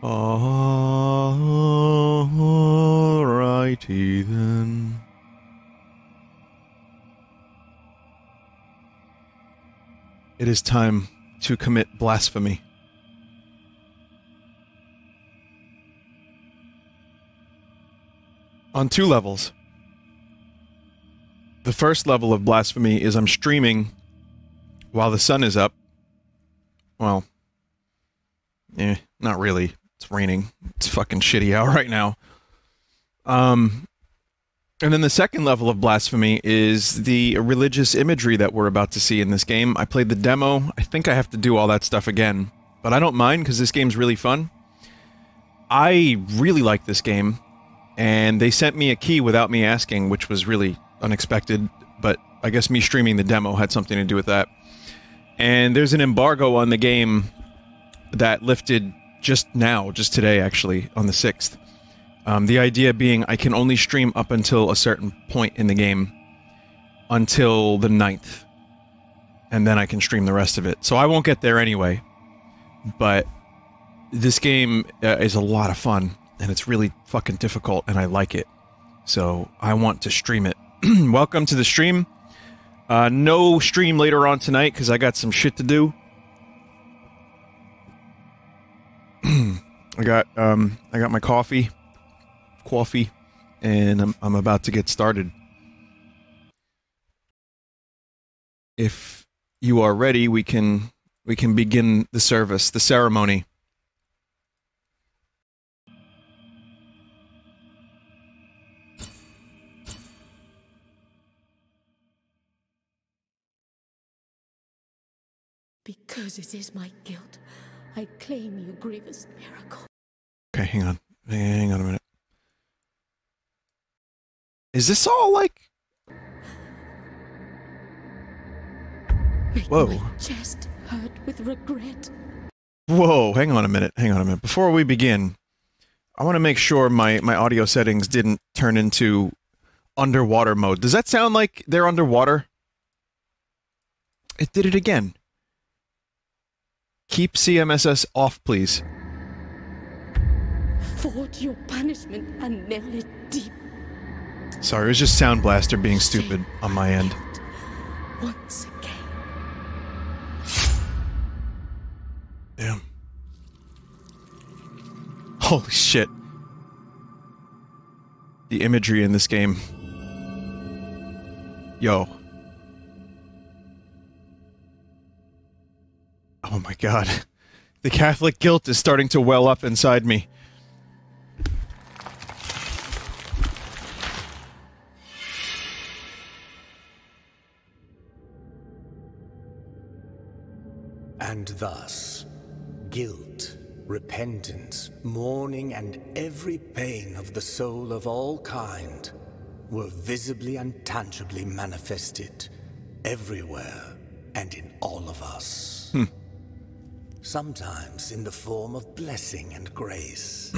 Alrighty then. It is time to commit blasphemy. On two levels. The first level of blasphemy is I'm streaming while the sun is up. Well, not really. It's raining. It's fucking shitty out right now. And then the second level of blasphemy is the religious imagery that we're about to see in this game. I played the demo. I think I have to do all that stuff again. But I don't mind because this game's really fun. I really like this game. And they sent me a key without me asking, which was really unexpected. But I guess me streaming the demo had something to do with that. And there's an embargo on the game that lifted just now, just today actually, on the 6th. The idea being I can only stream up until a certain point in the game, until the 9th. And then I can stream the rest of it. So I won't get there anyway. But this game is a lot of fun, and it's really fucking difficult, and I like it. So I want to stream it. Welcome to the stream. No stream later on tonight, because I got some shit to do. I got my coffee, and I'm about to get started. If you are ready, we can begin the service, the ceremony. Because it is my guilt, I claim your grievous miracle. Okay, hang on a minute. Is this all like... Make Whoa. my chest hurt with regret. Whoa, hang on a minute. Before we begin, I want to make sure my audio settings didn't turn into underwater mode. Does that sound like they're underwater? It did it again. Keep CMSS off, please. Forge your punishment and nail it deep. Sorry, it was just Sound Blaster being stupid on my end. Once again. Damn. Holy shit. The imagery in this game. Yo. Oh my god. The Catholic guilt is starting to well up inside me. And thus, guilt, repentance, mourning, and every pain of the soul of all kind were visibly and tangibly manifested everywhere and in all of us. Sometimes in the form of blessing and grace,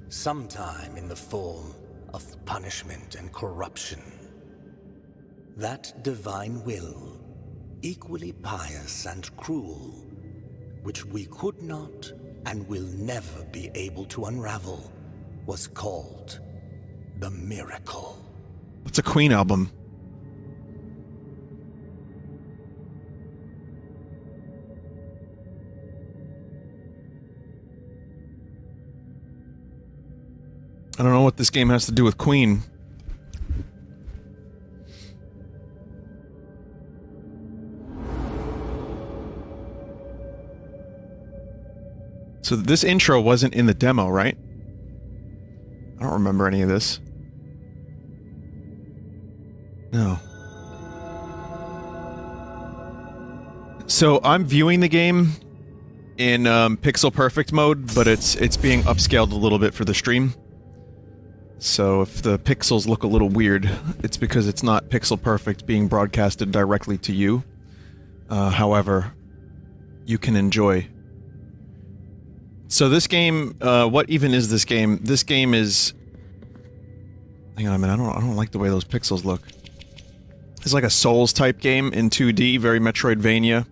sometime in the form of punishment and corruption. That divine will, equally pious and cruel, which we could not and will never be able to unravel, was called the miracle. What's a Queen album? I don't know what this game has to do with Queen. So this intro wasn't in the demo, right? I don't remember any of this. No. So I'm viewing the game in pixel perfect mode, but it's being upscaled a little bit for the stream. So if the pixels look a little weird, it's because it's not pixel perfect being broadcasted directly to you. However, you can enjoy. So this game, what even is this game? This game is... Hang on a minute, I don't like the way those pixels look. It's like a Souls-type game in 2D, very Metroidvania.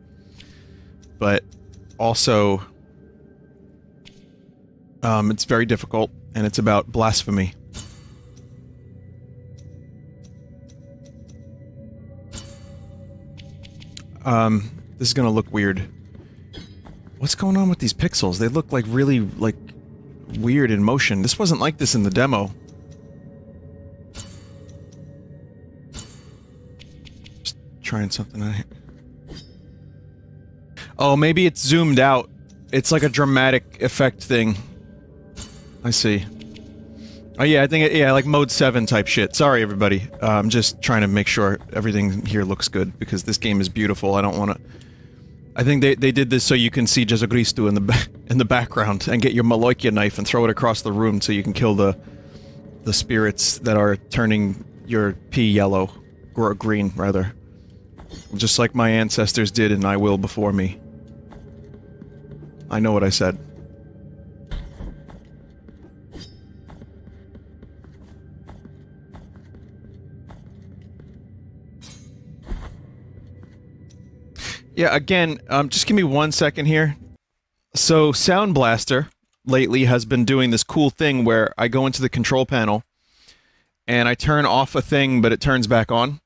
But also... It's very difficult, and it's about blasphemy. This is gonna look weird. What's going on with these pixels? They look like really, like, weird in motion. This wasn't like this in the demo. Just trying something out here. Oh, maybe it's zoomed out. It's like a dramatic effect thing. I see. Oh yeah, I think yeah, like mode 7 type shit. Sorry everybody. I'm just trying to make sure everything here looks good, because this game is beautiful. I don't want to... I think they did this so you can see Jesucristo in the background and get your Maloikia knife and throw it across the room so you can kill the spirits that are turning your pee yellow. Or green, rather. Just like my ancestors did and I will before me. I know what I said. Yeah, again, just give me 1 second here. So, Sound Blaster, lately, has been doing this cool thing where I go into the control panel, and I turn off a thing, but it turns back on.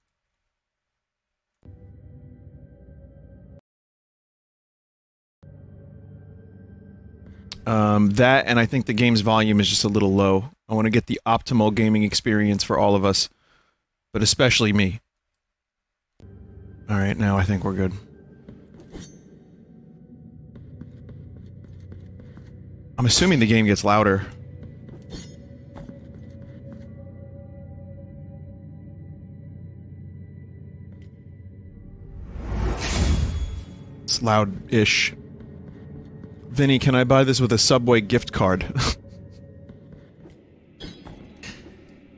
That, and I think the game's volume is just a little low. I want to get the optimal gaming experience for all of us, but especially me. Alright, now I think we're good. I'm assuming the game gets louder. It's loud-ish. Vinny, can I buy this with a Subway gift card?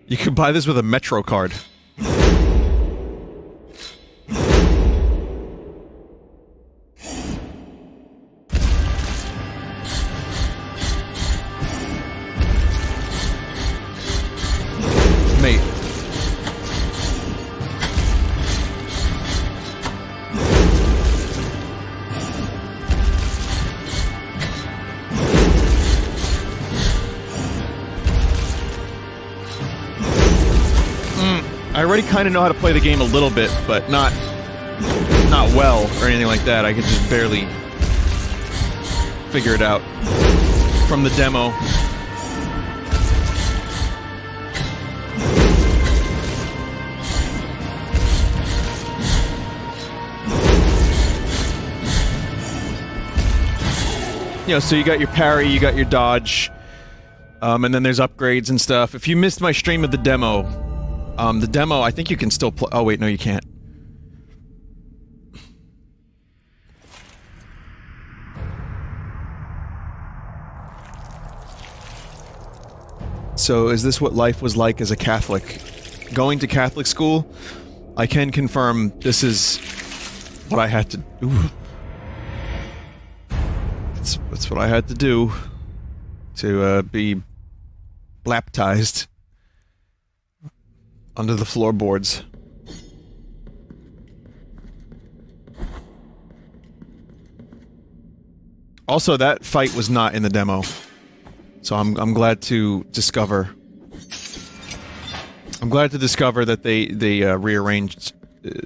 You could buy this with a Metro card. Mate. I already kind of know how to play the game a little bit, but not well or anything like that. I could just barely figure it out from the demo. You know, so you got your parry, you got your dodge, and then there's upgrades and stuff. If you missed my stream of the demo, I think you can still play. Oh wait, no you can't. So, is this what life was like as a Catholic? Going to Catholic school, I can confirm this is what I had to... Ooh. That's what I had to do to be baptized under the floorboards. Also, that fight was not in the demo, so I'm glad to discover. I'm glad to discover that they rearranged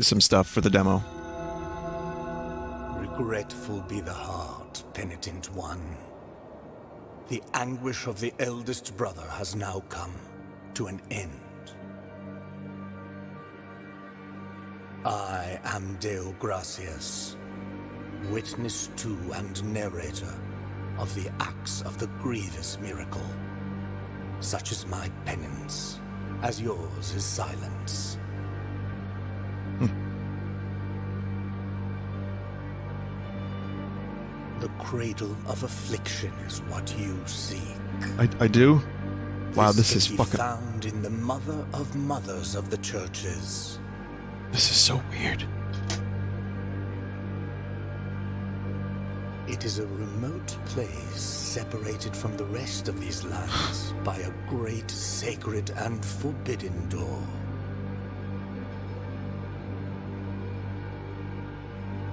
some stuff for the demo. Regretful be the heart, penitent one. The anguish of the eldest brother has now come to an end. I am Deo Gracias, witness to and narrator of the acts of the grievous miracle. Such is my penance, as yours is silence. The cradle of affliction is what you seek. I do? Wow, this is fucking... found in the mother of mothers of the churches. This is so weird. It is a remote place separated from the rest of these lands by a great sacred and forbidden door.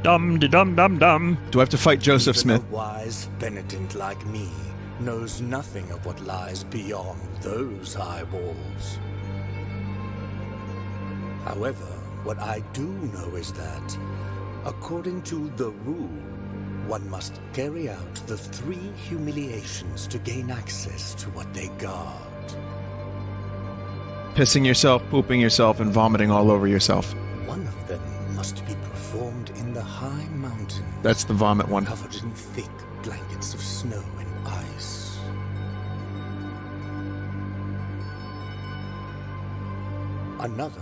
Dum-de-dum-dum-dum. Do I have to fight Joseph Smith? Even a wise penitent like me knows nothing of what lies beyond those high walls. However, what I do know is that, according to the rule, one must carry out the 3 humiliations to gain access to what they guard. Pissing yourself, pooping yourself, and vomiting all over yourself. One of them must be performed in the high mountains. That's the vomit one. Covered in thick blankets of snow and ice. Another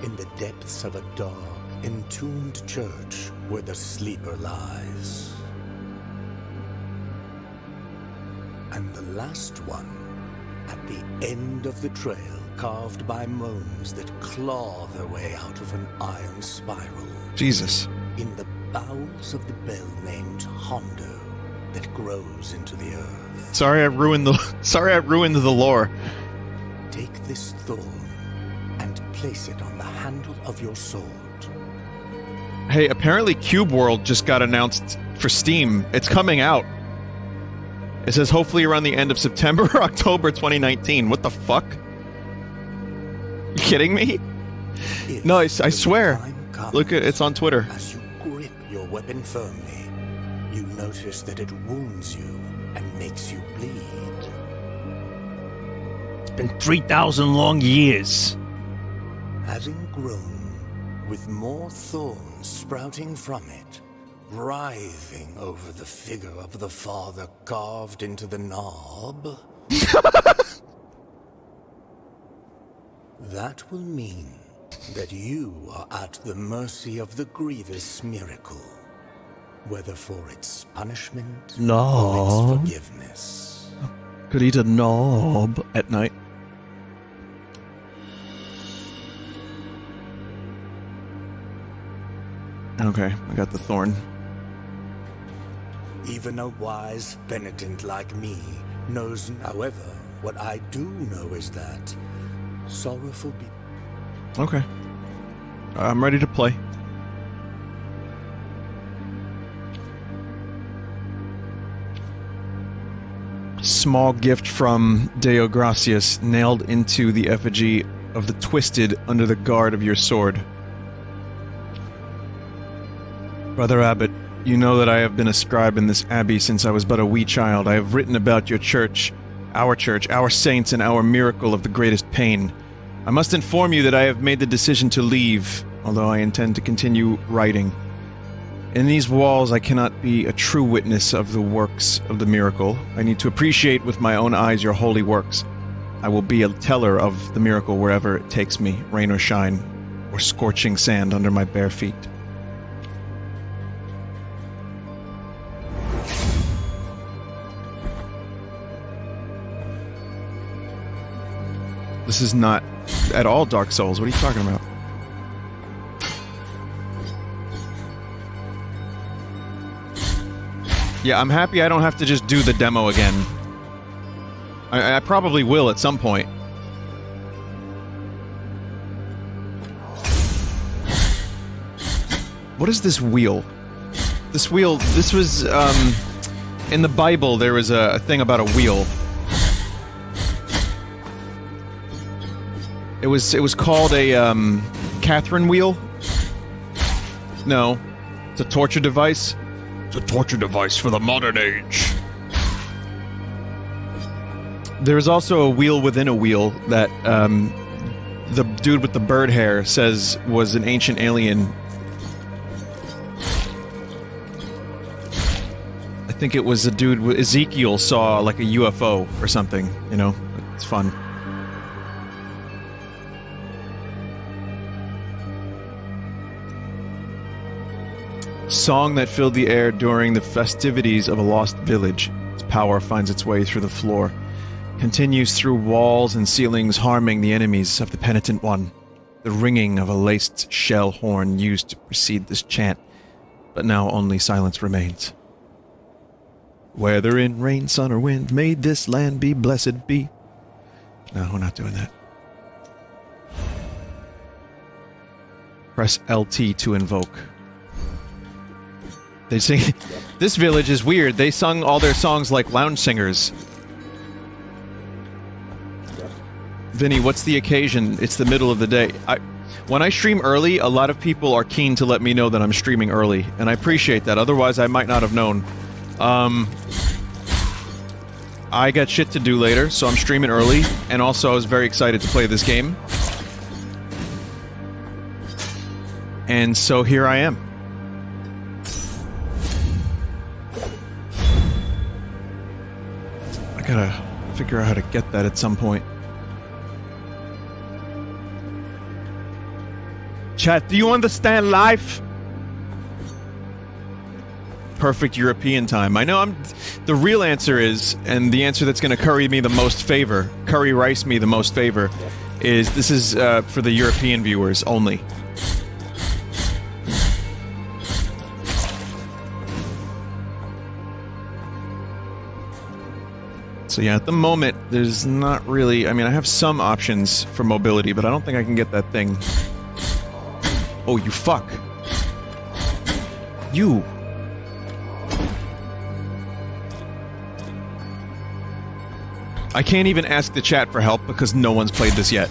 in the depths of a dark, entombed church where the sleeper lies. And the last one at the end of the trail, carved by moans that claw their way out of an iron spiral. Jesus. In the bowels of the bell named Hondo that grows into the earth. Sorry I ruined the lore. Take this thorn and place it on the handle of your sword. Hey, apparently Cube World just got announced for Steam. It's coming out. It says hopefully around the end of September or October 2019. What the fuck? You kidding me? No, I swear. Look, it's on Twitter. As you grip your weapon firmly, you notice that it wounds you and makes you bleed. It's been 3,000 long years. Having grown, with more thorns sprouting from it, writhing over the figure of the father carved into the knob. That will mean that you are at the mercy of the grievous miracle, whether for its punishment or its forgiveness. Could eat a knob at night. Okay, I got the thorn. Even a wise penitent like me knows. However, what I do know is that sorrowful be. Okay. I'm ready to play. Small gift from Deo Gracias, nailed into the effigy of the twisted under the guard of your sword. Brother Abbot, you know that I have been a scribe in this abbey since I was but a wee child. I have written about your church, our saints, and our miracle of the greatest pain. I must inform you that I have made the decision to leave, although I intend to continue writing. In these walls, I cannot be a true witness of the works of the miracle. I need to appreciate with my own eyes your holy works. I will be a teller of the miracle wherever it takes me, rain or shine, or scorching sand under my bare feet. This is not at all Dark Souls. What are you talking about? Yeah, I'm happy I don't have to just do the demo again. I probably will at some point. What is this wheel? This wheel, this was, in the Bible there was a thing about a wheel. It was called a, Catherine wheel? No. It's a torture device? It's a torture device for the modern age. There's also a wheel within a wheel that, the dude with the bird hair says was an ancient alien. I think it was a dude, Ezekiel saw like a UFO or something, you know? It's fun. Song that filled the air during the festivities of a lost village. Its power finds its way through the floor. Continues through walls and ceilings, harming the enemies of the penitent one. The ringing of a laced shell horn used to precede this chant, but now only silence remains. Whether in rain, sun, or wind, may this land be blessed be. No, we're not doing that. Press LT to invoke. They sing... This village is weird. They sung all their songs like lounge singers. Vinny, what's the occasion? It's the middle of the day. When I stream early, a lot of people are keen to let me know that I'm streaming early, and I appreciate that. Otherwise, I might not have known. I got shit to do later, so I'm streaming early, and also I was very excited to play this game. And so here I am. I gotta figure out how to get that at some point. Chat, do you understand life? Perfect European time. I know the real answer is, and the answer that's going to curry me the most favor, curry rice me the most favor, is this is for the European viewers only. So yeah, at the moment, there's not really... I mean, I have some options for mobility, but I don't think I can get that thing. Oh, you fuck. You. I can't even ask the chat for help because no one's played this yet.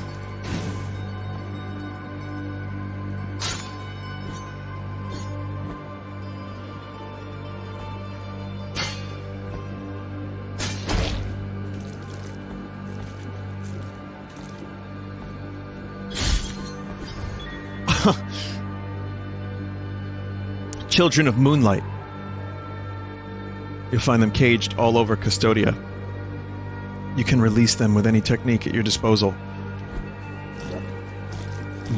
Children of Moonlight. You'll find them caged all over Custodia. You can release them with any technique at your disposal.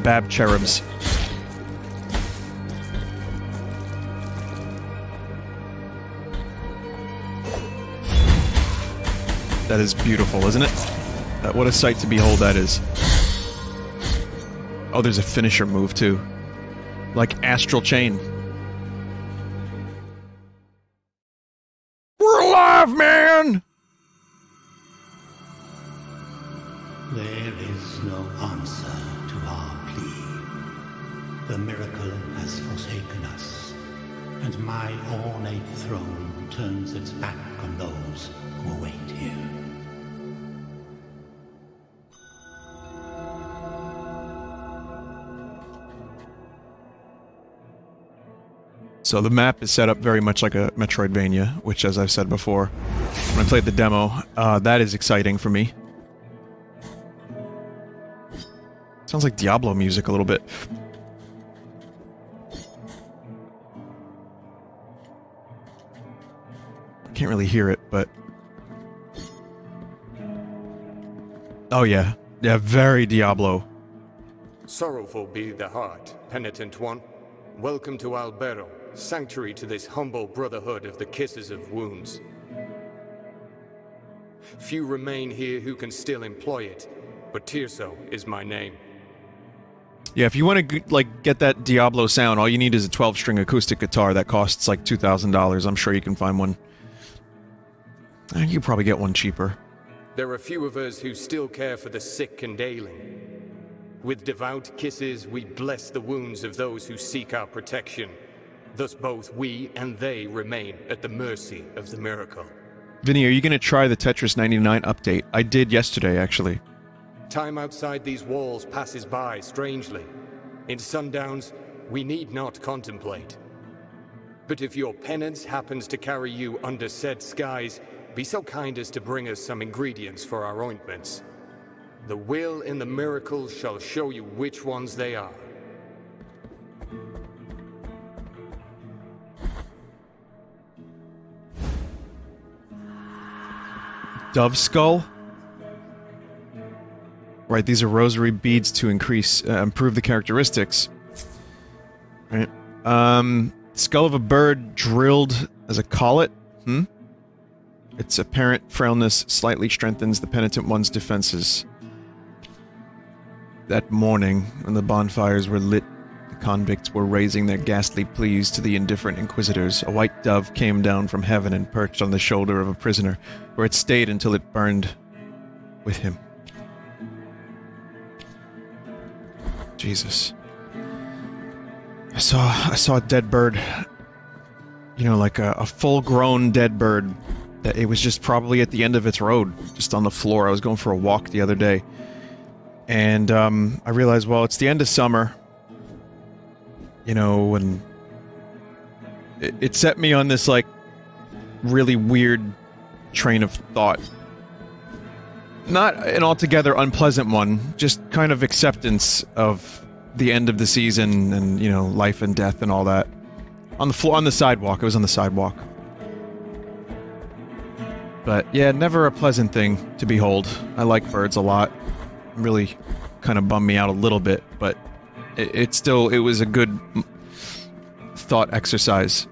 Bab cherubs. That is beautiful, isn't it? What a sight to behold that is. Oh, there's a finisher move, too. Like Astral Chain. We're alive, man! There is no answer to our plea. The miracle has forsaken us, and my ornate throne turns its back on those who await here. So the map is set up very much like a Metroidvania, which, as I've said before, when I played the demo, that is exciting for me. Sounds like Diablo music a little bit. I can't really hear it, but... Oh yeah. Yeah, very Diablo. Sorrowful be the heart, penitent one. Welcome to Albero, sanctuary to this humble brotherhood of the kisses of wounds. Few remain here who can still employ it, but Tirso is my name. Yeah, if you want to like get that Diablo sound, all you need is a 12-string acoustic guitar that costs like $2,000. I'm sure you can find one. You can probably get one cheaper. There are few of us who still care for the sick and ailing. With devout kisses, we bless the wounds of those who seek our protection. Thus both we and they remain at the mercy of the miracle. Vinny, are you going to try the Tetris 99 update? I did yesterday, actually. Time outside these walls passes by strangely. In sundowns, we need not contemplate. But if your penance happens to carry you under said skies, be so kind as to bring us some ingredients for our ointments. The will in the miracle shall show you which ones they are. Dove skull? Right, these are rosary beads to improve the characteristics. Right. Skull of a bird drilled as a collet? Its apparent frailness slightly strengthens the penitent one's defenses. That morning, when the bonfires were lit, the convicts were raising their ghastly pleas to the indifferent inquisitors. A white dove came down from heaven and perched on the shoulder of a prisoner, where it stayed until it burned with him. Jesus. I saw a dead bird. You know, like a full-grown dead bird. That it was just probably at the end of its road, just on the floor. I was going for a walk the other day. And I realized, well, it's the end of summer. You know, and it set me on this, like, really weird train of thought. Not an altogether unpleasant one, just kind of acceptance of the end of the season and, you know, life and death and all that. On the floor, on the sidewalk. It was on the sidewalk. But, yeah, never a pleasant thing to behold. I like birds a lot. Really kind of bummed me out a little bit, but it was a good thought exercise.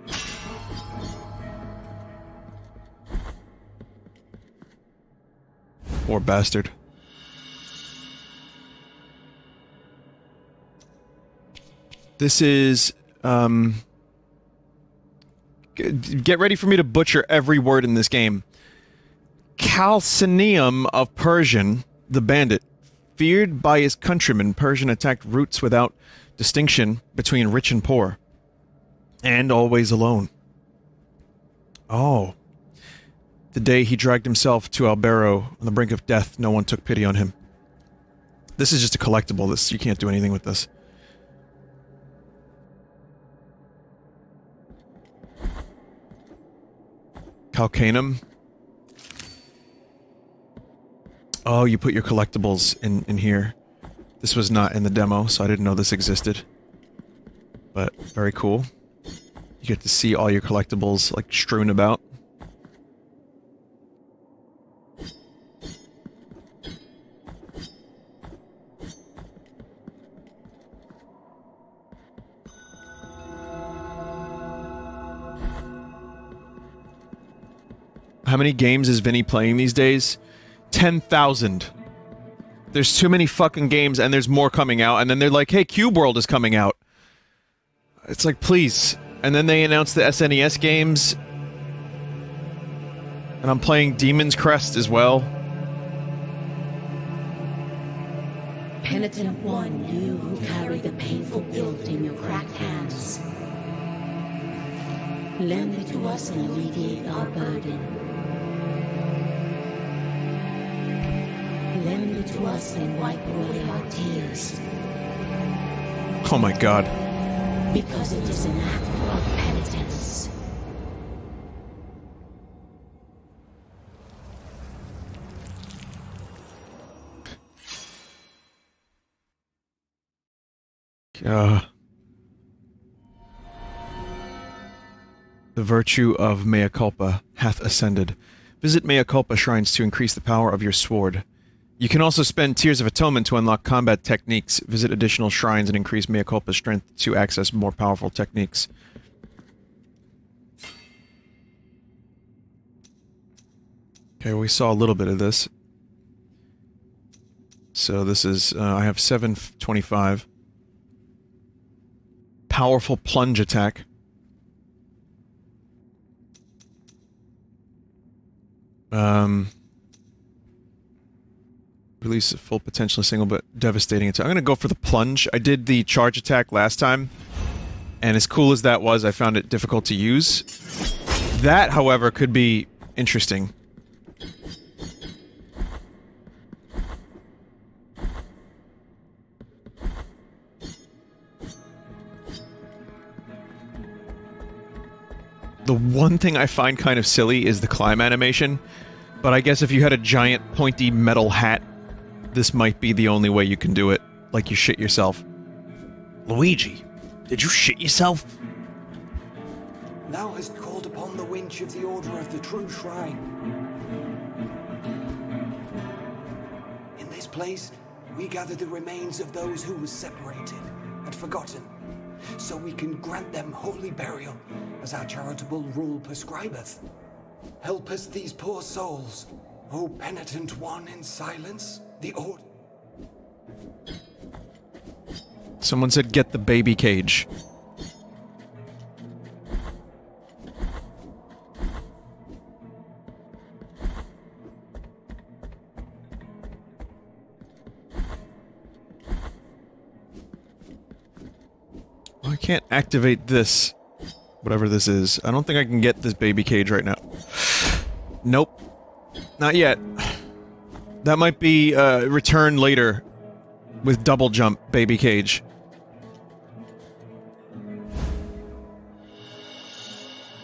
Poor bastard. This is, get ready for me to butcher every word in this game. Chalcinium of Persian, the bandit. Feared by his countrymen, Persian attacked roots without distinction between rich and poor. And always alone. Oh. The day he dragged himself to Albero on the brink of death, no one took pity on him. This is just a collectible. You can't do anything with this. Calcanum. Oh, you put your collectibles in here. This was not in the demo, so I didn't know this existed. But, very cool. You get to see all your collectibles, like, strewn about. How many games is Vinny playing these days? 10,000. There's too many fucking games, and there's more coming out, and then they're like, hey, Cube World is coming out. It's like, please. And then they announced the SNES games. And I'm playing Demon's Crest as well. Penitent one, you who carry the painful guilt in your cracked hands. Lend it to us and alleviate our burden. Lend it to us and wipe away our tears. Oh my god. Because it is an act of penitence. The virtue of mea culpa hath ascended. Visit mea culpa shrines to increase the power of your sword. You can also spend Tears of Atonement to unlock combat techniques, visit additional shrines, and increase mea culpa's strength to access more powerful techniques. Okay, we saw a little bit of this. So this is, I have 725. Powerful plunge attack. Release a full potentially single but devastating attack. I'm gonna go for the plunge. I did the charge attack last time, and as cool as that was, I found it difficult to use. That, however, could be interesting. The one thing I find kind of silly is the climb animation, but I guess if you had a giant pointy metal hat, this might be the only way you can do it, like you shit yourself. Luigi, did you shit yourself? Thou hast called upon the winch of the Order of the True Shrine. In this place, we gather the remains of those who were separated and forgotten, so we can grant them holy burial, as our charitable rule prescribeth. Help us these poor souls, O penitent one in silence, the Order. Someone said get the baby cage. Well, I can't activate this. Whatever this is. I don't think I can get this baby cage right now. Nope. Not yet. That might be, return later with double jump, baby cage.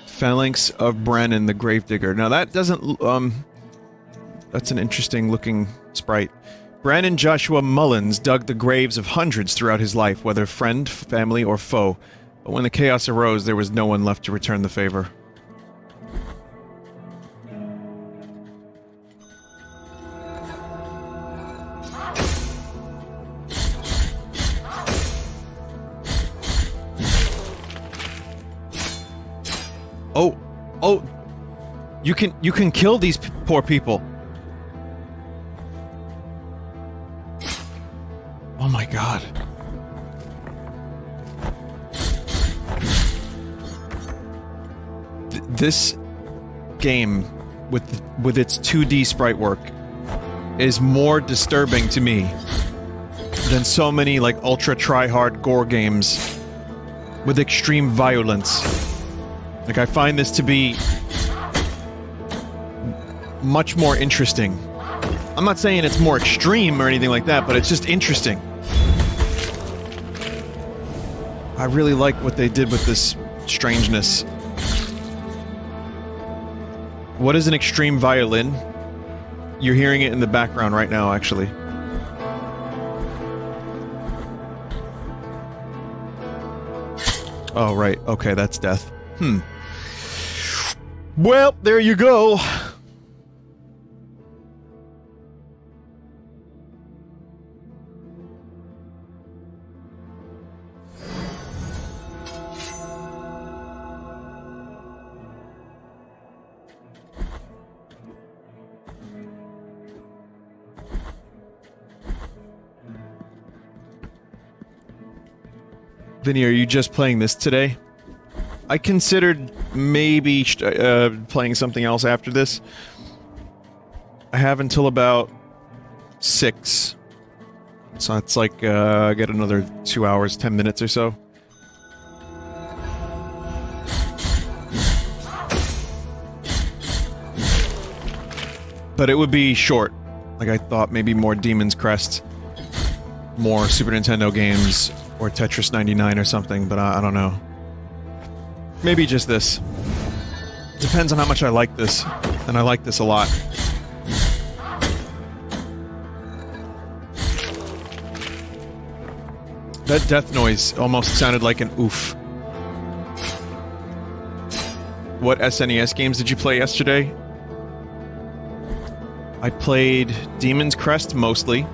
Phalanx of Brannon the Gravedigger. Now that doesn't, that's an interesting looking sprite. Brannon Joshua Mullins dug the graves of hundreds throughout his life, whether friend, family, or foe. But when the chaos arose, there was no one left to return the favor. Oh, you can kill these poor people. Oh my god. This game with its 2D sprite work is more disturbing to me than so many like ultra try-hard gore games with extreme violence. Like, I find this to be much more interesting. I'm not saying it's more extreme or anything like that, but it's just interesting. I really like what they did with this strangeness. What is an extreme violin? You're hearing it in the background right now, actually. Oh, right. Okay, that's death. Well, there you go. Vinny, are you just playing this today? I considered maybe playing something else after this. I have until about 6. So it's like, I get another 2 hours, 10 minutes or so. But it would be short. Like, I thought maybe more Demon's Crest, more Super Nintendo games, or Tetris 99 or something, but I don't know. Maybe just this. Depends on how much I like this, and I like this a lot. That death noise almost sounded like an oof. What SNES games did you play yesterday? I played Demon's Crest mostly,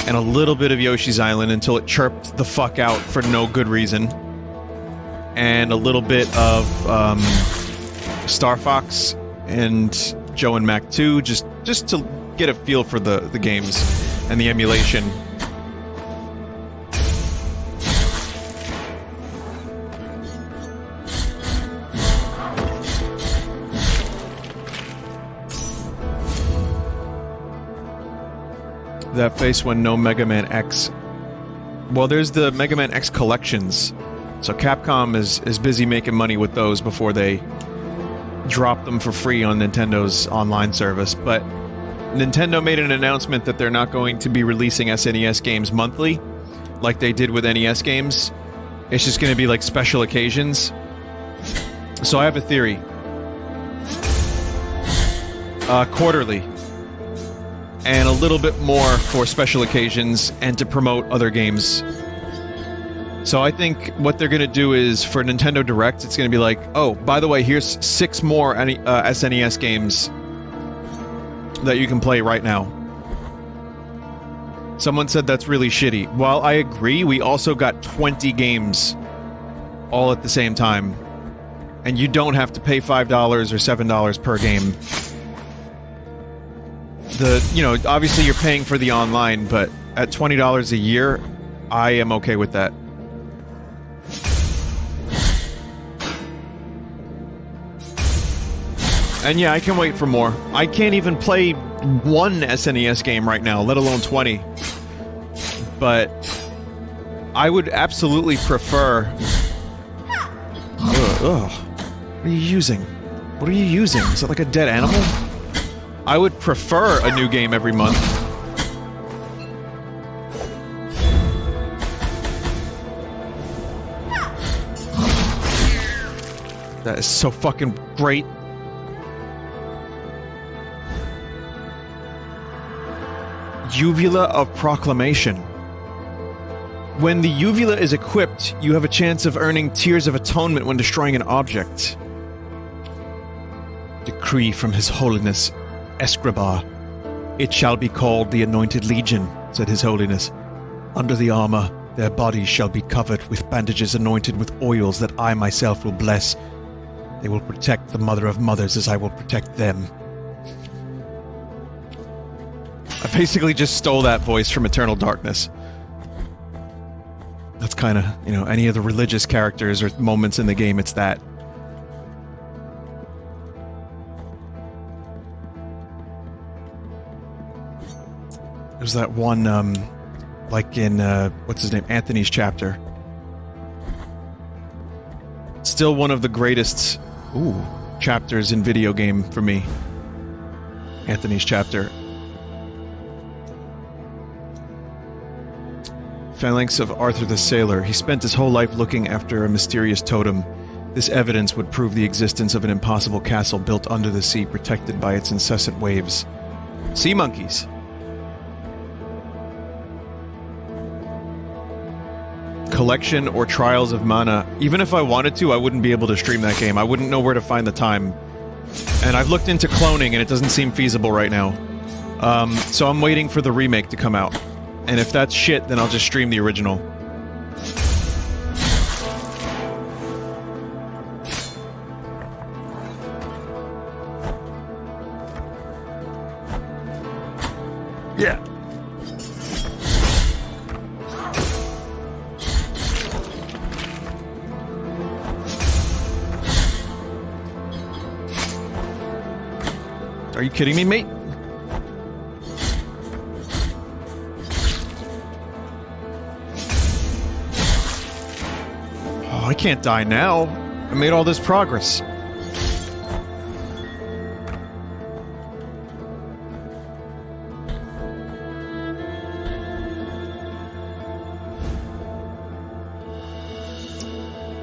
and a little bit of Yoshi's Island until it chirped the fuck out for no good reason. And a little bit of Star Fox and Joe and Mac 2, just to get a feel for the games and the emulation. That face when no Mega Man X. Well, there's the Mega Man X collections. So Capcom is busy making money with those before they drop them for free on Nintendo's online service. But Nintendo made an announcement that they're not going to be releasing SNES games monthly, like they did with NES games. It's just going to be like special occasions. So I have a theory. Quarterly. And a little bit more for special occasions and to promote other games. So I think what they're going to do is, for Nintendo Direct, it's going to be like, oh, by the way, here's 6 more SNES games that you can play right now. Someone said that's really shitty. While I agree, we also got 20 games all at the same time. And you don't have to pay $5 or $7 per game. You know, obviously you're paying for the online, but at $20 a year, I am okay with that. And yeah, I can wait for more. I can't even play one SNES game right now, let alone 20. But I would absolutely prefer... Ugh. What are you using? What are you using? Is that like a dead animal? I would prefer a new game every month. That is so fucking great. Uvula of Proclamation. When the uvula is equipped, you have a chance of earning Tears of Atonement when destroying an object. Decree from His Holiness Escribah. It shall be called the Anointed Legion, said His Holiness. Under the armor, their bodies shall be covered with bandages anointed with oils that I myself will bless. They will protect the Mother of Mothers as I will protect them. I basically just stole that voice from Eternal Darkness. That's kind of, you know, any of the religious characters or moments in the game, it's that. There's that one, like in, what's his name? Anthony's chapter. Still one of the greatest, chapters in video game for me. Anthony's chapter. Phalanx of Arthur the Sailor. He spent his whole life looking after a mysterious totem. This evidence would prove the existence of an impossible castle built under the sea, protected by its incessant waves. Sea monkeys. Collection or Trials of Mana. Even if I wanted to, I wouldn't be able to stream that game. I wouldn't know where to find the time. And I've looked into cloning, and it doesn't seem feasible right now. So I'm waiting for the remake to come out. And if that's shit, then I'll just stream the original. Yeah. Are you kidding me, mate? I can't die now. I made all this progress.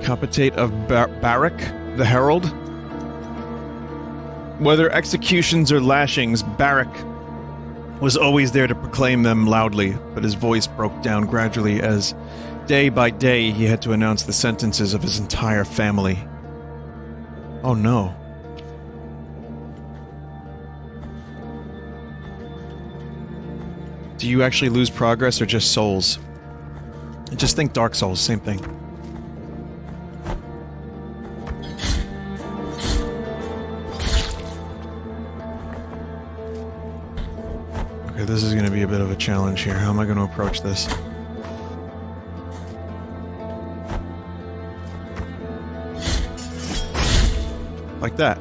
Capitate of Barak, the Herald. Whether executions or lashings, Barak was always there to proclaim them loudly, but his voice broke down gradually as day by day, he had to announce the sentences of his entire family. Oh no. Do you actually lose progress or just souls? Just think Dark Souls, same thing. Okay, this is going to be a bit of a challenge here. How am I going to approach this? Like that.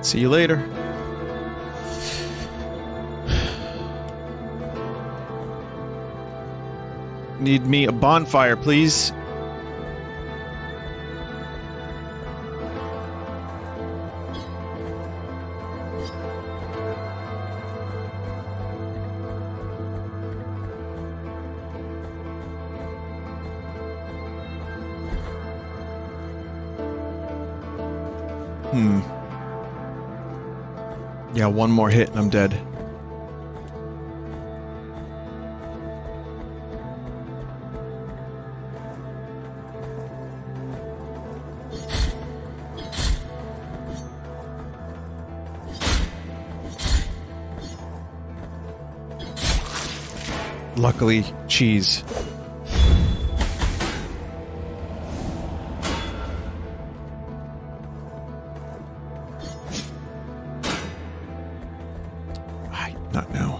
See you later. Need me a bonfire, please. Yeah, one more hit and I'm dead. Luckily, cheese. Not now.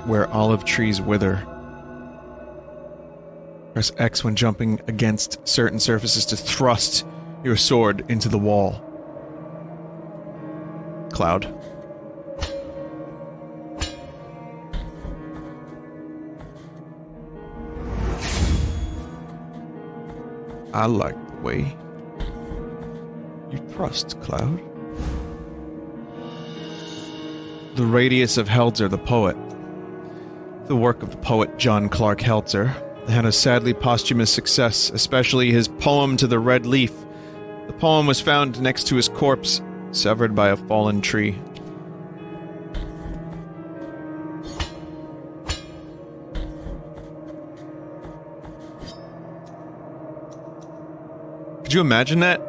Where olive trees wither. Press X when jumping against certain surfaces to thrust your sword into the wall. Cloud. I like way you trust, Cloud. The Radius of Helzer the Poet. The work of the poet John Clark Helzer had a sadly posthumous success, especially his poem To the Red Leaf. The poem was found next to his corpse, severed by a fallen tree. Could you imagine that?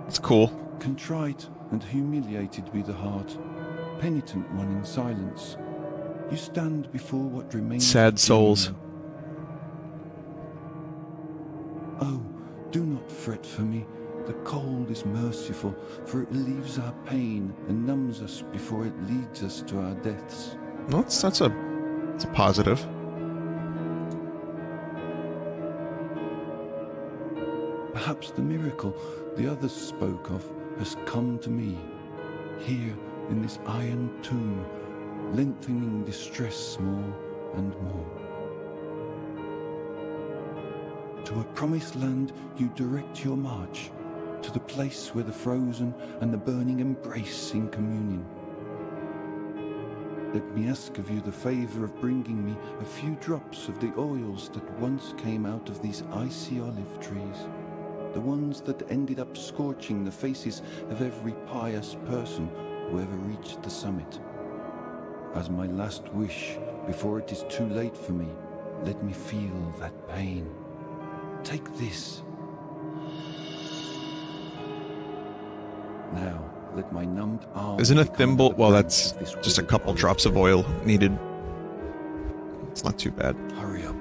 It's cool. Contrite and humiliated be the heart, penitent one in silence. You stand before what remains. Sad souls. Oh, do not fret for me. The cold is merciful, for it relieves our pain and numbs us before it leads us to our deaths. Well, that's a positive. Perhaps the miracle the others spoke of has come to me, here in this iron tomb, lengthening distress more and more. To a promised land you direct your march, to the place where the frozen and the burning embrace in communion. Let me ask of you the favor of bringing me a few drops of the oils that once came out of these icy olive trees, the ones that ended up scorching the faces of every pious person who ever reached the summit. As my last wish, before it is too late for me, let me feel that pain. Take this. Now, let my numbed arm... Isn't a thimble... Well, that's just a couple drops of oil needed. It's not too bad. Hurry up.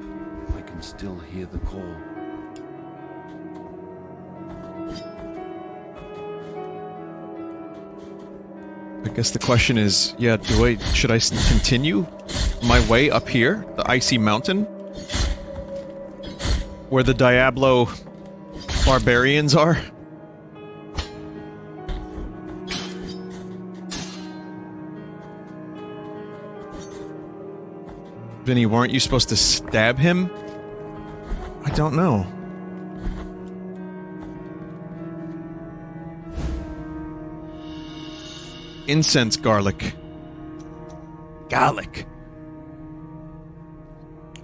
I can still hear the call. I guess the question is, yeah, should I continue my way up here, the icy mountain, where the Diablo barbarians are? Vinny, weren't you supposed to stab him? I don't know. Incense garlic. Garlic.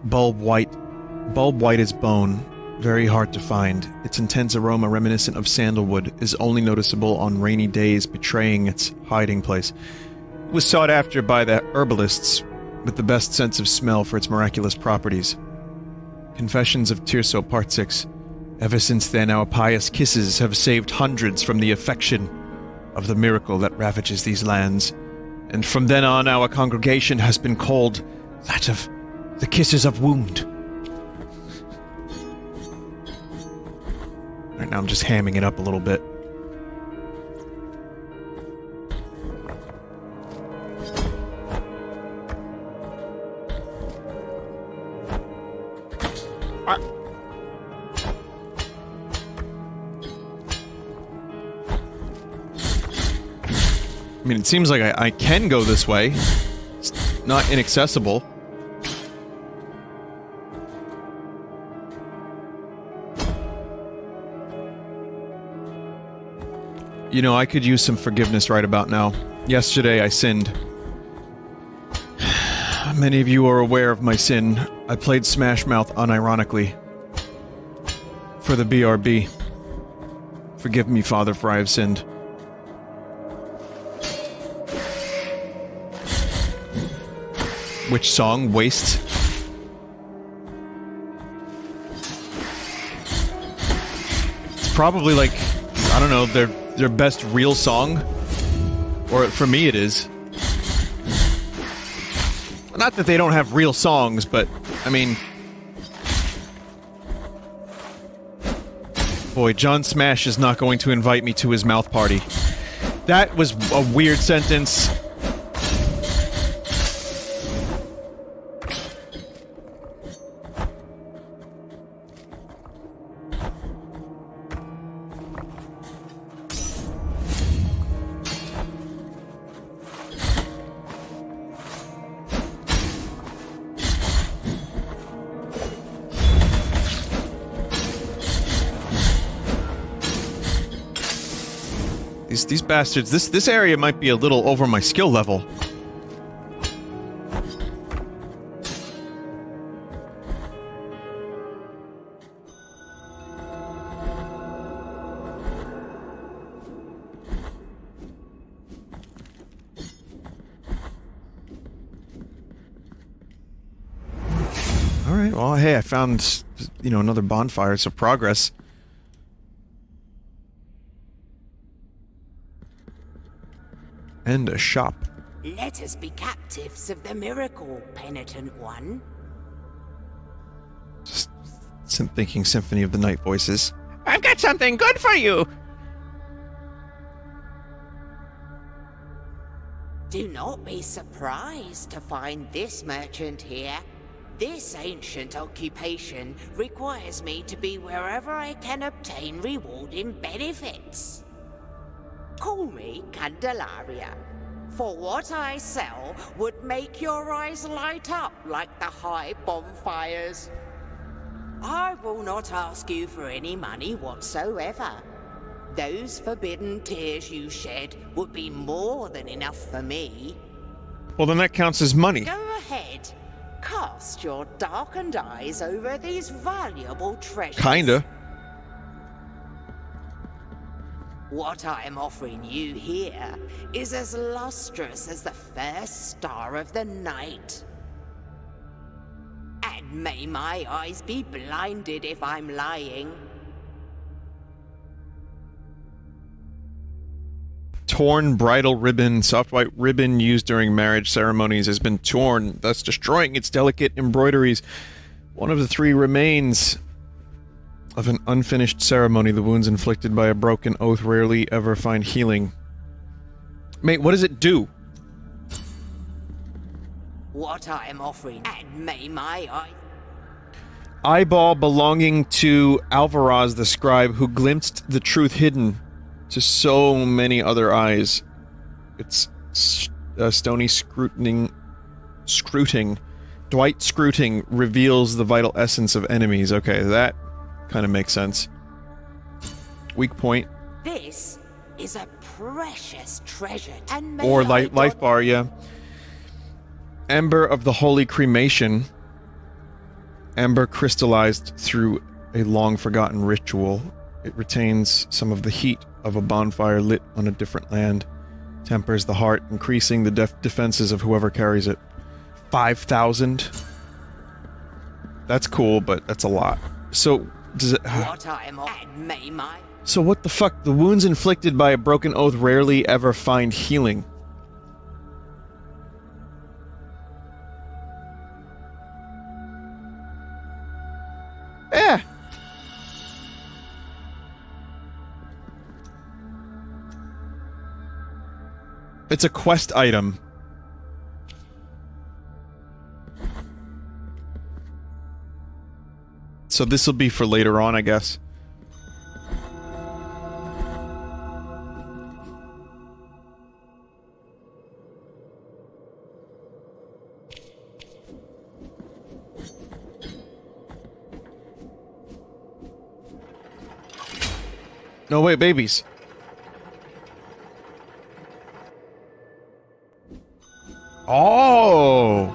Bulb white. Bulb white as bone. Very hard to find. Its intense aroma, reminiscent of sandalwood, is only noticeable on rainy days, betraying its hiding place. It was sought after by the herbalists with the best sense of smell for its miraculous properties. Confessions of Tirso, Part 6. Ever since then, our pious kisses have saved hundreds from the affection of the miracle that ravages these lands, and from then on our congregation has been called that of the Kisses of Wound. Right now I'm just hamming it up a little bit. I mean, it seems like I can go this way. It's not inaccessible. You know, I could use some forgiveness right about now. Yesterday I sinned. Many of you are aware of my sin. I played Smash Mouth unironically. For the BRB. Forgive me, Father, for I have sinned. Which song? Waste? It's probably like, I don't know, their best real song. Or for me it is. Not that they don't have real songs, but, I mean... Boy, John Smash is not going to invite me to his mouth party. That was a weird sentence. These bastards. This area might be a little over my skill level. Alright, well, hey, I found, you know, another bonfire, so progress. And a shop. Let us be captives of the miracle, penitent one. Just thinking Symphony of the Night voices. I've got something good for you! Do not be surprised to find this merchant here. This ancient occupation requires me to be wherever I can obtain rewarding benefits. Call me Candelaria, for what I sell would make your eyes light up like the high bonfires. I will not ask you for any money whatsoever. Those forbidden tears you shed would be more than enough for me. Well, then that counts as money. Go ahead. Cast your darkened eyes over these valuable treasures. Kinda. What I am offering you here is as lustrous as the first star of the night. And may my eyes be blinded if I'm lying. Torn bridal ribbon. Soft white ribbon used during marriage ceremonies has been torn, thus destroying its delicate embroideries. One of the three remains of an unfinished ceremony. The wounds inflicted by a broken oath rarely ever find healing. Mate, what does it do? What I am offering, and may my eye... Eyeball belonging to Alvaraz the scribe, who glimpsed the truth hidden to so many other eyes. It's stony scruting. Dwight Scruting reveals the vital essence of enemies. Okay, that kind of makes sense. Weak point. This is a precious treasure, and or life bar, yeah. Ember of the Holy Cremation. Amber crystallized through a long-forgotten ritual. It retains some of the heat of a bonfire lit on a different land. Tempers the heart, increasing the defenses of whoever carries it. 5,000? That's cool, but that's a lot. So, does it... So what the fuck? The wounds inflicted by a broken oath rarely ever find healing. Eh! It's a quest item. So this will be for later on, I guess. No, wait, babies. Oh!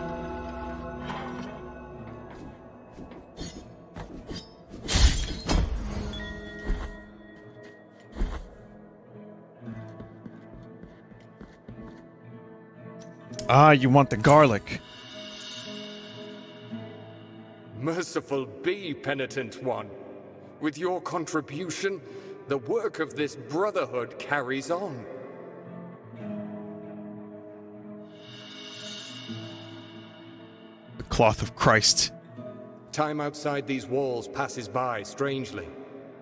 Ah, you want the garlic. Merciful be, penitent one. With your contribution, the work of this brotherhood carries on. The cloth of Christ. Time outside these walls passes by strangely.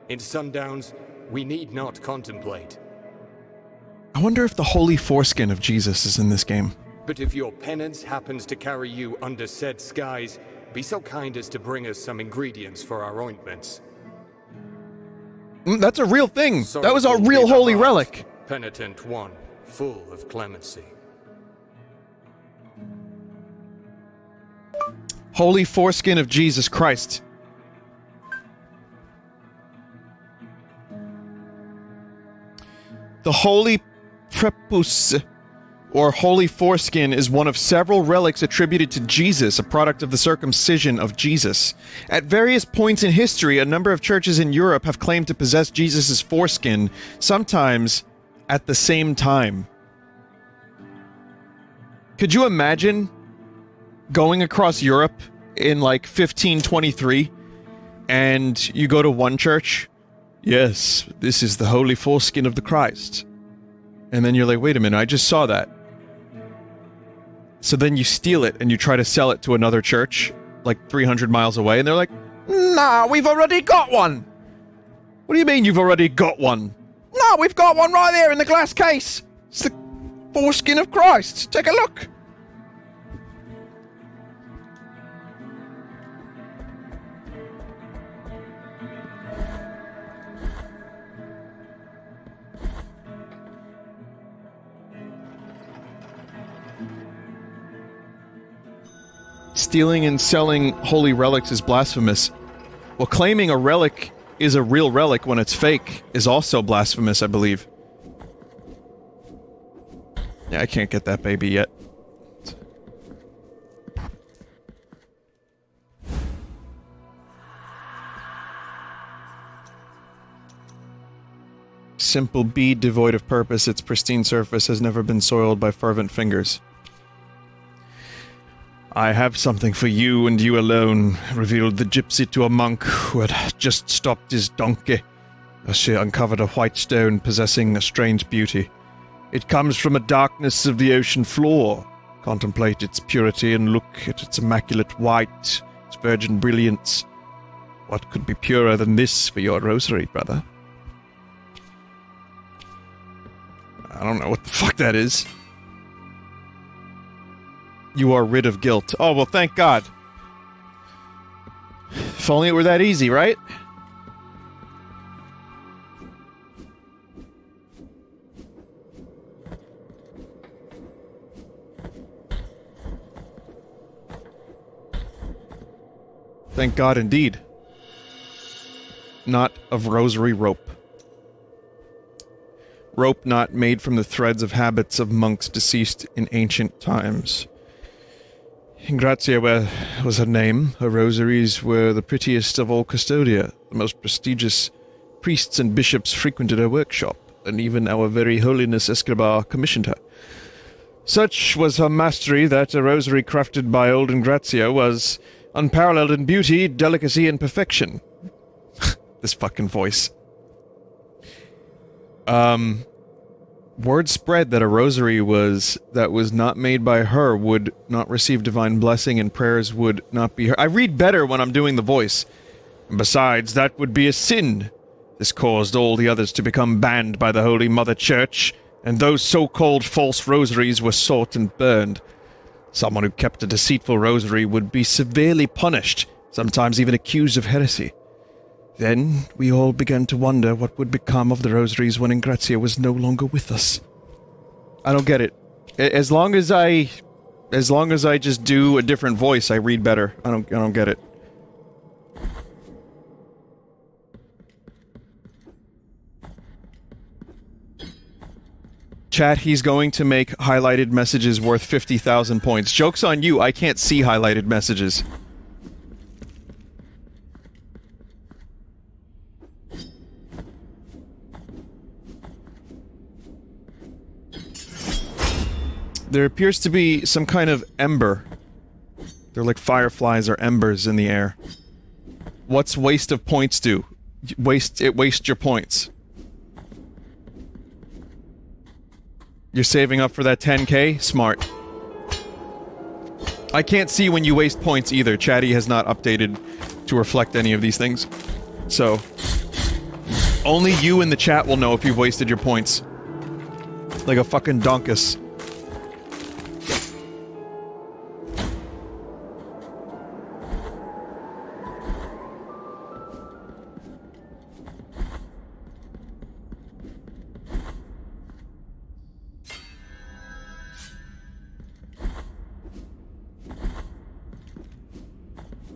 In sundowns, we need not contemplate. I wonder if the holy foreskin of Jesus is in this game. But if your penance happens to carry you under said skies, be so kind as to bring us some ingredients for our ointments. That's a real thing. That was a Sorrowful real be the holy heart, relic. Penitent one, full of clemency. Holy foreskin of Jesus Christ. The holy prepuce, or holy foreskin, is one of several relics attributed to Jesus, a product of the circumcision of Jesus. At various points in history, a number of churches in Europe have claimed to possess Jesus' foreskin, sometimes at the same time. Could you imagine going across Europe in like 1523 and you go to one church? Yes, this is the holy foreskin of the Christ. And then you're like, wait a minute, I just saw that. So then you steal it and you try to sell it to another church, like 300 miles away, and they're like, nah, we've already got one! What do you mean you've already got one? No, we've got one right there in the glass case! It's the foreskin of Christ! Take a look! Stealing and selling holy relics is blasphemous. Well, claiming a relic is a real relic when it's fake is also blasphemous, I believe. Yeah, I can't get that baby yet. Simple bead devoid of purpose, its pristine surface has never been soiled by fervent fingers. I have something for you and you alone, revealed the gypsy to a monk who had just stopped his donkey, as she uncovered a white stone possessing a strange beauty. It comes from a darkness of the ocean floor. Contemplate its purity and look at its immaculate white, its virgin brilliance. What could be purer than this for your rosary, brother? I don't know what the fuck that is. You are rid of guilt. Oh, well, thank God. If only it were that easy, right? Thank God indeed. Knot of rosary rope. Rope not made from the threads of habits of monks deceased in ancient times. Ingrazia was her name. Her rosaries were the prettiest of all Custodia. The most prestigious priests and bishops frequented her workshop, and even our very holiness Escribá commissioned her. Such was her mastery that a rosary crafted by old Ingrazia was unparalleled in beauty, delicacy, and perfection. This fucking voice. Word spread that a rosary that was not made by her would not receive divine blessing and prayers would not be heard. I read better when I'm doing the voice. And besides, that would be a sin. This caused all the others to become banned by the Holy Mother Church, and those so-called false rosaries were sought and burned. Someone who kept a deceitful rosary would be severely punished, sometimes even accused of heresy. Then, we all began to wonder what would become of the rosaries when Ingrazia was no longer with us. I don't get it. As long as I just do a different voice, I read better. I don't get it. Chat, he's going to make highlighted messages worth 50,000 points. Joke's on you, I can't see highlighted messages. There appears to be some kind of ember. They're like fireflies or embers in the air. What's waste of points do? It wastes your points. You're saving up for that 10k? Smart. I can't see when you waste points either. Chatty has not updated to reflect any of these things. So, only you in the chat will know if you've wasted your points. Like a fucking donkus.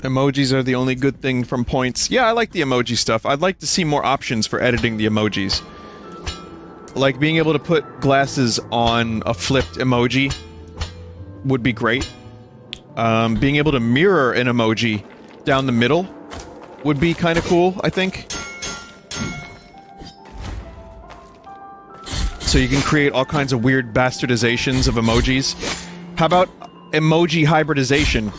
Emojis are the only good thing from points. Yeah, I like the emoji stuff. I'd like to see more options for editing the emojis. Like, being able to put glasses on a flipped emoji would be great. Being able to mirror an emoji down the middle would be kind of cool, I think. So you can create all kinds of weird bastardizations of emojis. How about emoji hybridization?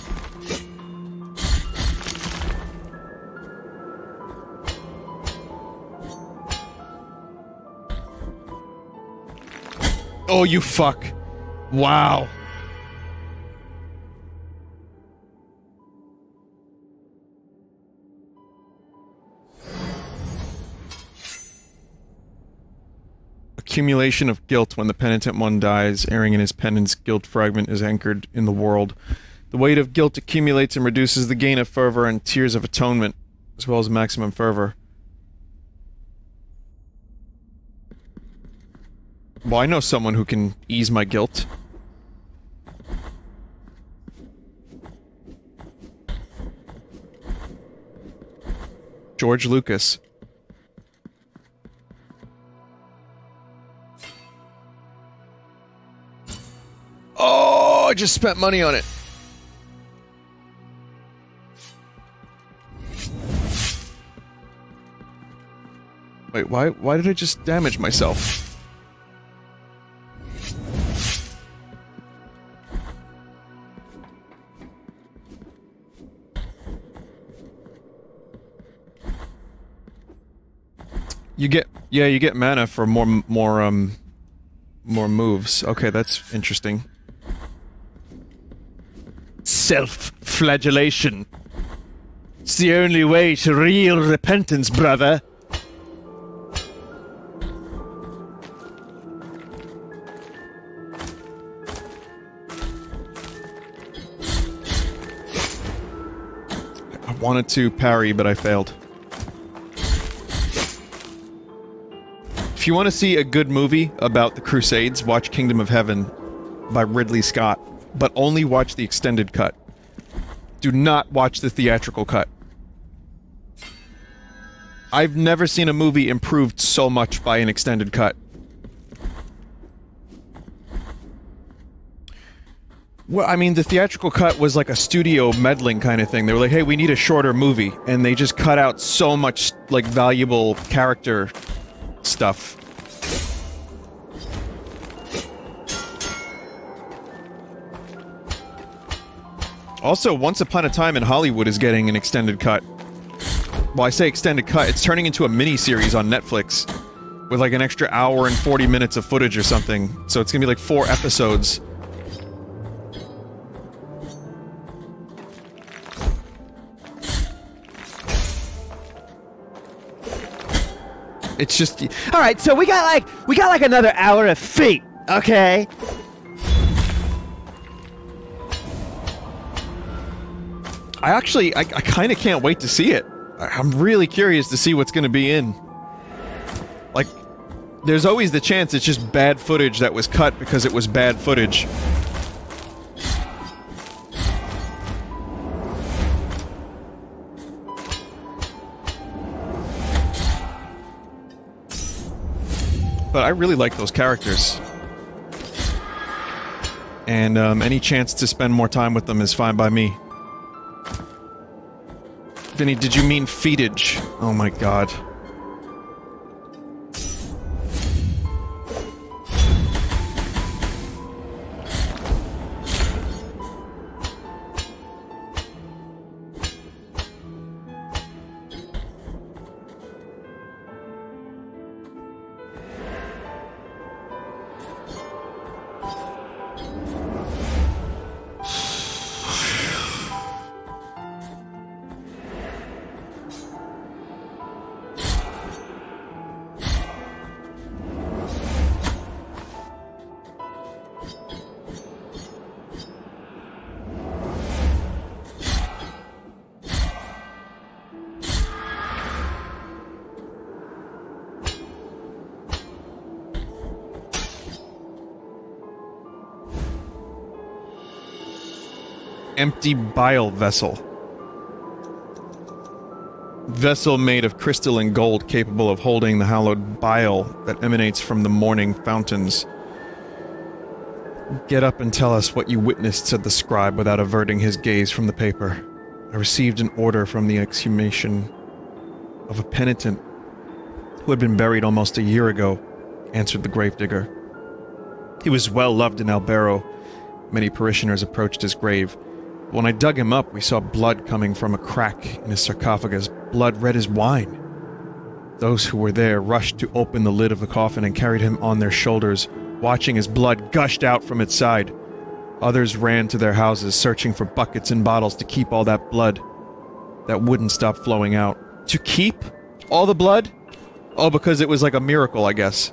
Oh, you fuck. Wow. Accumulation of guilt. When the penitent one dies, erring in his penance, guilt fragment is anchored in the world. The weight of guilt accumulates and reduces the gain of fervor and tears of atonement, as well as maximum fervor. Well, I know someone who can ease my guilt. George Lucas. Oh, I just spent money on it. Wait, why did I just damage myself? You get mana for more moves. Okay, that's interesting. Self-flagellation. It's the only way to real repentance, brother. I wanted to parry, but I failed. If you want to see a good movie about the Crusades, watch Kingdom of Heaven by Ridley Scott, but only watch the extended cut. Do not watch the theatrical cut. I've never seen a movie improved so much by an extended cut. Well, I mean, the theatrical cut was like a studio meddling kind of thing. They were like, hey, we need a shorter movie, and they just cut out so much, like, valuable character stuff. Also, Once Upon a Time in Hollywood is getting an extended cut. Well, I say extended cut, it's turning into a mini-series on Netflix with like an extra hour and 40 minutes of footage or something. So it's gonna be like 4 episodes. It's just... Alright, so we got like another hour of Fate, okay? I kind of can't wait to see it. I'm really curious to see what's gonna be in. Like, there's always the chance it's just bad footage that was cut because it was bad footage. But I really like those characters. And any chance to spend more time with them is fine by me. Vinny, did you mean feetage? Oh my god. Empty bile vessel. Vessel made of crystal and gold capable of holding the hallowed bile that emanates from the morning fountains. Get up and tell us what you witnessed, said the scribe without averting his gaze from the paper. I received an order from the exhumation of a penitent who had been buried almost a year ago, answered the gravedigger. He was well loved in Albero. Many parishioners approached his grave. When I dug him up, we saw blood coming from a crack in his sarcophagus, blood red as wine. Those who were there rushed to open the lid of the coffin and carried him on their shoulders, watching as blood gushed out from its side. Others ran to their houses, searching for buckets and bottles to keep all that blood that wouldn't stop flowing out. To keep all the blood? Oh, because it was like a miracle, I guess.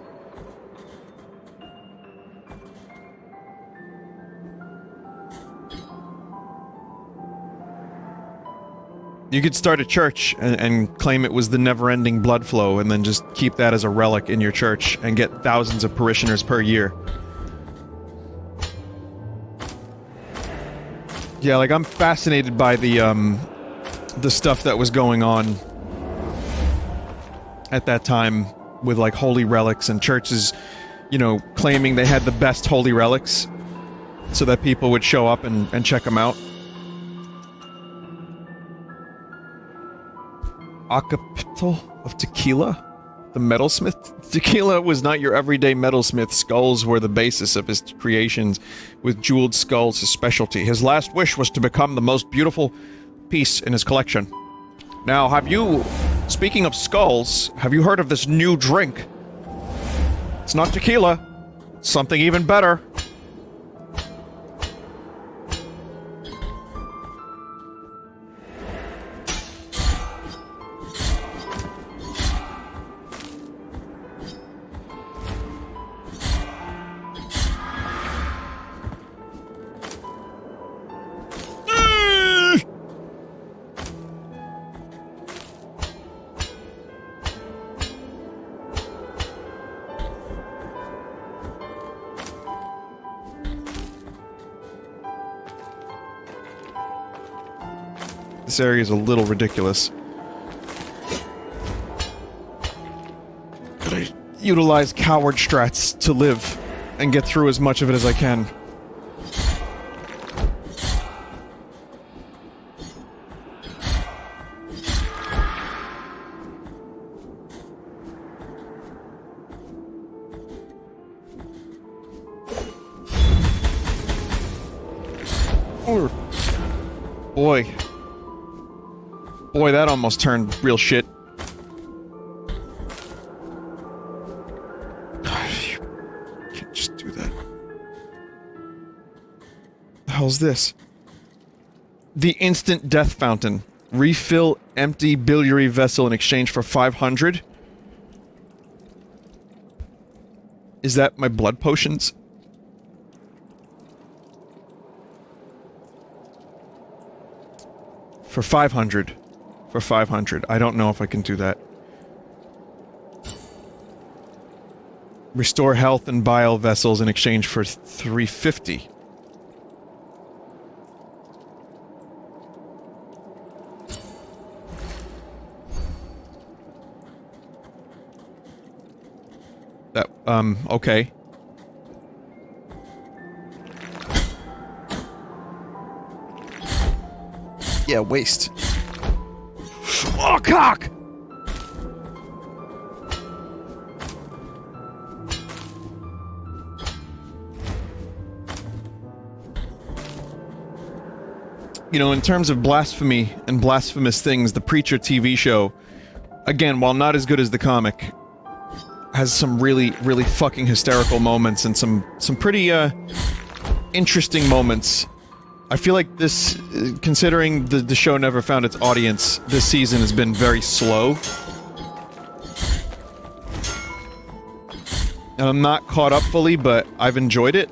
You could start a church and claim it was the never-ending blood flow and then just keep that as a relic in your church and get thousands of parishioners per year. Yeah, like, I'm fascinated by the stuff that was going on at that time with, like, holy relics and churches, you know, claiming they had the best holy relics so that people would show up and check them out. Acapital of tequila? The metalsmith? Tequila was not your everyday metalsmith. Skulls were the basis of his creations, with jeweled skulls his specialty. His last wish was to become the most beautiful piece in his collection. Now, speaking of skulls, have you heard of this new drink? It's not tequila. It's something even better. This area is a little ridiculous. But I utilize coward strats to live and get through as much of it as I can. Boy. Boy, that almost turned real shit. You can't just do that. The hell's this? The instant death fountain. Refill empty biliary vessel in exchange for 500? Is that my blood potions? For 500. For 500. I don't know if I can do that. Restore health and bile vessels in exchange for 350. That, okay. Yeah, waste. Oh, cock! You know, in terms of blasphemy and blasphemous things, the Preacher TV show, again, while not as good as the comic, has some really, really fucking hysterical moments and some pretty, interesting moments. I feel like this, considering the show never found its audience, this season has been very slow. And I'm not caught up fully, but I've enjoyed it.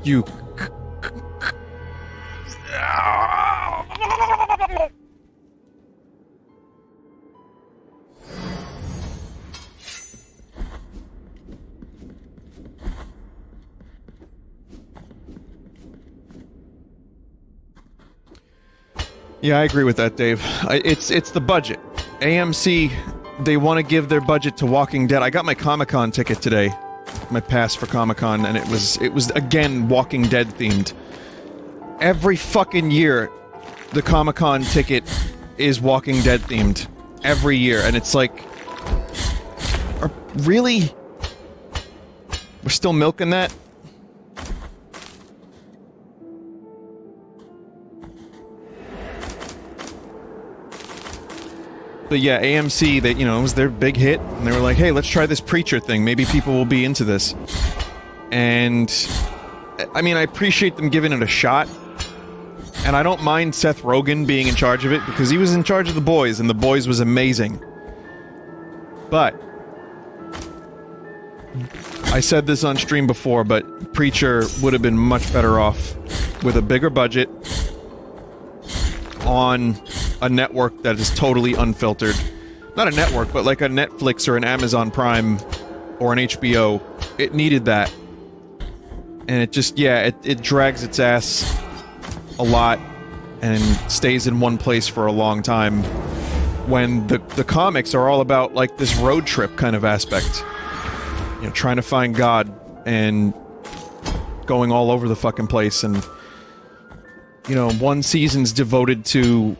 You... Yeah, I agree with that, Dave. It's the budget. AMC, they want to give their budget to Walking Dead. I got my Comic-Con ticket today, my pass for Comic-Con, and it was again Walking Dead themed. Every fucking year, the Comic-Con ticket is Walking Dead themed. Every year, and it's like, really? We're still milking that? But yeah, AMC, that, you know, it was their big hit, and they were like, hey, let's try this Preacher thing. Maybe people will be into this. And, I mean, I appreciate them giving it a shot. And I don't mind Seth Rogen being in charge of it, because he was in charge of The Boys, and The Boys was amazing. But, I said this on stream before, but Preacher would have been much better off with a bigger budget on a network that is totally unfiltered. Not a network, but like a Netflix or an Amazon Prime or an HBO. It needed that. And it just, yeah, it drags its ass a lot and stays in one place for a long time, when the comics are all about, like, this road trip kind of aspect. You know, trying to find God and going all over the fucking place, and, you know, one season's devoted to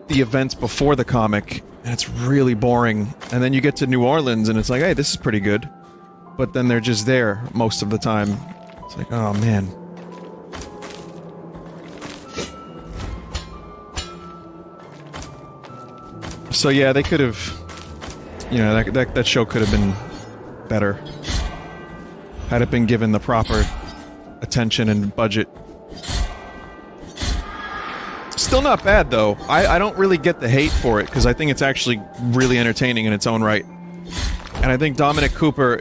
the events before the comic, and it's really boring. And then you get to New Orleans, and it's like, hey, this is pretty good. But then they're just there most of the time. It's like, oh, man. So yeah, they could have, you know, that show could have been better had it been given the proper attention and budget. Still not bad, though. I don't really get the hate for it, because I think it's actually really entertaining in its own right. And I think Dominic Cooper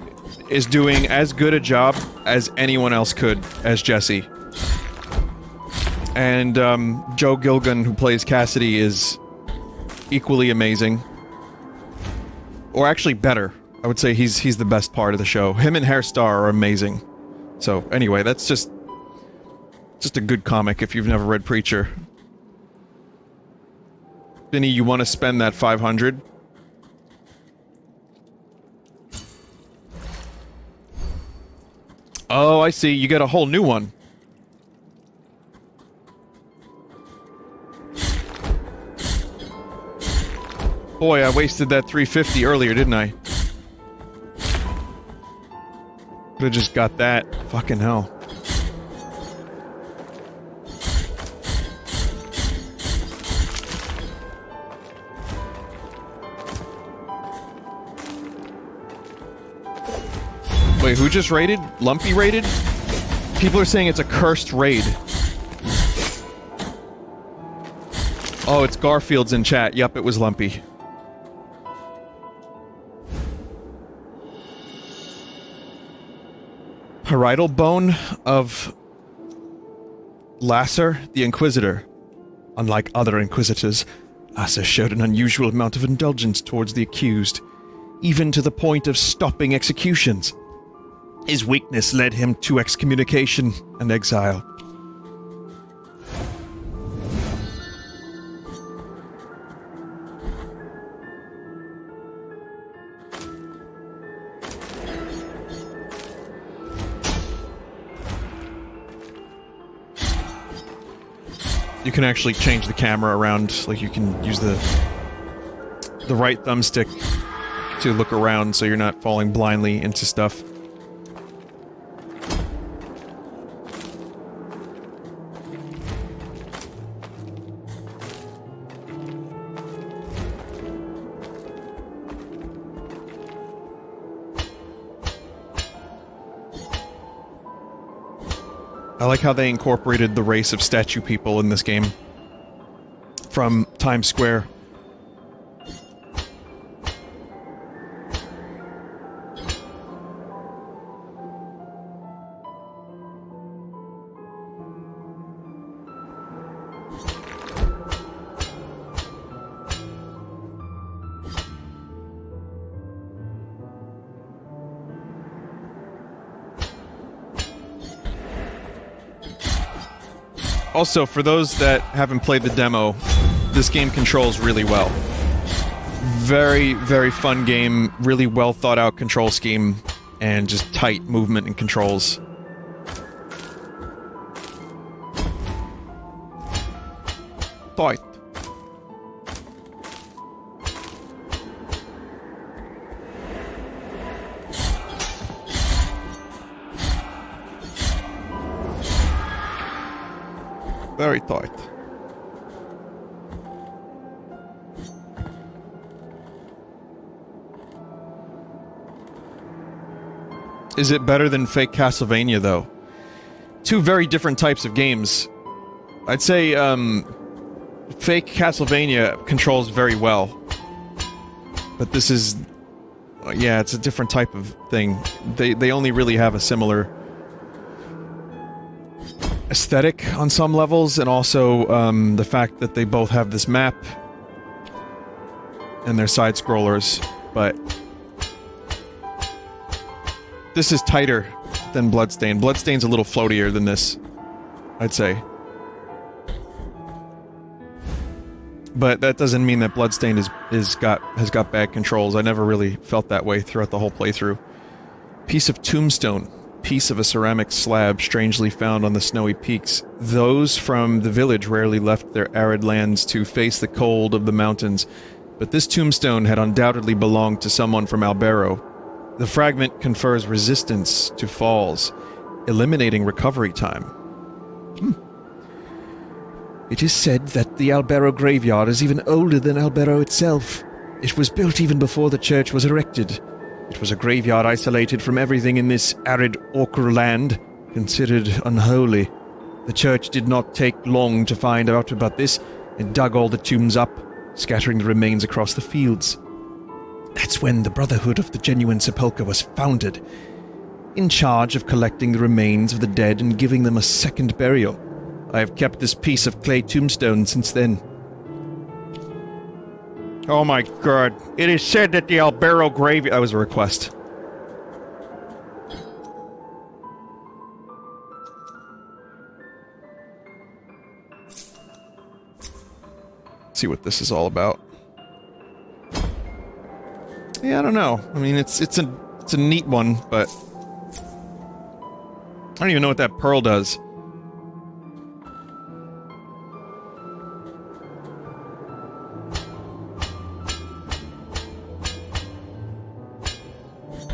is doing as good a job as anyone else could as Jesse. And Joe Gilgun, who plays Cassidy, is equally amazing. Or actually better. I would say he's the best part of the show. Him and Hairstar are amazing. So, anyway, that's just a good comic if you've never read Preacher. Vinny, you want to spend that 500? Oh, I see. You get a whole new one. Boy, I wasted that 350 earlier, didn't I? Could've just got that. Fucking hell. Wait, who just raided? Lumpy raided? People are saying it's a cursed raid. Oh, it's Garfield's in chat. Yup, it was Lumpy. Parietal bone of Lasser, the Inquisitor. Unlike other Inquisitors, Lasser showed an unusual amount of indulgence towards the accused, even to the point of stopping executions. His weakness led him to excommunication and exile. You can actually change the camera around, like you can use the right thumbstick to look around so you're not falling blindly into stuff. I like how they incorporated the race of statue people in this game from Times Square. Also, for those that haven't played the demo, this game controls really well. Very, very fun game, really well thought out control scheme, and just tight movement and controls. Tight. Very tight. Is it better than fake Castlevania, though? Two very different types of games. I'd say, fake Castlevania controls very well. But this is... yeah, it's a different type of thing. They only really have a similar aesthetic on some levels, and also, the fact that they both have this map and they're side-scrollers, but this is tighter than Bloodstained. Bloodstained's a little floatier than this, I'd say. But that doesn't mean that Bloodstained has got bad controls. I never really felt that way throughout the whole playthrough. Piece of tombstone. Piece of a ceramic slab strangely found on the snowy peaks. Those from the village rarely left their arid lands to face the cold of the mountains, but this tombstone had undoubtedly belonged to someone from Albero. The fragment confers resistance to falls, eliminating recovery time. It is said that the Albero graveyard is even older than Albero itself. It was built even before the church was erected. It was a graveyard isolated from everything in this arid ochre land, considered unholy. The church did not take long to find out about this, and dug all the tombs up, scattering the remains across the fields. That's when the Brotherhood of the Genuine Sepulchre was founded, in charge of collecting the remains of the dead and giving them a second burial. I have kept this piece of clay tombstone since then. Oh my god. It is said that the Albero graveyard... That was a request. Let's see what this is all about. Yeah, I don't know. I mean, it's a neat one, but... I don't even know what that pearl does.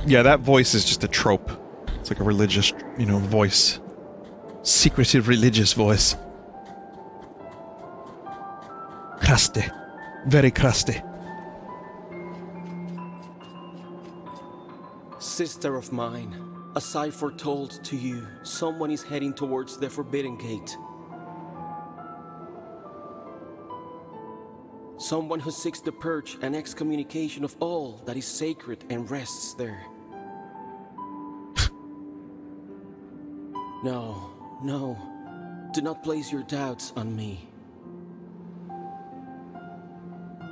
Yeah, that voice is just a trope. It's like a religious, you know, voice. Secretive religious voice. Crusty. Very crusty. Sister of mine, as I foretold to you, someone is heading towards the Forbidden Gate. Someone who seeks the purge and excommunication of all that is sacred and rests there. No, no, do not place your doubts on me.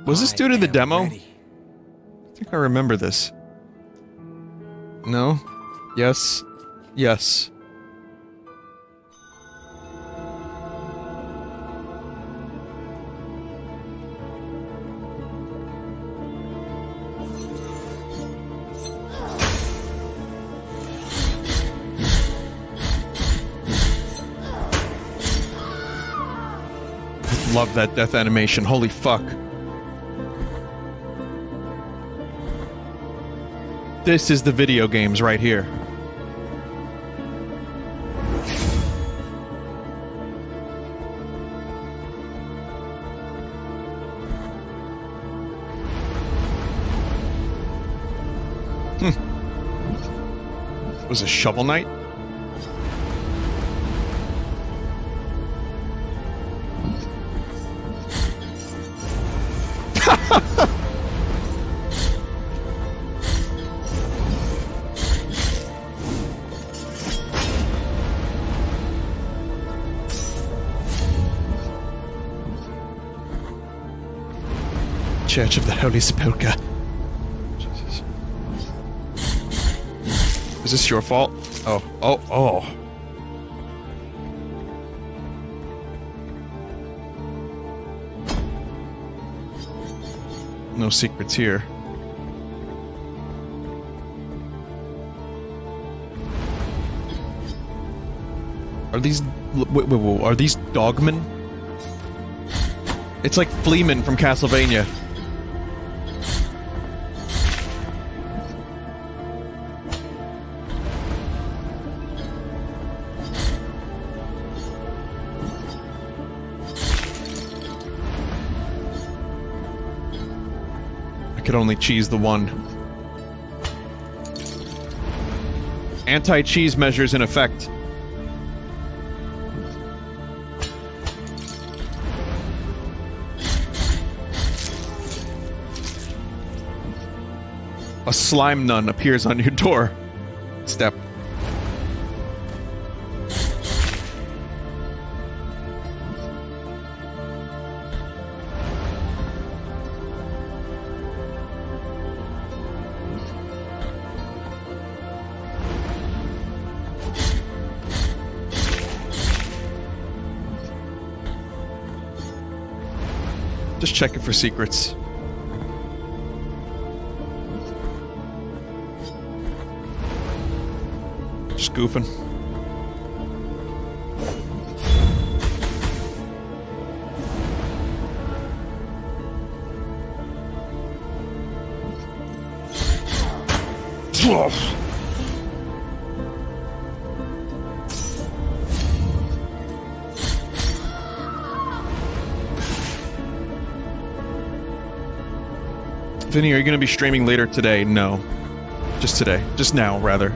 Was this due to the demo? Ready. I think I remember this. No? Yes? Yes. Love that death animation, holy fuck. This is the video games right here. Was it Shovel Knight? Church of the Holy Sepulchre. Jesus. Is this your fault? Oh, oh, oh. No secrets here. Are these... Wait, are these dogmen? It's like Fleeman from Castlevania. I could only cheese the one. Anti-cheese measures in effect. A slime nun appears on your door. Step. Just checking for secrets. Just goofing. Vinny, are you going to be streaming later today? No. Just today. Just now, rather.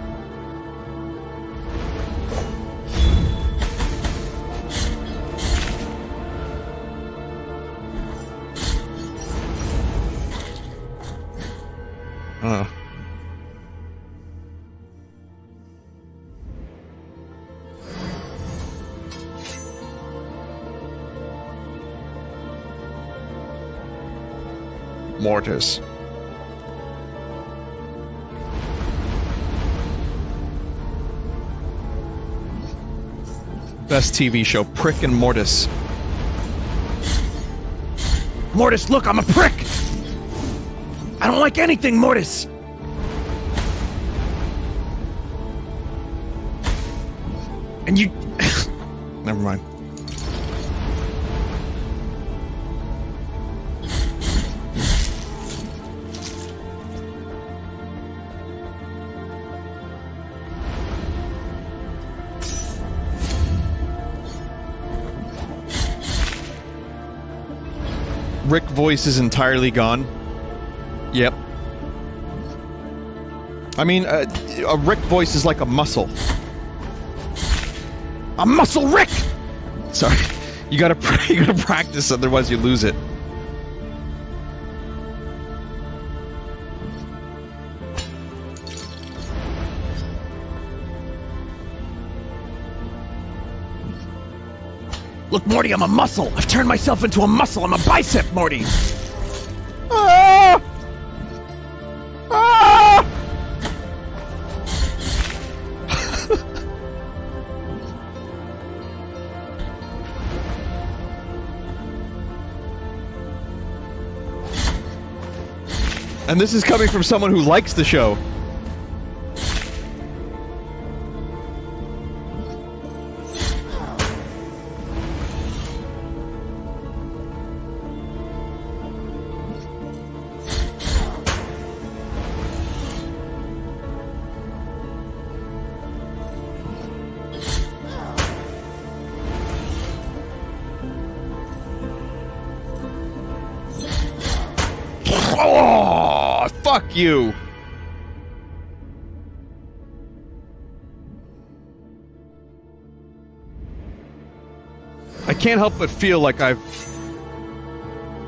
Mortis. Best TV show, Prick and Mortis. Mortis, look, I'm a prick! I don't like anything, Mortis! And you... Never mind. Rick voice is entirely gone. Yep. I mean, a Rick voice is like a muscle. A muscle Rick! Sorry. You gotta practice, otherwise you lose it. Look, Morty, I'm a muscle! I've turned myself into a muscle! I'm a bicep, Morty! Ah! Ah! And this is coming from someone who likes the show. Oh, fuck you. I can't help but feel like I've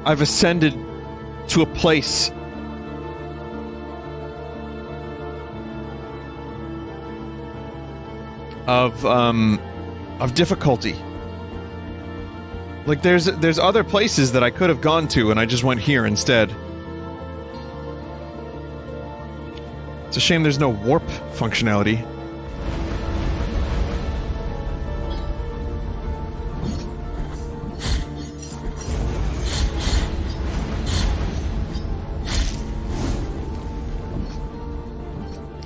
ascended to a place of difficulty. Like there's other places that I could have gone to and I just went here instead. It's a shame there's no warp functionality.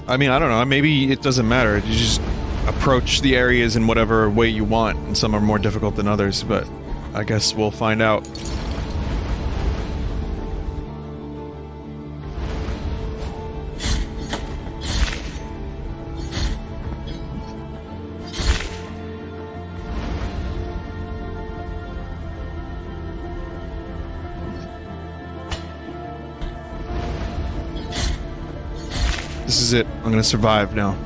I mean, I don't know. Maybe it doesn't matter. You just approach the areas in whatever way you want, and some are more difficult than others, but I guess we'll find out. This is it. I'm gonna survive now.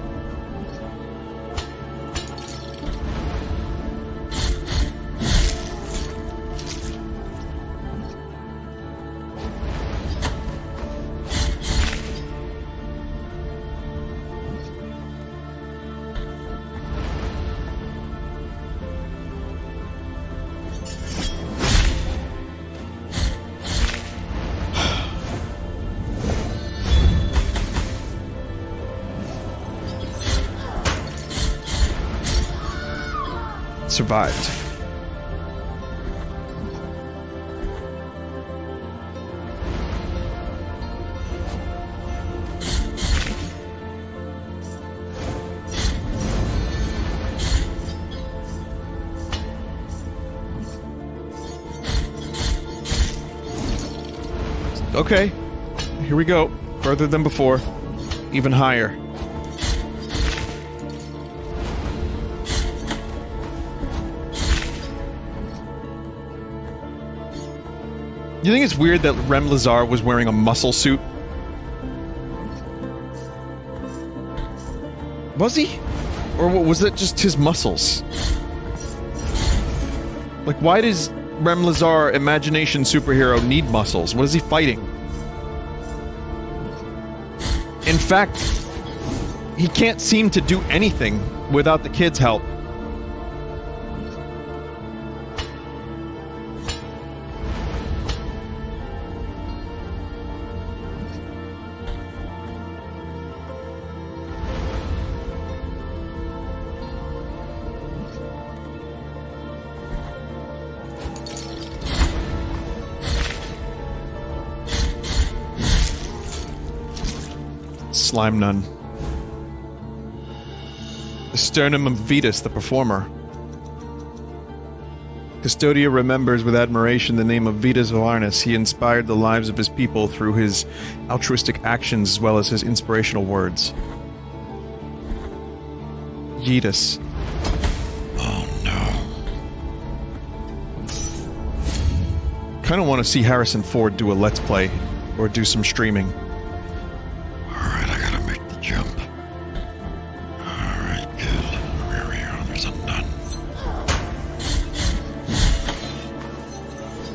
Survived. Okay, here we go. Further than before. Even higher. You think it's weird that Rem Lazar was wearing a muscle suit? Was he? Or was it just his muscles? Like, why does Rem Lazar, imagination superhero, need muscles? What is he fighting? In fact, he can't seem to do anything without the kids' help. Slime Nun. The sternum of Vetus, the performer. Custodia remembers with admiration the name of Vitas Valarnus. He inspired the lives of his people through his altruistic actions as well as his inspirational words. Yeetus. Oh no. Kinda want to see Harrison Ford do a Let's Play, or do some streaming.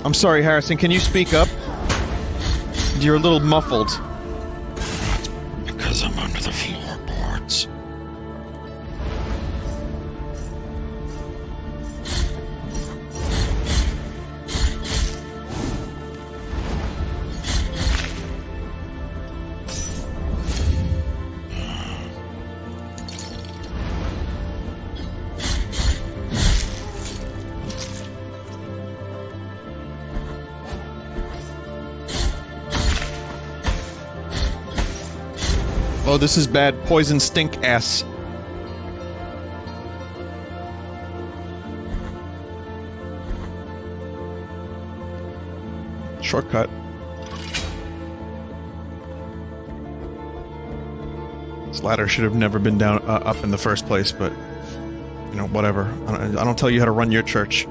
I'm sorry, Harrison, can you speak up? You're a little muffled. Because I'm under the floorboards. Oh, this is bad. Poison stink ass. Shortcut. This ladder should have never been down up in the first place, but you know, whatever. I don't tell you how to run your church.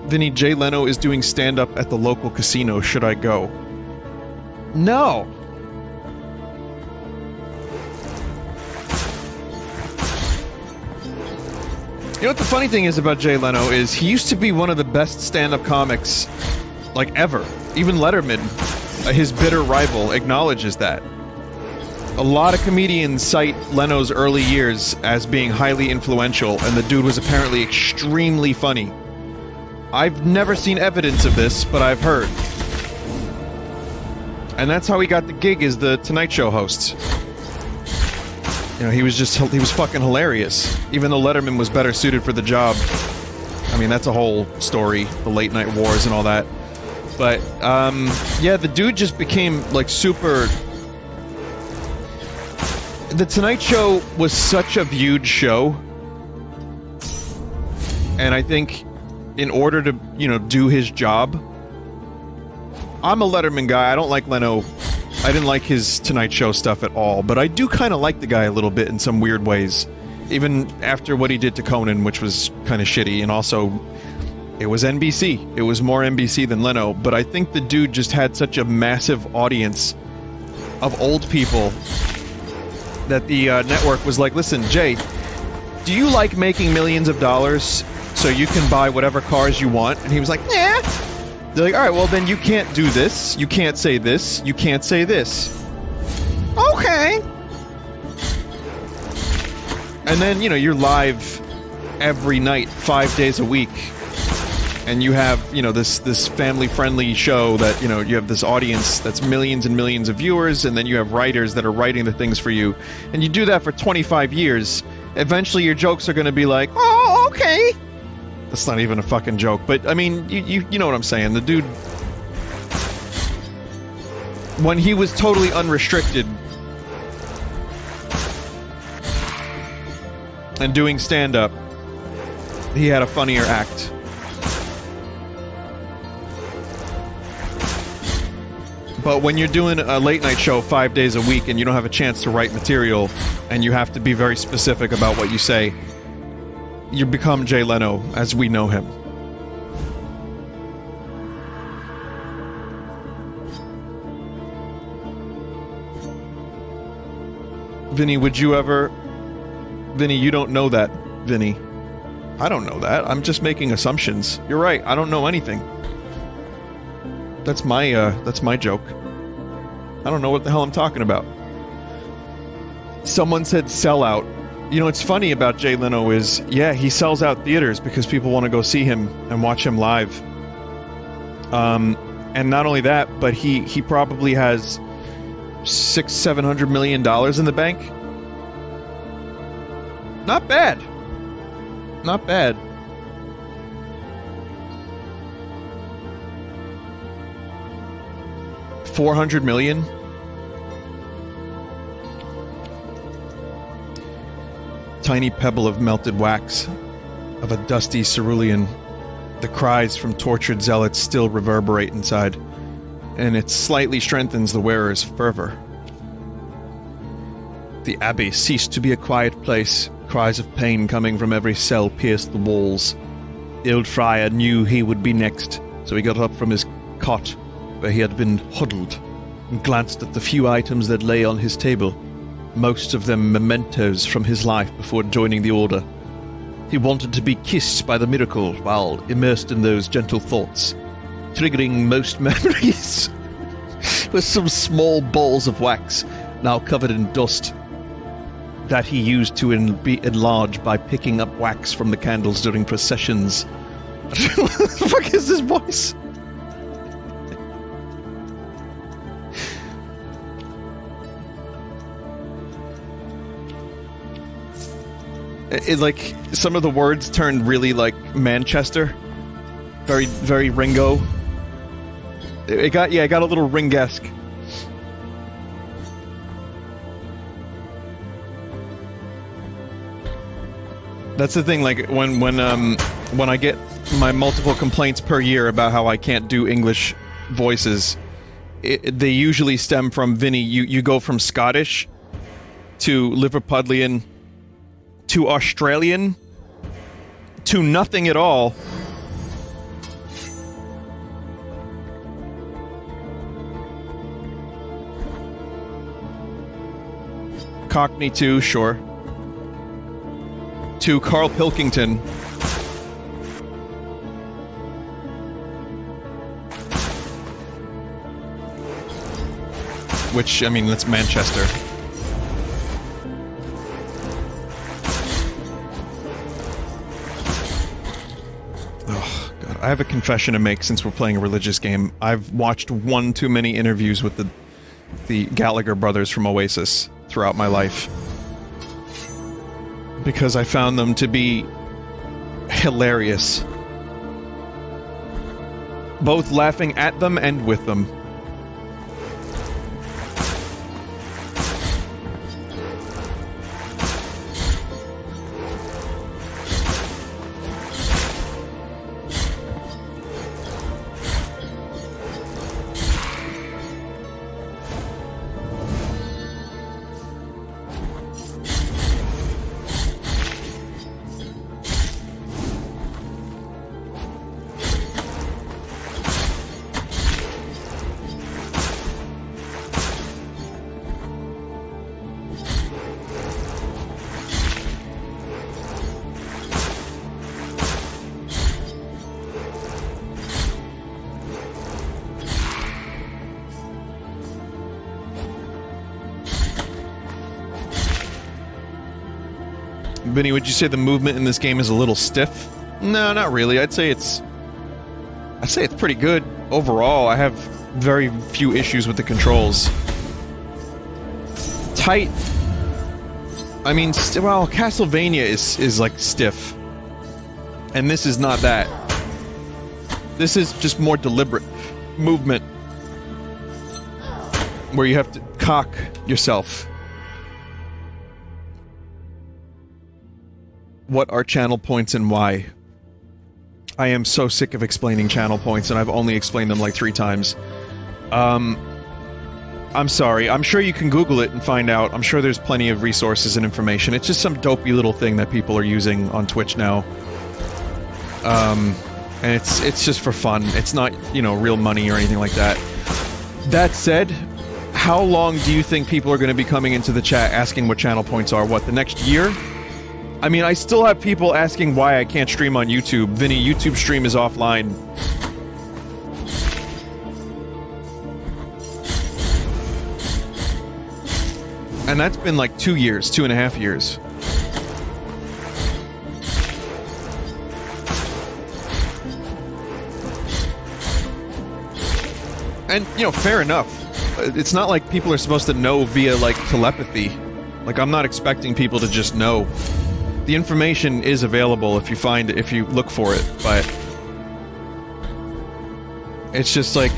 Vinny, Jay Leno is doing stand-up at the local casino. Should I go? No! You know what the funny thing is about Jay Leno is he used to be one of the best stand-up comics, like, ever. Even Letterman, his bitter rival, acknowledges that. A lot of comedians cite Leno's early years as being highly influential, and the dude was apparently extremely funny. I've never seen evidence of this, but I've heard. And that's how he got the gig as the Tonight Show host. You know, he was fucking hilarious. Even though Letterman was better suited for the job. I mean, that's a whole story, the late night wars and all that. But, yeah, the dude just became, like, super... The Tonight Show was such a viewed show, and I think in order to, you know, do his job, I'm a Letterman guy. I don't like Leno. I didn't like his Tonight Show stuff at all, but I do kind of like the guy a little bit in some weird ways, even after what he did to Conan, which was kind of shitty, and also it was NBC. It was more NBC than Leno, but I think the dude just had such a massive audience of old people that the network was like, listen, Jay, do you like making millions of dollars so you can buy whatever cars you want? And he was like, yeah. They're like, all right, well, then you can't do this. You can't say this. You can't say this. Okay. And then, you know, you're live every night, 5 days a week. And you have, you know, this family-friendly show that, you know, you have this audience that's millions and millions of viewers, and then you have writers that are writing the things for you. And you do that for 25 years. Eventually your jokes are going to be like, oh, okay. That's not even a fucking joke. But, I mean, you know what I'm saying. The dude, when he was totally unrestricted and doing stand-up, he had a funnier act. But when you're doing a late-night show 5 days a week and you don't have a chance to write material and you have to be very specific about what you say, you become Jay Leno as we know him. Vinny, would you ever... Vinny, you don't know that, Vinny. I don't know that. I'm just making assumptions. You're right, I don't know anything. That's my joke. I don't know what the hell I'm talking about. Someone said sellout. You know, what's funny about Jay Leno is, yeah, he sells out theaters because people want to go see him and watch him live. And not only that, but he probably has $600-700 million in the bank. Not bad. Not bad. $400 million. Tiny pebble of melted wax, of a dusty cerulean. The cries from tortured zealots still reverberate inside, and it slightly strengthens the wearer's fervor. The abbey ceased to be a quiet place. Cries of pain coming from every cell pierced the walls. The old friar knew he would be next, so he got up from his cot, where he had been huddled, and glanced at the few items that lay on his table, most of them mementos from his life before joining the order. He wanted to be kissed by the miracle while immersed in those gentle thoughts, triggering most memories with some small balls of wax, now covered in dust, that he used to be enlarged by picking up wax from the candles during processions. What the fuck is this voice? Like, some of the words turned really like Manchester. Very, very Ringo. It got a little Ring-esque. That's the thing, like, when I get my multiple complaints per year about how I can't do English voices, they usually stem from, Vinny, you go from Scottish to Liverpudlian to Australian to nothing at all. Cockney too, sure. To Carl Pilkington. Which, I mean, that's Manchester. Oh, God. I have a confession to make since we're playing a religious game. I've watched one too many interviews with the Gallagher brothers from Oasis throughout my life, because I found them to be hilarious. Both laughing at them and with them. Vinny, would you say the movement in this game is a little stiff? No, not really. I'd say it's pretty good overall. I have very few issues with the controls. Tight. I mean, well, Castlevania is like stiff, and this is not that. This is just more deliberate movement, where you have to cock yourself. What are channel points and why? I am so sick of explaining channel points, and I've only explained them like 3 times. I'm sorry. I'm sure you can Google it and find out. I'm sure there's plenty of resources and information. It's just some dopey little thing that people are using on Twitch now. And it's just for fun. It's not, you know, real money or anything like that. That said, how long do you think people are going to be coming into the chat asking what channel points are? What, the next year? I mean, I still have people asking why I can't stream on YouTube. Vinny, YouTube stream is offline. And that's been like 2 years, 2.5 years. And, you know, fair enough. It's not like people are supposed to know via, like, telepathy. Like, I'm not expecting people to just know. The information is available if you find it, if you look for it, but... It's just like...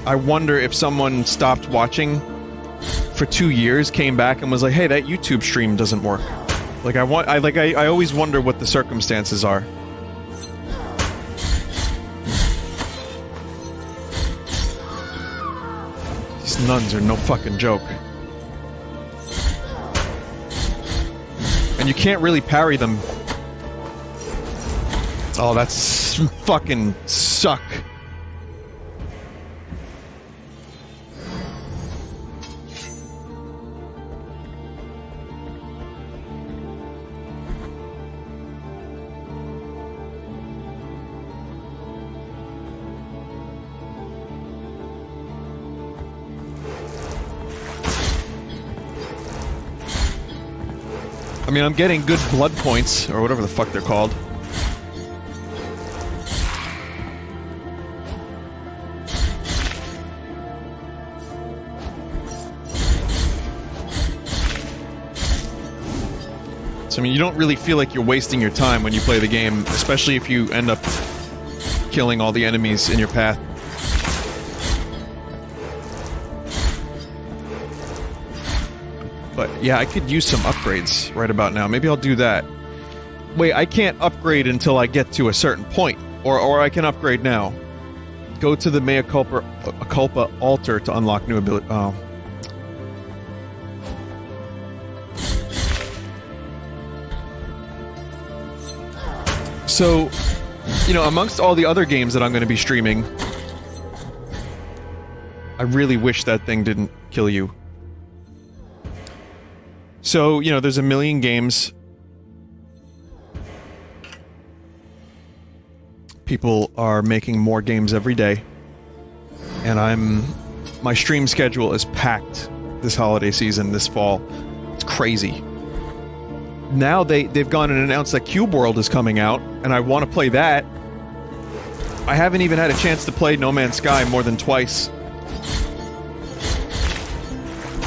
I wonder if someone stopped watching for 2 years, came back and was like, hey, that YouTube stream doesn't work. Like, I always wonder what the circumstances are. These nuns are no fucking joke. And you can't really parry them. Oh, that's fucking suck. I mean, I'm getting good blood points, or whatever the fuck they're called. So, I mean, you don't really feel like you're wasting your time when you play the game, especially if you end up killing all the enemies in your path. But yeah, I could use some upgrades right about now. Maybe I'll do that. Wait, I can't upgrade until I get to a certain point. Or I can upgrade now. Go to the Mea Culpa altar to unlock new ability. Oh. So, you know, amongst all the other games that I'm going to be streaming, I really wish that thing didn't kill you. So, you know, there's a million games. People are making more games every day. And my stream schedule is packed this holiday season, this fall. It's crazy. Now they've gone and announced that Cube World is coming out, and I want to play that. I haven't even had a chance to play No Man's Sky more than twice.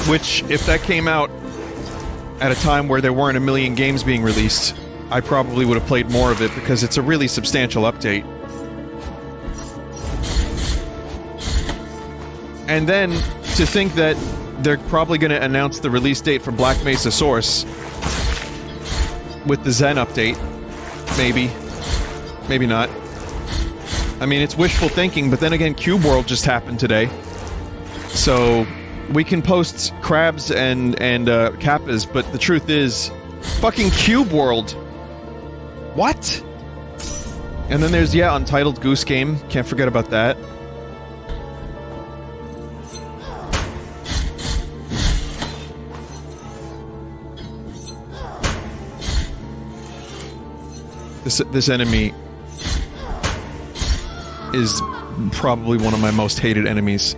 Which, if that came out at a time where there weren't a million games being released, I probably would have played more of it because it's a really substantial update. And then, to think that they're probably going to announce the release date for Black Mesa Source with the Zen update. Maybe. Maybe not. I mean, it's wishful thinking, but then again, Cube World just happened today. So... we can post crabs and kappas, but the truth is, fucking Cube World. What? And then there's, yeah, Untitled Goose Game. Can't forget about that. This enemy is probably one of my most hated enemies.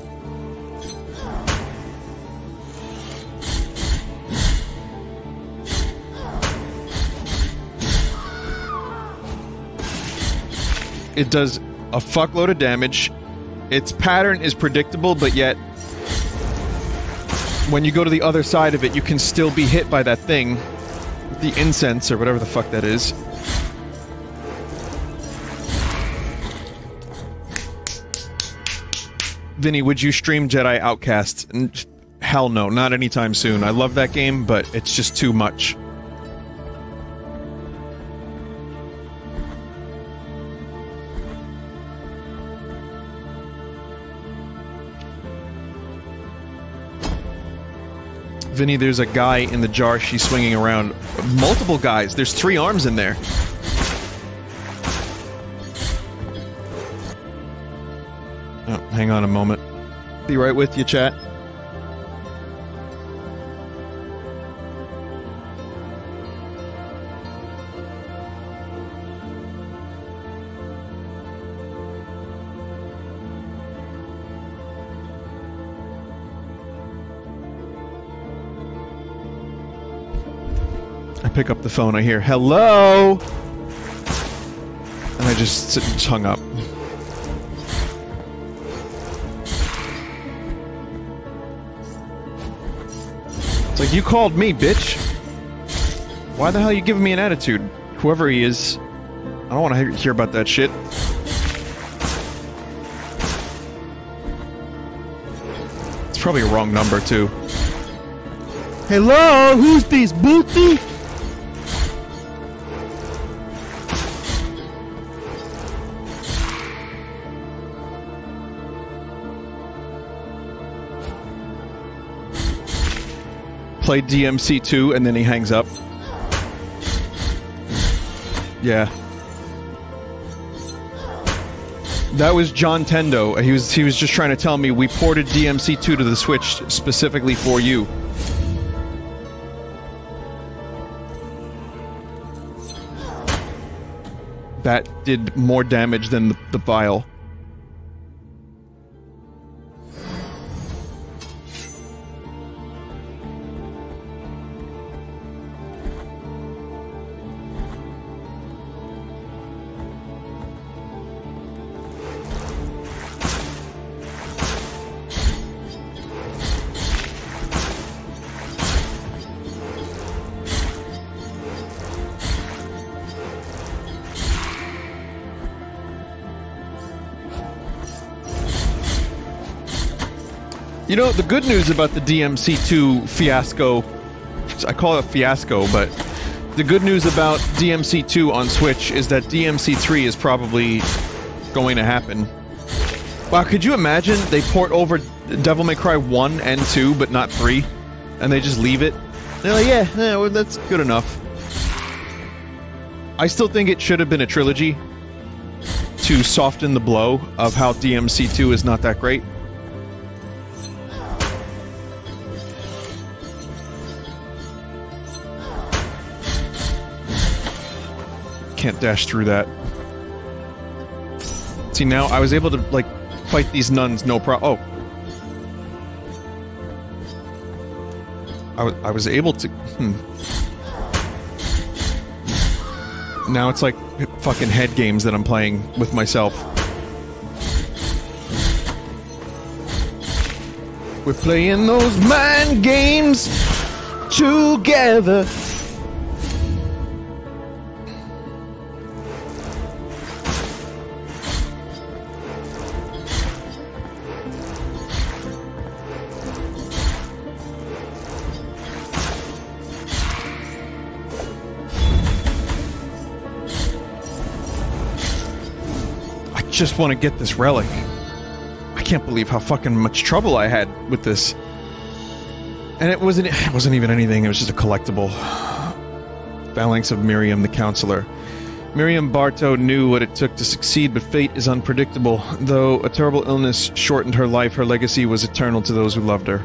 It does a fuckload of damage. Its pattern is predictable, but yet when you go to the other side of it, you can still be hit by that thing. The incense, or whatever the fuck that is. Vinny, would you stream Jedi Outcast? Hell no, not anytime soon. I love that game, but it's just too much. Vinny, there's a guy in the jar she's swinging around. Multiple guys. There's 3 arms in there. Oh, hang on a moment. Be right with you, chat. I pick up the phone, I hear, "Hello!" And I just hung up. It's like, you called me, bitch! Why the hell are you giving me an attitude? Whoever he is. I don't want to hear about that shit. It's probably a wrong number, too. Hello? Who's this, booty? Play DMC2 and then he hangs up. Yeah. That was John Tendo. He was just trying to tell me we ported DMC2 to the Switch specifically for you. That did more damage than the vial. You know, the good news about the DMC2 fiasco, I call it a fiasco, but the good news about DMC2 on Switch is that DMC3 is probably going to happen. Wow, could you imagine they port over Devil May Cry 1 and 2, but not 3, and they just leave it? They're like, yeah, well, that's good enough. I still think it should have been a trilogy to soften the blow of how DMC2 is not that great. Can't dash through that. See, now I was able to, like, fight these nuns no problem. Oh. I was able to... Now it's like fucking head games that I'm playing with myself. We're playing those mind games together. Just want to get this relic. I can't believe how fucking much trouble I had with this. And it wasn't even anything, it was just a collectible. Phalanx of Miriam the Counselor. Miriam Bartow knew what it took to succeed, but fate is unpredictable. Though a terrible illness shortened her life, her legacy was eternal to those who loved her.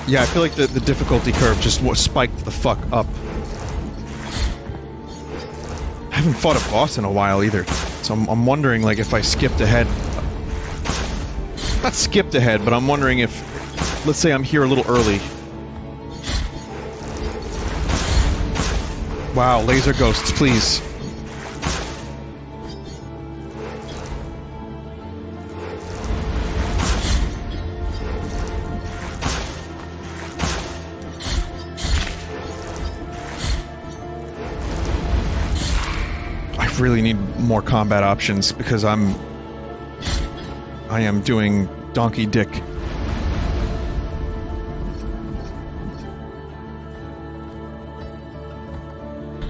Yeah, I feel like the difficulty curve just spiked the fuck up. I haven't fought a boss in a while either, so I'm wondering, like, if I skipped ahead not skipped ahead, but I'm wondering if, let's say I'm here a little early. Wow, laser ghosts, please. I really need more combat options because I am doing donkey dick.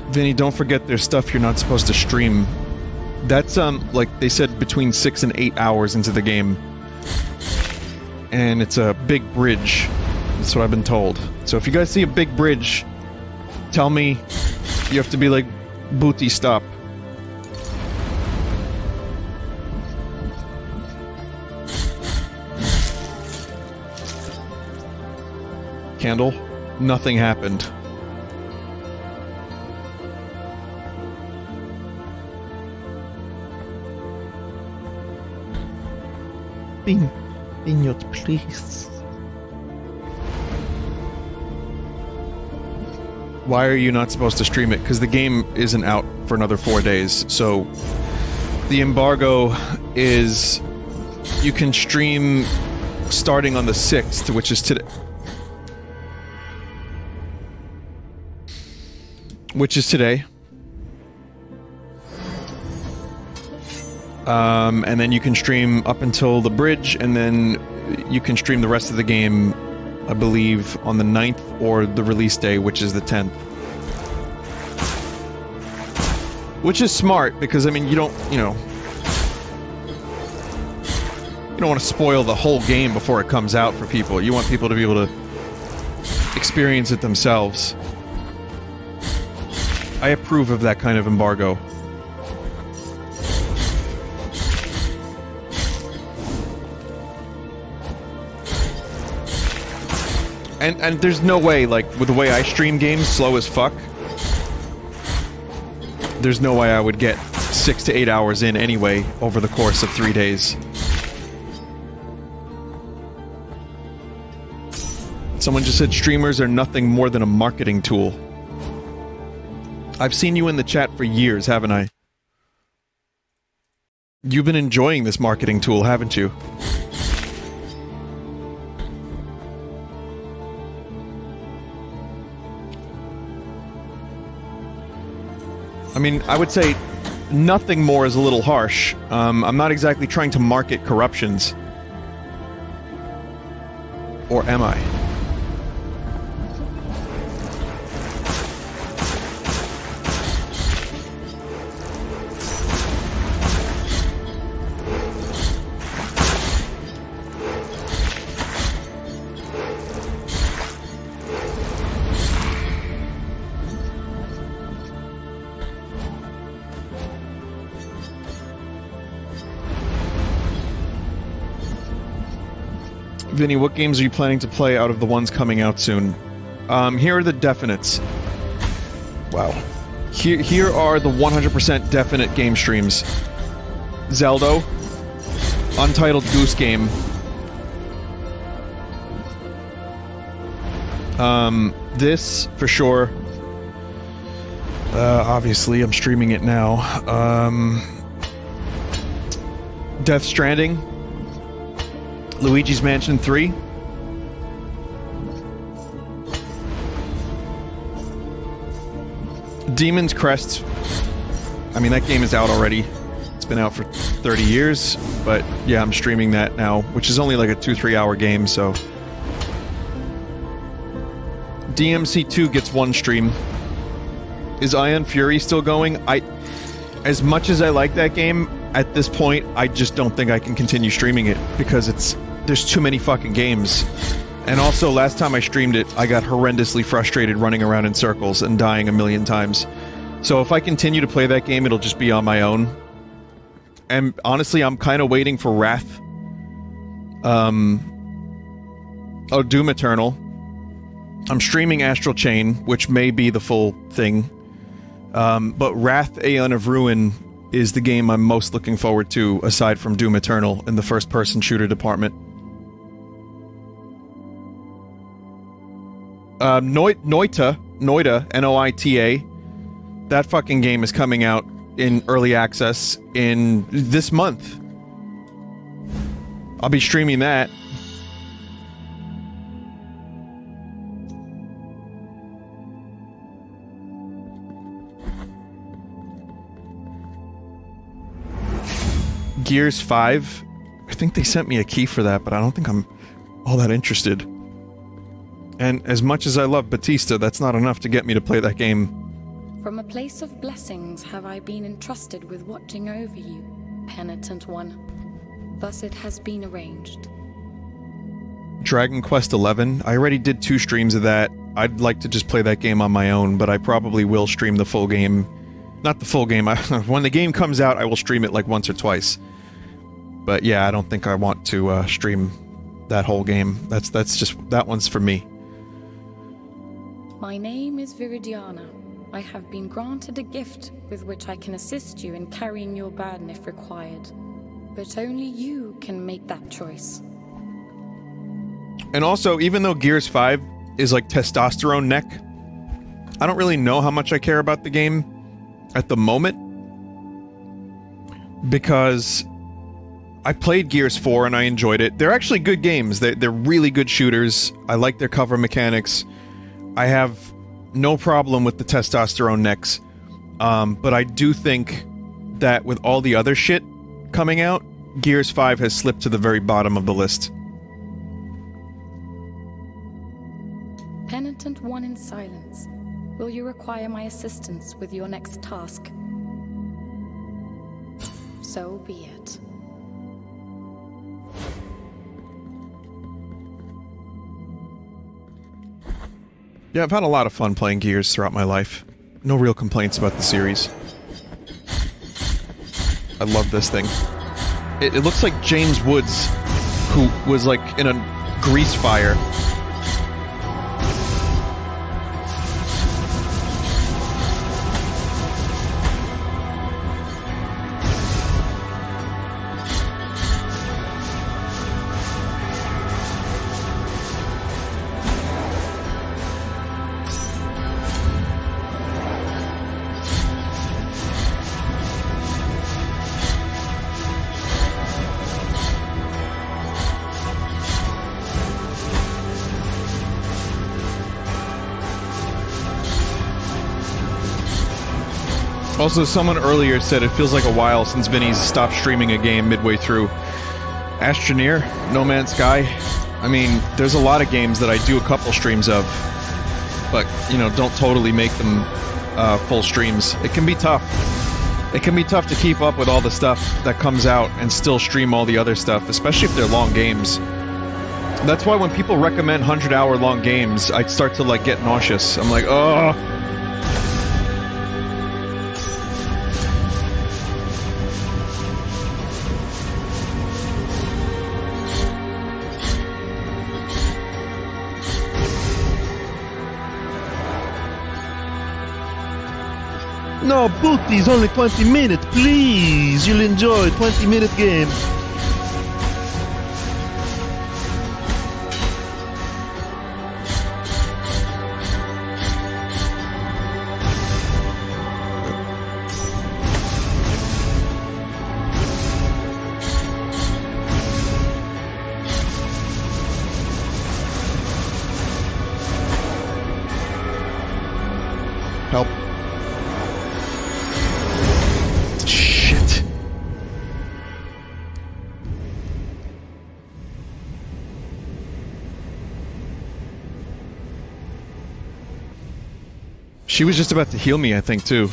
Vinny, don't forget there's stuff you're not supposed to stream. That's, like they said, between 6 and 8 hours into the game. And it's a big bridge. That's what I've been told. So if you guys see a big bridge, tell me. You have to be like, Booty, stop. Candle? Nothing happened. Vineyard, please. Why are you not supposed to stream it? Because the game isn't out for another 4 days, so the embargo is you can stream starting on the 6th, which is today. And then you can stream up until the bridge, and then you can stream the rest of the game, I believe, on the 9th or the release day, which is the 10th. Which is smart, because, I mean, you don't, you know... You don't want to spoil the whole game before it comes out for people. You want people to be able to experience it themselves. I approve of that kind of embargo. And there's no way, like, with the way I stream games, slow as fuck, there's no way I would get 6 to 8 hours in anyway over the course of 3 days. Someone just said streamers are nothing more than a marketing tool. I've seen you in the chat for years, haven't I? You've been enjoying this marketing tool, haven't you? I mean, I would say nothing more is a little harsh. I'm not exactly trying to market corruptions. Or am I? Vinny, what games are you planning to play out of the ones coming out soon? Here are the definites. Wow. Here are the 100% definite game streams. Zelda, Untitled Goose Game. This, for sure. Obviously, I'm streaming it now. Death Stranding. Luigi's Mansion 3. Demon's Crest. I mean, that game is out already. It's been out for 30 years, but yeah, I'm streaming that now, which is only like a 2-3 hour game, so... DMC2 gets one stream. Is Ion Fury still going? As much as I like that game, at this point, I just don't think I can continue streaming it, because there's too many fucking games. And also, last time I streamed it, I got horrendously frustrated running around in circles and dying a million times. So if I continue to play that game, it'll just be on my own. And honestly, I'm kind of waiting for Wrath. Oh, Doom Eternal. I'm streaming Astral Chain, which may be the full thing. But Wrath, Aeon of Ruin is the game I'm most looking forward to, aside from Doom Eternal, in the first-person shooter department. Noita, Noita, that fucking game is coming out in early access in this month. I'll be streaming that. Gears 5. I think they sent me a key for that, but I don't think I'm all that interested. And as much as I love Batista, that's not enough to get me to play that game. From a place of blessings have I been entrusted with watching over you, penitent one. Thus it has been arranged. Dragon Quest XI. I already did 2 streams of that. I'd like to just play that game on my own, but I probably will stream the full game. Not the full game. When the game comes out, I will stream it like once or twice. But yeah, I don't think I want to stream that whole game. That's just... that one's for me. My name is Viridiana. I have been granted a gift with which I can assist you in carrying your burden if required. But only you can make that choice. And also, even though Gears 5 is like testosterone neck, I don't really know how much I care about the game at the moment. Because I played Gears 4 and I enjoyed it. They're actually good games. They're really good shooters. I like their cover mechanics. I have no problem with the testosterone necks. But I do think that with all the other shit coming out, Gears 5 has slipped to the very bottom of the list. Penitent one in silence, will you require my assistance with your next task? So be it. Yeah, I've had a lot of fun playing Gears throughout my life. No real complaints about the series. I love this thing. It looks like James Woods, who was like in a grease fire. Also, someone earlier said it feels like a while since Vinny's stopped streaming a game midway through. Astroneer, No Man's Sky. I mean, there's a lot of games that I do a couple streams of, but, you know, don't totally make them full streams. It can be tough. It can be tough to keep up with all the stuff that comes out and still stream all the other stuff, especially if they're long games. That's why when people recommend 100-hour long games, I start to, like, get nauseous. I'm like, oh. No, Booty's only 20 minutes, please. You'll enjoy a 20-minute game. Help. She was just about to heal me, I think, too.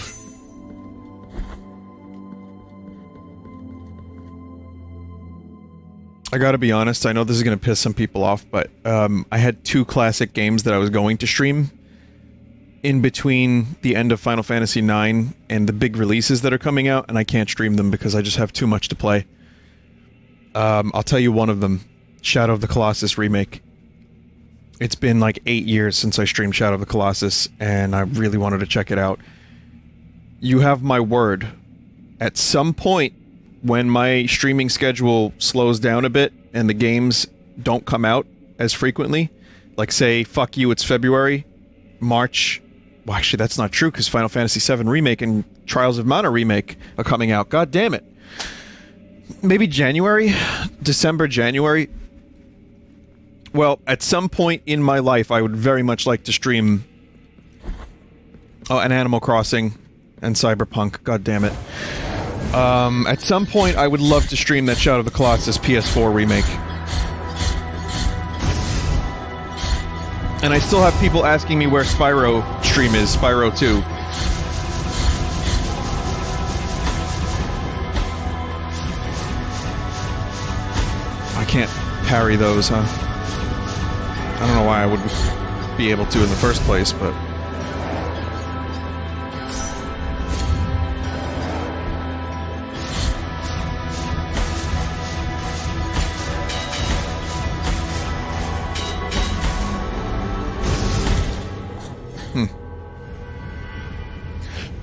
I gotta be honest, I know this is gonna piss some people off, but I had 2 classic games that I was going to stream in between the end of Final Fantasy IX and the big releases that are coming out, and I can't stream them because I just have too much to play. I'll tell you one of them. Shadow of the Colossus Remake. It's been like 8 years since I streamed Shadow of the Colossus, and I really wanted to check it out. You have my word. at some point, when my streaming schedule slows down a bit and the games don't come out as frequently, like say, fuck you, it's February, March. Well, actually, that's not true because Final Fantasy VII Remake and Trials of Mana Remake are coming out. God damn it. Maybe January? December, January? Well, at some point in my life, I would very much like to stream an Animal Crossing and Cyberpunk. God damn it. At some point, I would love to stream that Shadow of the Colossus PS4 remake. And I still have people asking me where Spyro stream is, Spyro 2. I can't parry those, huh? I don't know why I would be able to in the first place, but...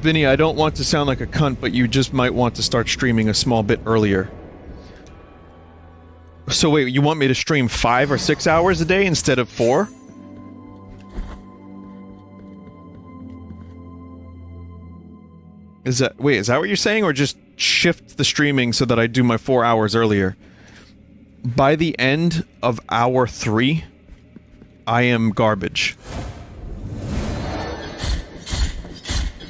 Vinny, I don't want to sound like a cunt, but you just might want to start streaming a small bit earlier. So wait, you want me to stream 5 or 6 hours a day instead of 4? Is that what you're saying, or just shift the streaming so that I do my 4 hours earlier? By the end of hour 3, I am garbage.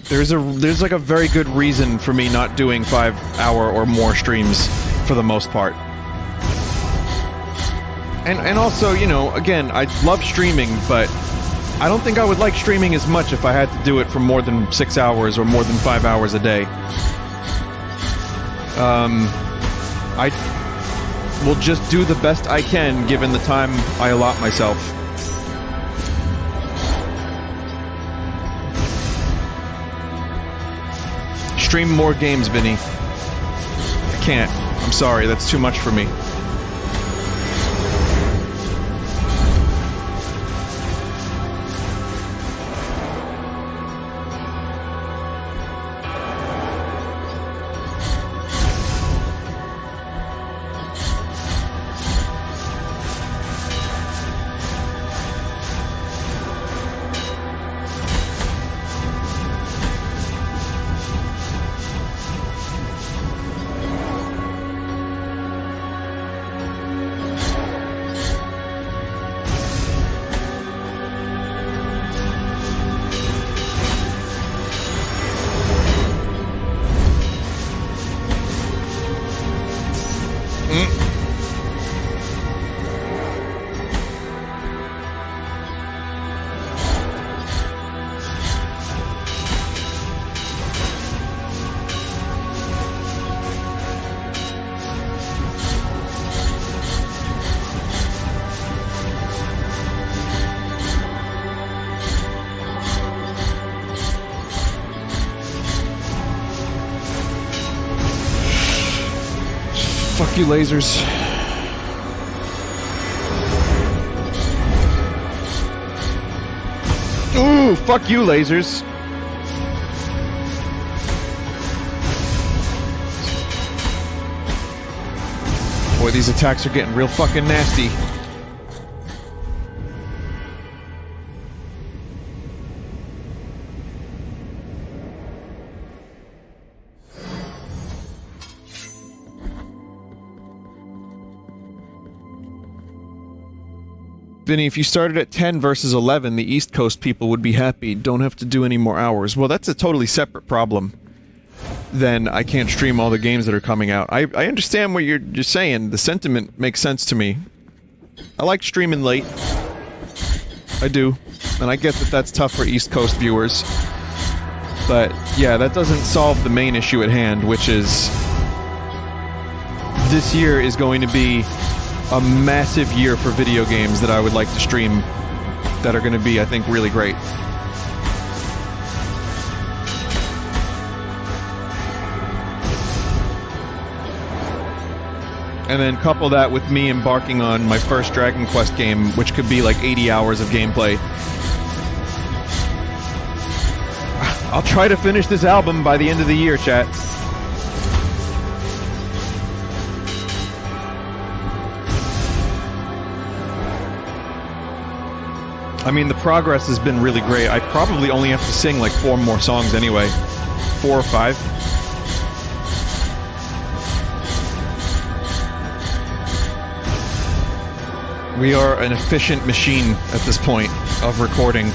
There's like a very good reason for me not doing 5-hour or more streams for the most part. And also, you know, again, I love streaming, but I don't think I would like streaming as much if I had to do it for more than 6 hours or more than 5 hours a day. I will just do the best I can given the time I allot myself. Stream more games, Vinny. I can't. I'm sorry, that's too much for me. Fuck you, lasers. Ooh, fuck you, lasers. Boy, these attacks are getting real fucking nasty. Vinny, if you started at 10 versus 11, the East Coast people would be happy. Don't have to do any more hours. Well, that's a totally separate problem. Then I can't stream all the games that are coming out. I understand what you're saying. The sentiment makes sense to me. I like streaming late. I do. And I get that that's tough for East Coast viewers. But, yeah, that doesn't solve the main issue at hand, which is... this year is going to be a massive year for video games that I would like to stream that are going to be, I think, really great. And then couple that with me embarking on my first Dragon Quest game, which could be like 80 hours of gameplay. I'll try to finish this album by the end of the year, chat. I mean, the progress has been really great. I probably only have to sing like 4 more songs anyway. 4 or 5. We are an efficient machine at this point of recording.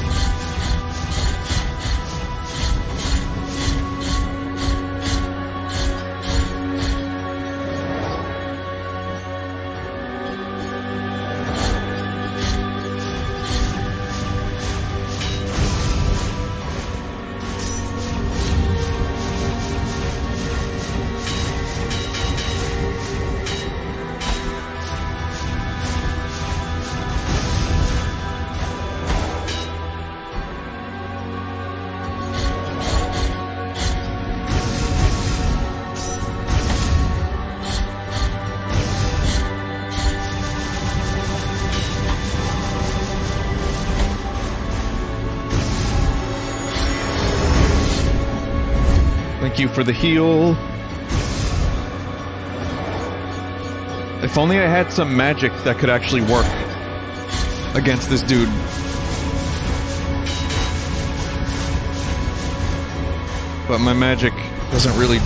Thank you for the heal. If only I had some magic that could actually work against this dude. But my magic doesn't really...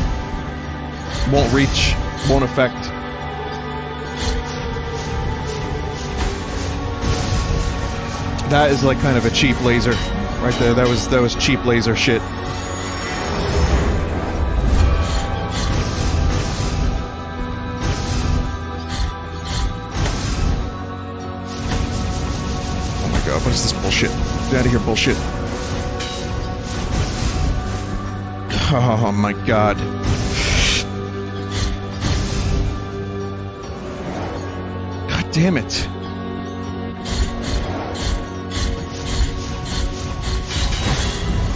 won't reach, won't affect. That is like kind of a cheap laser right there. That was cheap laser shit. What is this bullshit? Get out of here, bullshit. Oh my god. God damn it.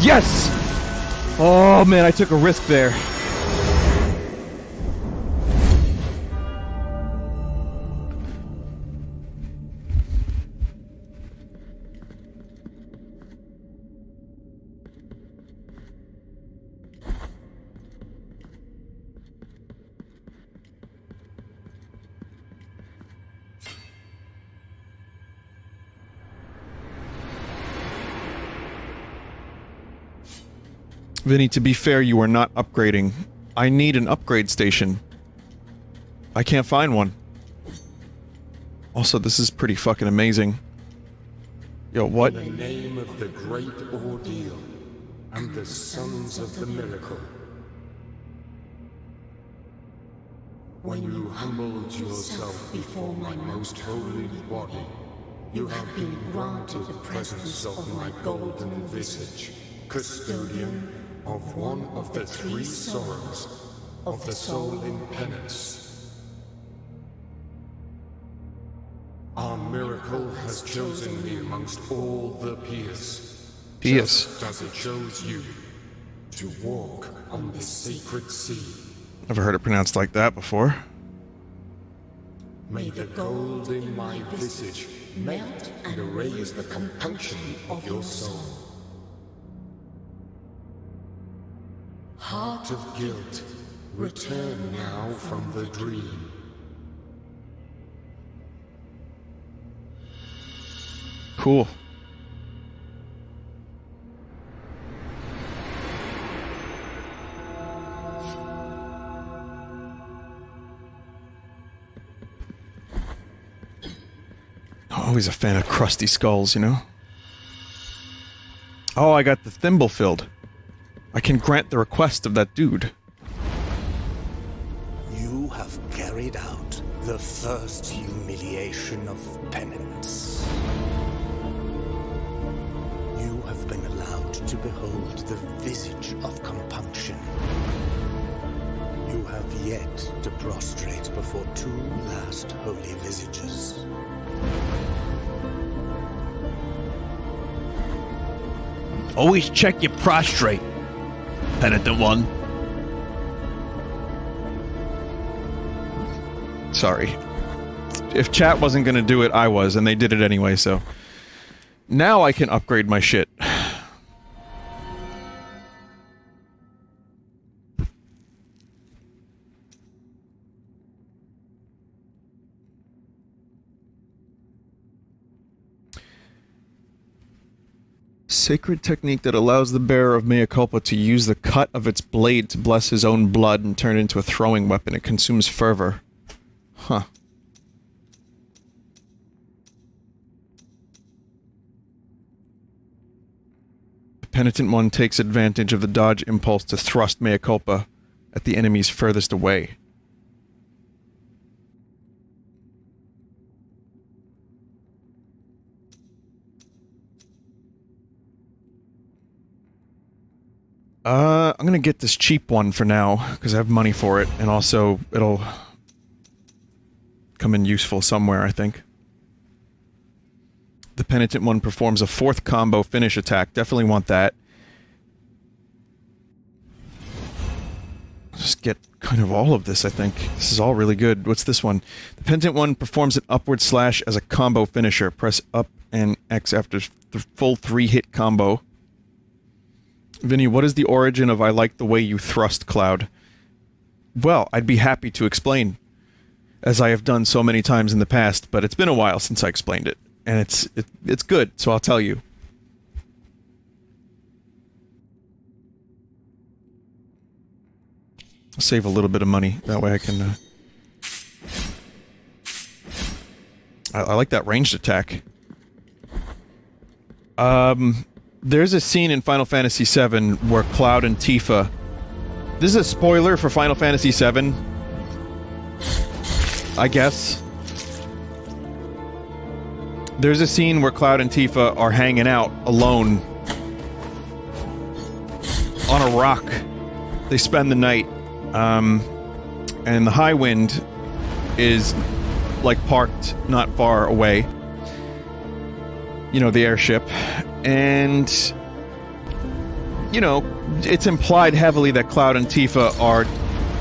Yes! Oh man, I took a risk there. Vinny, to be fair, you are not upgrading. I need an upgrade station. I can't find one. Also, this is pretty fucking amazing. Yo, what? In the name of the great ordeal and the sons of the miracle. When you humbled yourself before my most holy body, you have been granted the presence of my golden visage, custodian of one of the 3 sorrows of the soul in penance. Our miracle has chosen me amongst all the peers, just as it chose you to walk on the sacred sea. Never heard it pronounced like that before. May the gold in my visage melt and erase the compunction of your soul. Heart of guilt, return now from the dream. Cool. Always a fan of crusty skulls, you know? Oh, I got the thimble filled. I can grant the request of that dude. You have carried out the first humiliation of penance. You have been allowed to behold the visage of compunction. You have yet to prostrate before 2 last holy visages. Always check your prostrate, penitent one. Sorry. If chat wasn't gonna do it, I was, and they did it anyway, so... Now I can upgrade my shit. Sacred technique that allows the bearer of mea culpa to use the cut of its blade to bless his own blood and turn it into a throwing weapon. It consumes fervor. Huh. The penitent one takes advantage of the dodge impulse to thrust mea culpa at the enemies furthest away. I'm gonna get this cheap one for now, because I have money for it, and also, it'll come in useful somewhere, I think. The penitent one performs a 4th combo finish attack. Definitely want that. Just get kind of all of this, I think. This is all really good. What's this one? The penitent one performs an upward slash as a combo finisher. Press up and X after the full 3-hit combo. Vinny, what is the origin of I like the way you thrust, Cloud? Well, I'd be happy to explain, as I have done so many times in the past, but it's been a while since I explained it, and it's good, so I'll tell you. I'll save a little bit of money, that way I can, I like that ranged attack. There's a scene in Final Fantasy VII where Cloud and Tifa... This is a spoiler for Final Fantasy VII, I guess. There's a scene where Cloud and Tifa are hanging out alone on a rock. They spend the night, and the High Wind is, like, parked not far away. You know, the airship. And, you know, it's implied heavily that Cloud and Tifa are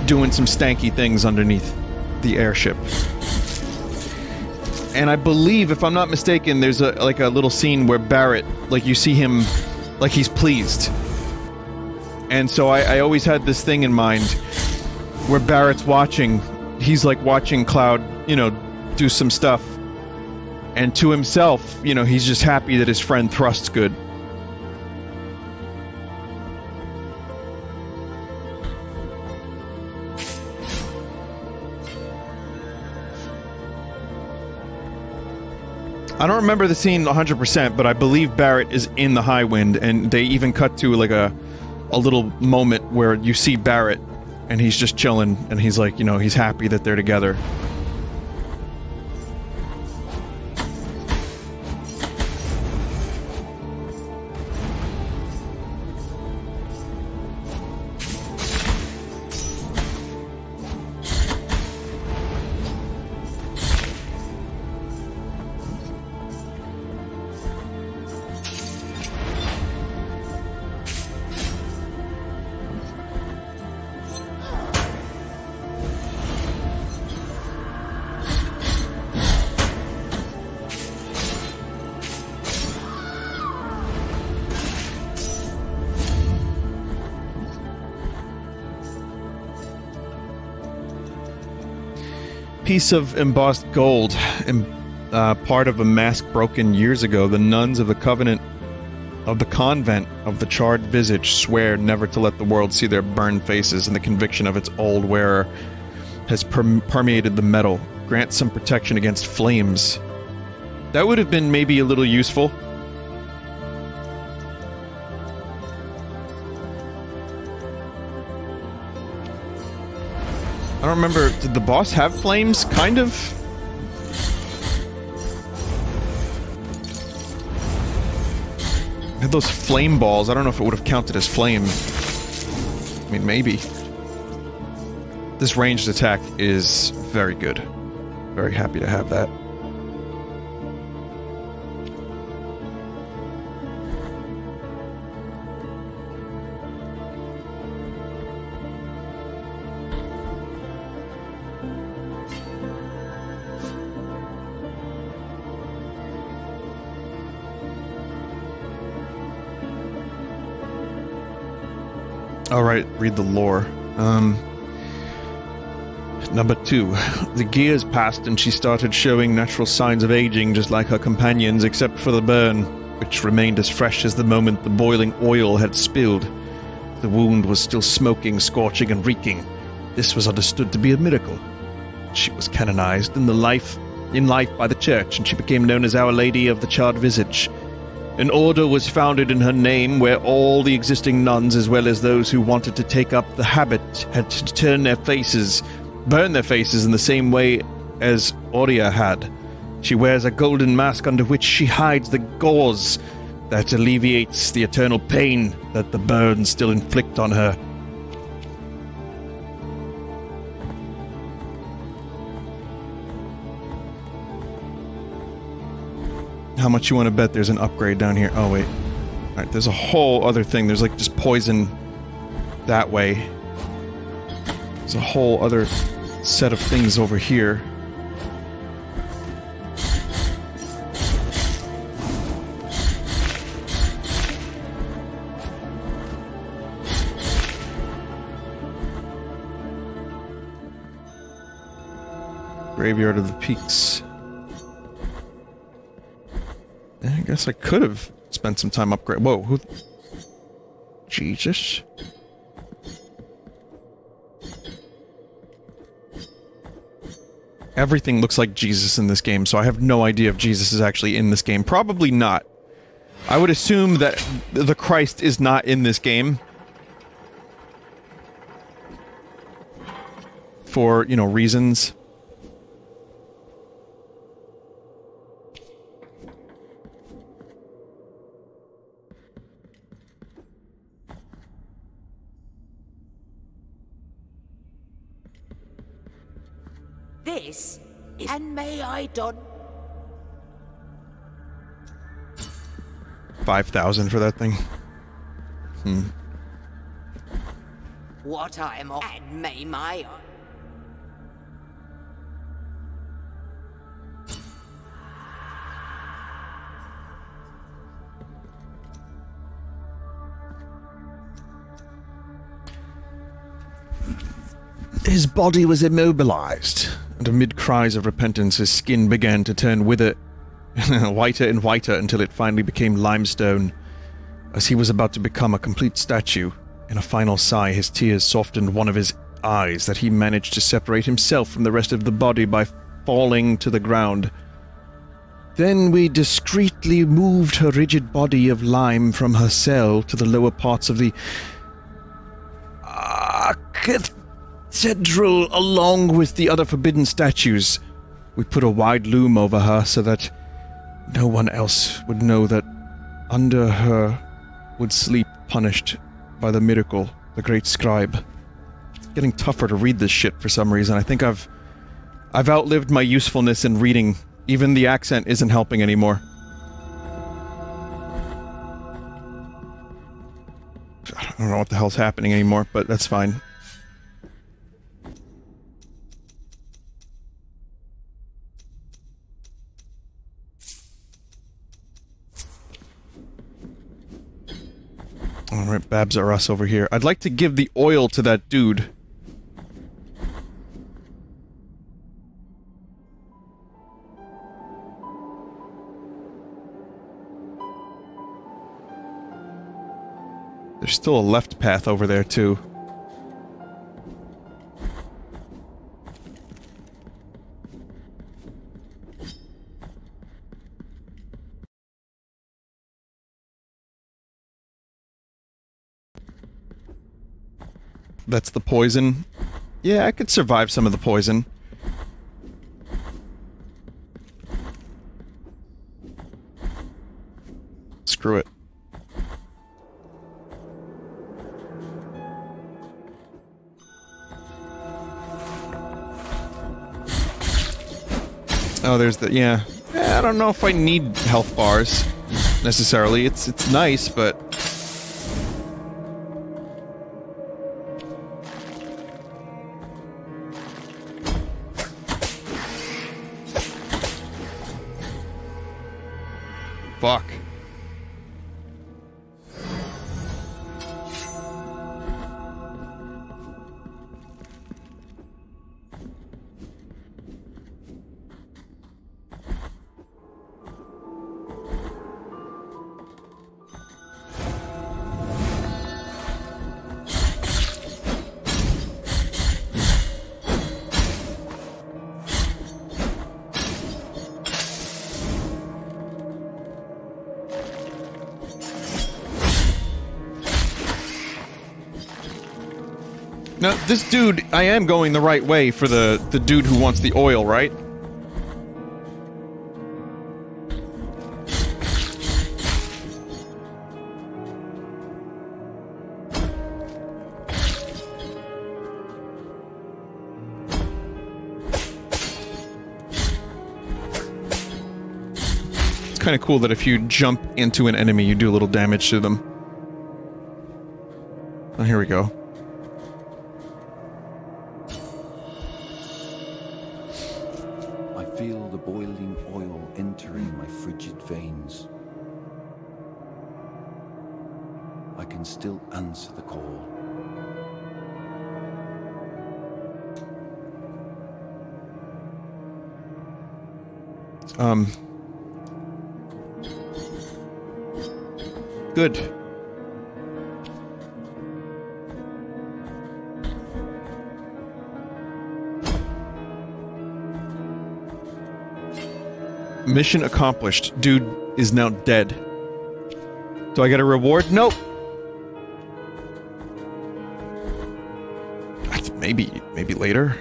doing some stanky things underneath the airship. And I believe, if I'm not mistaken, there's a little scene where Barrett, like, you see him, like, he's pleased. And so I always had this thing in mind where Barrett's watching, he's, like, watching Cloud, you know, do some stuff. And to himself, you know, he's just happy that his friend thrusts good. I don't remember the scene 100%, but I believe Barrett is in the High Wind, and they even cut to, like, a little moment where you see Barrett, and he's just chilling, and he's like, you know, he's happy that they're together. Piece of embossed gold, part of a mask broken years ago. The nuns of the convent of the charred visage swear never to let the world see their burned faces, and the conviction of its old wearer has permeated the metal. Grant some protection against flames. That would have been maybe a little useful. I don't remember, did the boss have flames? Kind of? It had those flame balls. I don't know if it would have counted as flame. I mean, maybe. This ranged attack is very good. Very happy to have that. Alright, read the lore. Number 2. The gears passed and she started showing natural signs of aging just like her companions, except for the burn. which remained as fresh as the moment the boiling oil had spilled. The wound was still smoking, scorching, and reeking. This was understood to be a miracle. She was canonized in life by the church, and she became known as Our Lady of the Charred Visage. An order was founded in her name where all the existing nuns, as well as those who wanted to take up the habit, had to burn their faces in the same way as Aurea had. She wears a golden mask under which she hides the gauze that alleviates the eternal pain that the burns still inflict on her. How much you want to bet there's an upgrade down here? Oh, wait. Alright, there's a whole other thing. There's like just poison that way. There's a whole other set of things over here. Graveyard of the Peaks. I guess I could have spent some time upgrade. Whoa, who? Jesus. Everything looks like Jesus in this game, so I have no idea if Jesus is actually in this game. Probably not. I would assume that the Christ is not in this game. For, you know, reasons. This is... And may I don... 5,000 for that thing. What I am on... And may my... His body was immobilized, and amid cries of repentance his skin began to turn whiter and whiter until it finally became limestone. As he was about to become a complete statue, in a final sigh his tears softened one of his eyes that he managed to separate himself from the rest of the body by falling to the ground. Then we discreetly moved her rigid body of lime from her cell to the lower parts of the cathedral along with the other forbidden statues. We put a wide loom over her so that no one else would know that under her would sleep punished by the miracle, the great scribe. It's getting tougher to read this shit for some reason. I think I've outlived my usefulness in reading. Even the accent isn't helping anymore. I don't know what the hell's happening anymore, but that's fine. Alright, Babs are us over here. I'd like to give the oil to that dude. There's still a left path over there, too. That's the poison. Yeah, I could survive some of the poison. Screw it. Oh, there's the... yeah. I don't know if I need health bars, necessarily. It's nice, but... Fuck. Now, this dude, I am going the right way for the dude who wants the oil, right? It's kind of cool that if you jump into an enemy, you do a little damage to them. Oh, here we go. I feel the boiling oil entering my frigid veins. I can still answer the call. Good. Mission accomplished. Dude is now dead. Do I get a reward? Nope. Maybe later.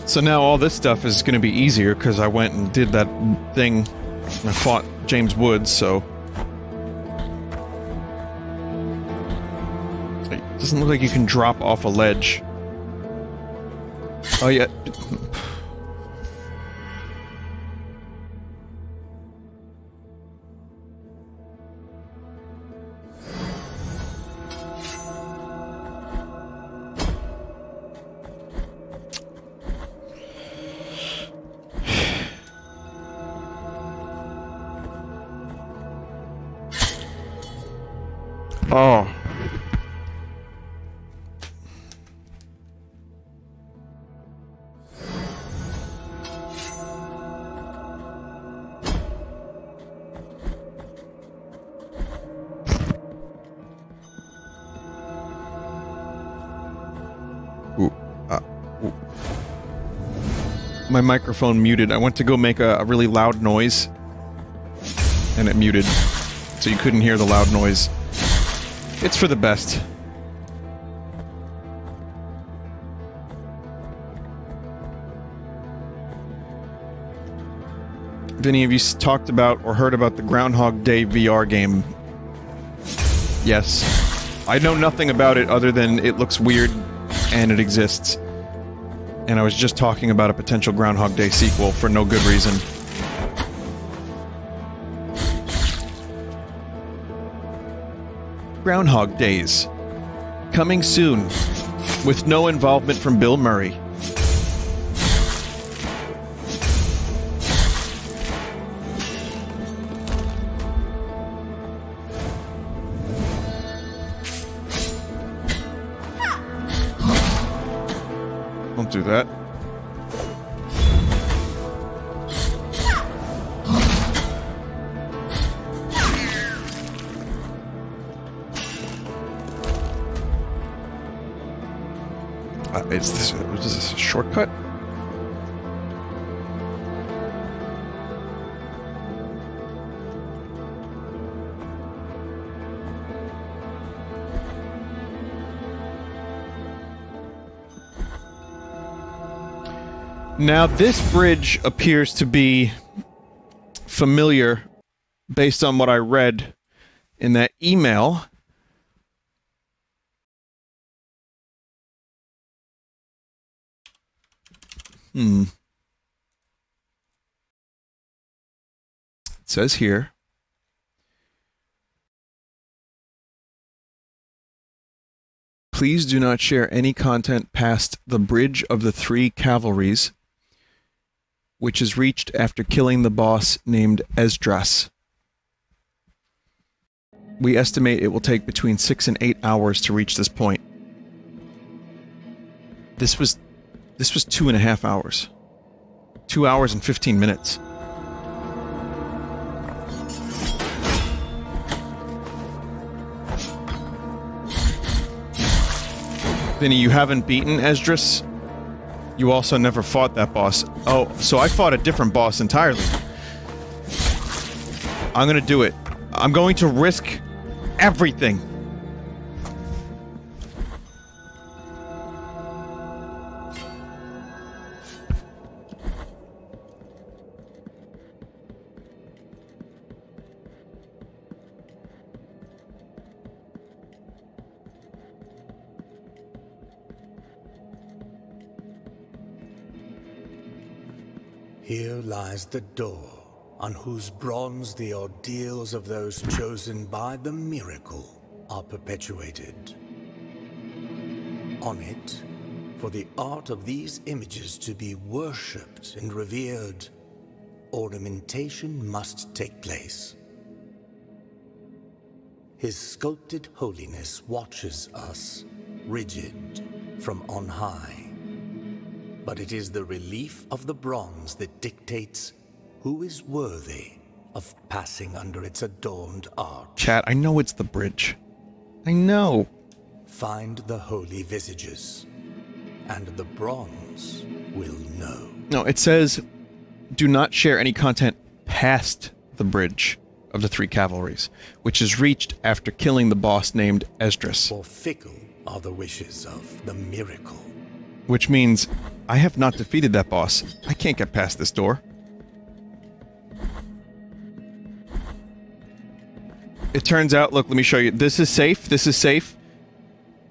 So now all this stuff is going to be easier because I went and did that thing and I fought James Woods, so... It doesn't look like you can drop off a ledge. Oh yeah... Oh. Ooh. Ooh. My microphone muted. I went to go make a really loud noise, and it muted, so you couldn't hear the loud noise. It's for the best. Vinny, have you talked about or heard about the Groundhog Day VR game? Yes. I know nothing about it other than it looks weird and it exists. And I was just talking about a potential Groundhog Day sequel for no good reason. Groundhog Days. Coming soon. With no involvement from Bill Murray. Don't do that. Is this a shortcut? Now, this bridge appears to be familiar based on what I read in that email. It says here, please do not share any content past the Bridge of the Three Cavalries. which is reached after killing the boss named Esdras. We estimate it will take between 6 and 8 hours to reach this point. This was 2.5 hours. 2 hours and 15 minutes. Vinny, you haven't beaten Esdras? You also never fought that boss. Oh, so I fought a different boss entirely. I'm gonna do it. I'm going to risk everything. Here lies the door, on whose bronze the ordeals of those chosen by the miracle are perpetuated. On it, for the art of these images to be worshipped and revered, ornamentation must take place. His sculpted holiness watches us, rigid, from on high. But it is the relief of the bronze that dictates who is worthy of passing under its adorned arch. Chat, I know it's the bridge. I know. Find the holy visages, and the bronze will know. No, it says, do not share any content past the bridge of the 3 cavalries, which is reached after killing the boss named Esdras. For fickle are the wishes of the miracle. Which means I have not defeated that boss. I can't get past this door. It turns out, look, let me show you. This is safe. This is safe.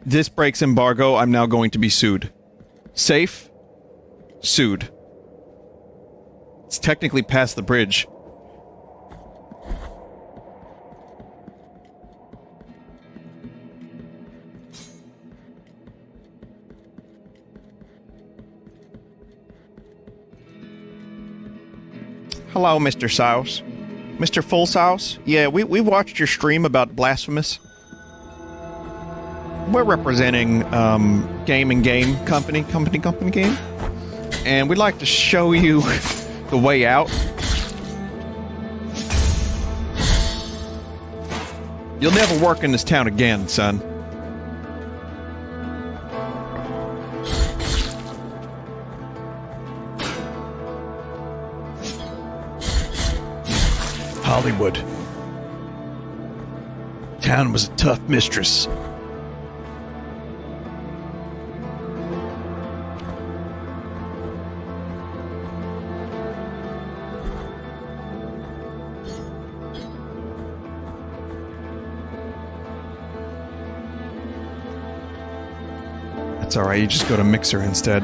This breaks embargo. I'm now going to be sued. Safe. Sued. It's technically past the bridge. Hello, Mr. Sauce. Mr. Full Sauce? Yeah, we watched your stream about Blasphemous. We're representing, Game Company Game. And we'd like to show you the way out. You'll never work in this town again, son. Hollywood. Town was a tough mistress. That's alright, you just go to Mixer instead.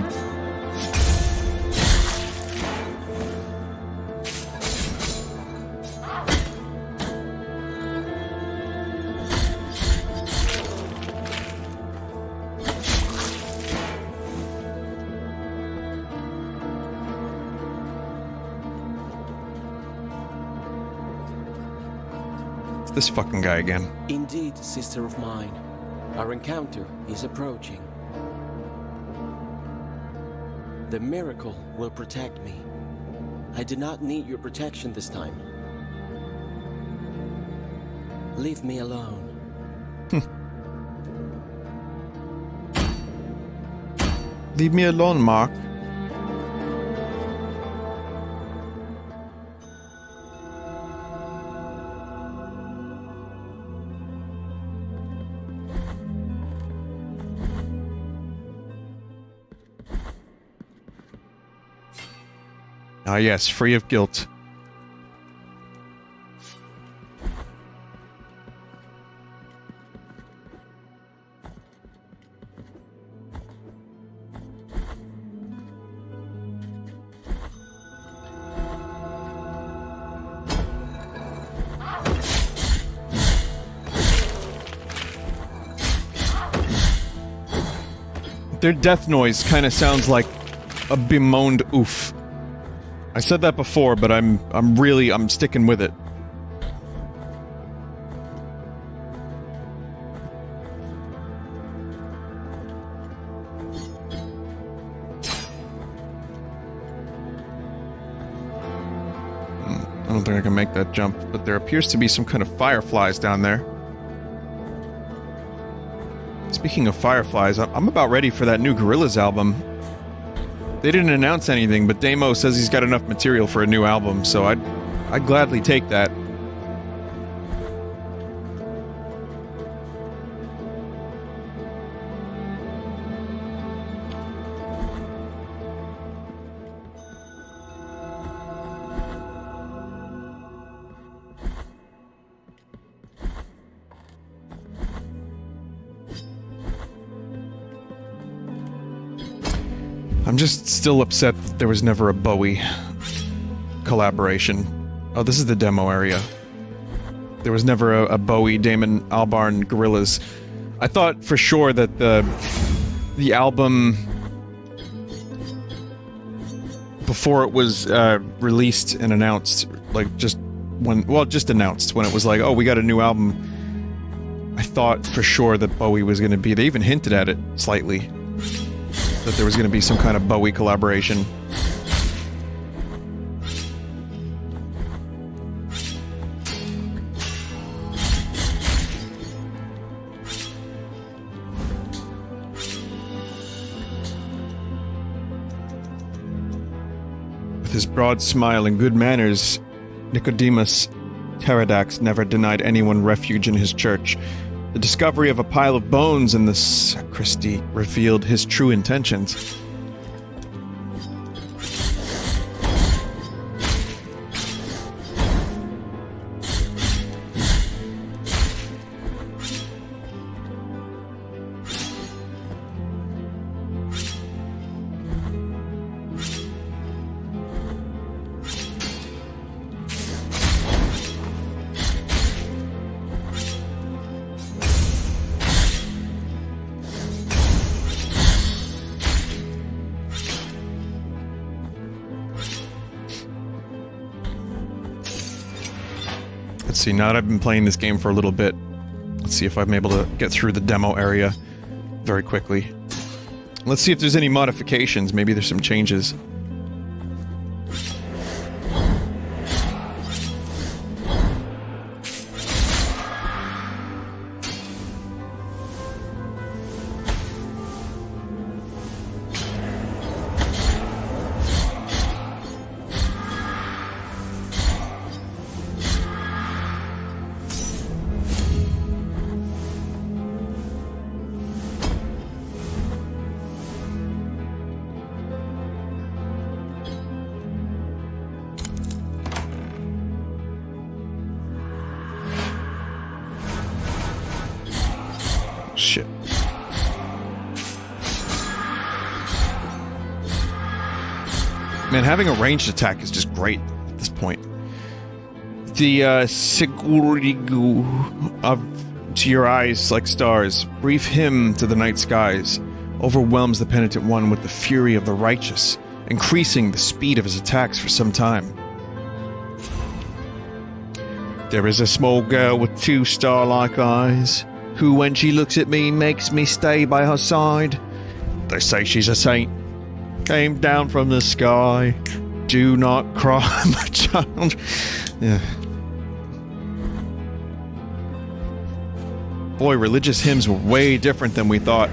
This fucking guy again. Indeed, sister of mine. Our encounter is approaching. The miracle will protect me. I do not need your protection this time. Leave me alone. Leave me alone, Mark. Ah, yes, free of guilt. Their death noise kind of sounds like a bemoaned oof. I said that before, but I'm sticking with it. I don't think I can make that jump, but there appears to be some kind of fireflies down there. Speaking of fireflies, I'm about ready for that new Gorillaz album. They didn't announce anything, but Damo says he's got enough material for a new album, so I'd gladly take that. I'm just still upset that there was never a Bowie collaboration. Oh, this is the demo area. There was never a Bowie, Damon Albarn, Gorillaz. I thought for sure that the album, before it was released and announced, like just announced when it was like, oh, we got a new album. I thought for sure that Bowie was going to be. They even hinted at it slightly. That there was going to be some kind of Bowie collaboration. With his broad smile and good manners, Nicodemus Pterodax never denied anyone refuge in his church. The discovery of a pile of bones in the sacristy revealed his true intentions. Let's see, now that I've been playing this game for a little bit, let's see if I'm able to get through the demo area very quickly. Let's see if there's any modifications, maybe there's some changes. Shit. Man, having a ranged attack is just great at this point. The Sigurigu of to your eyes like stars, brief hymn to the night skies, overwhelms the penitent one with the fury of the righteous, increasing the speed of his attacks for some time. There is a small girl with two star-like eyes, who when she looks at me makes me stay by her side. They say she's a saint, came down from the sky. Do not cry, my child. Yeah. Boy, religious hymns were way different than we thought.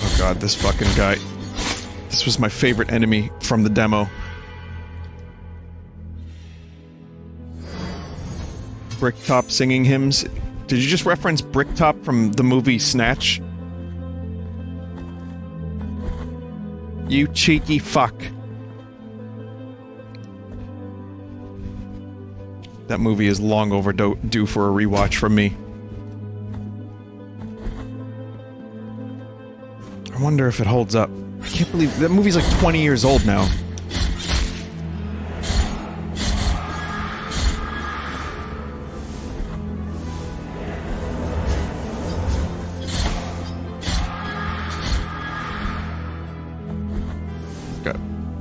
Oh god, this fucking guy. This was my favorite enemy from the demo. Bricktop singing hymns. Did you just reference Bricktop from the movie Snatch? You cheeky fuck. That movie is long overdue for a rewatch from me. I wonder if it holds up. I can't believe that movie's like 20 years old now.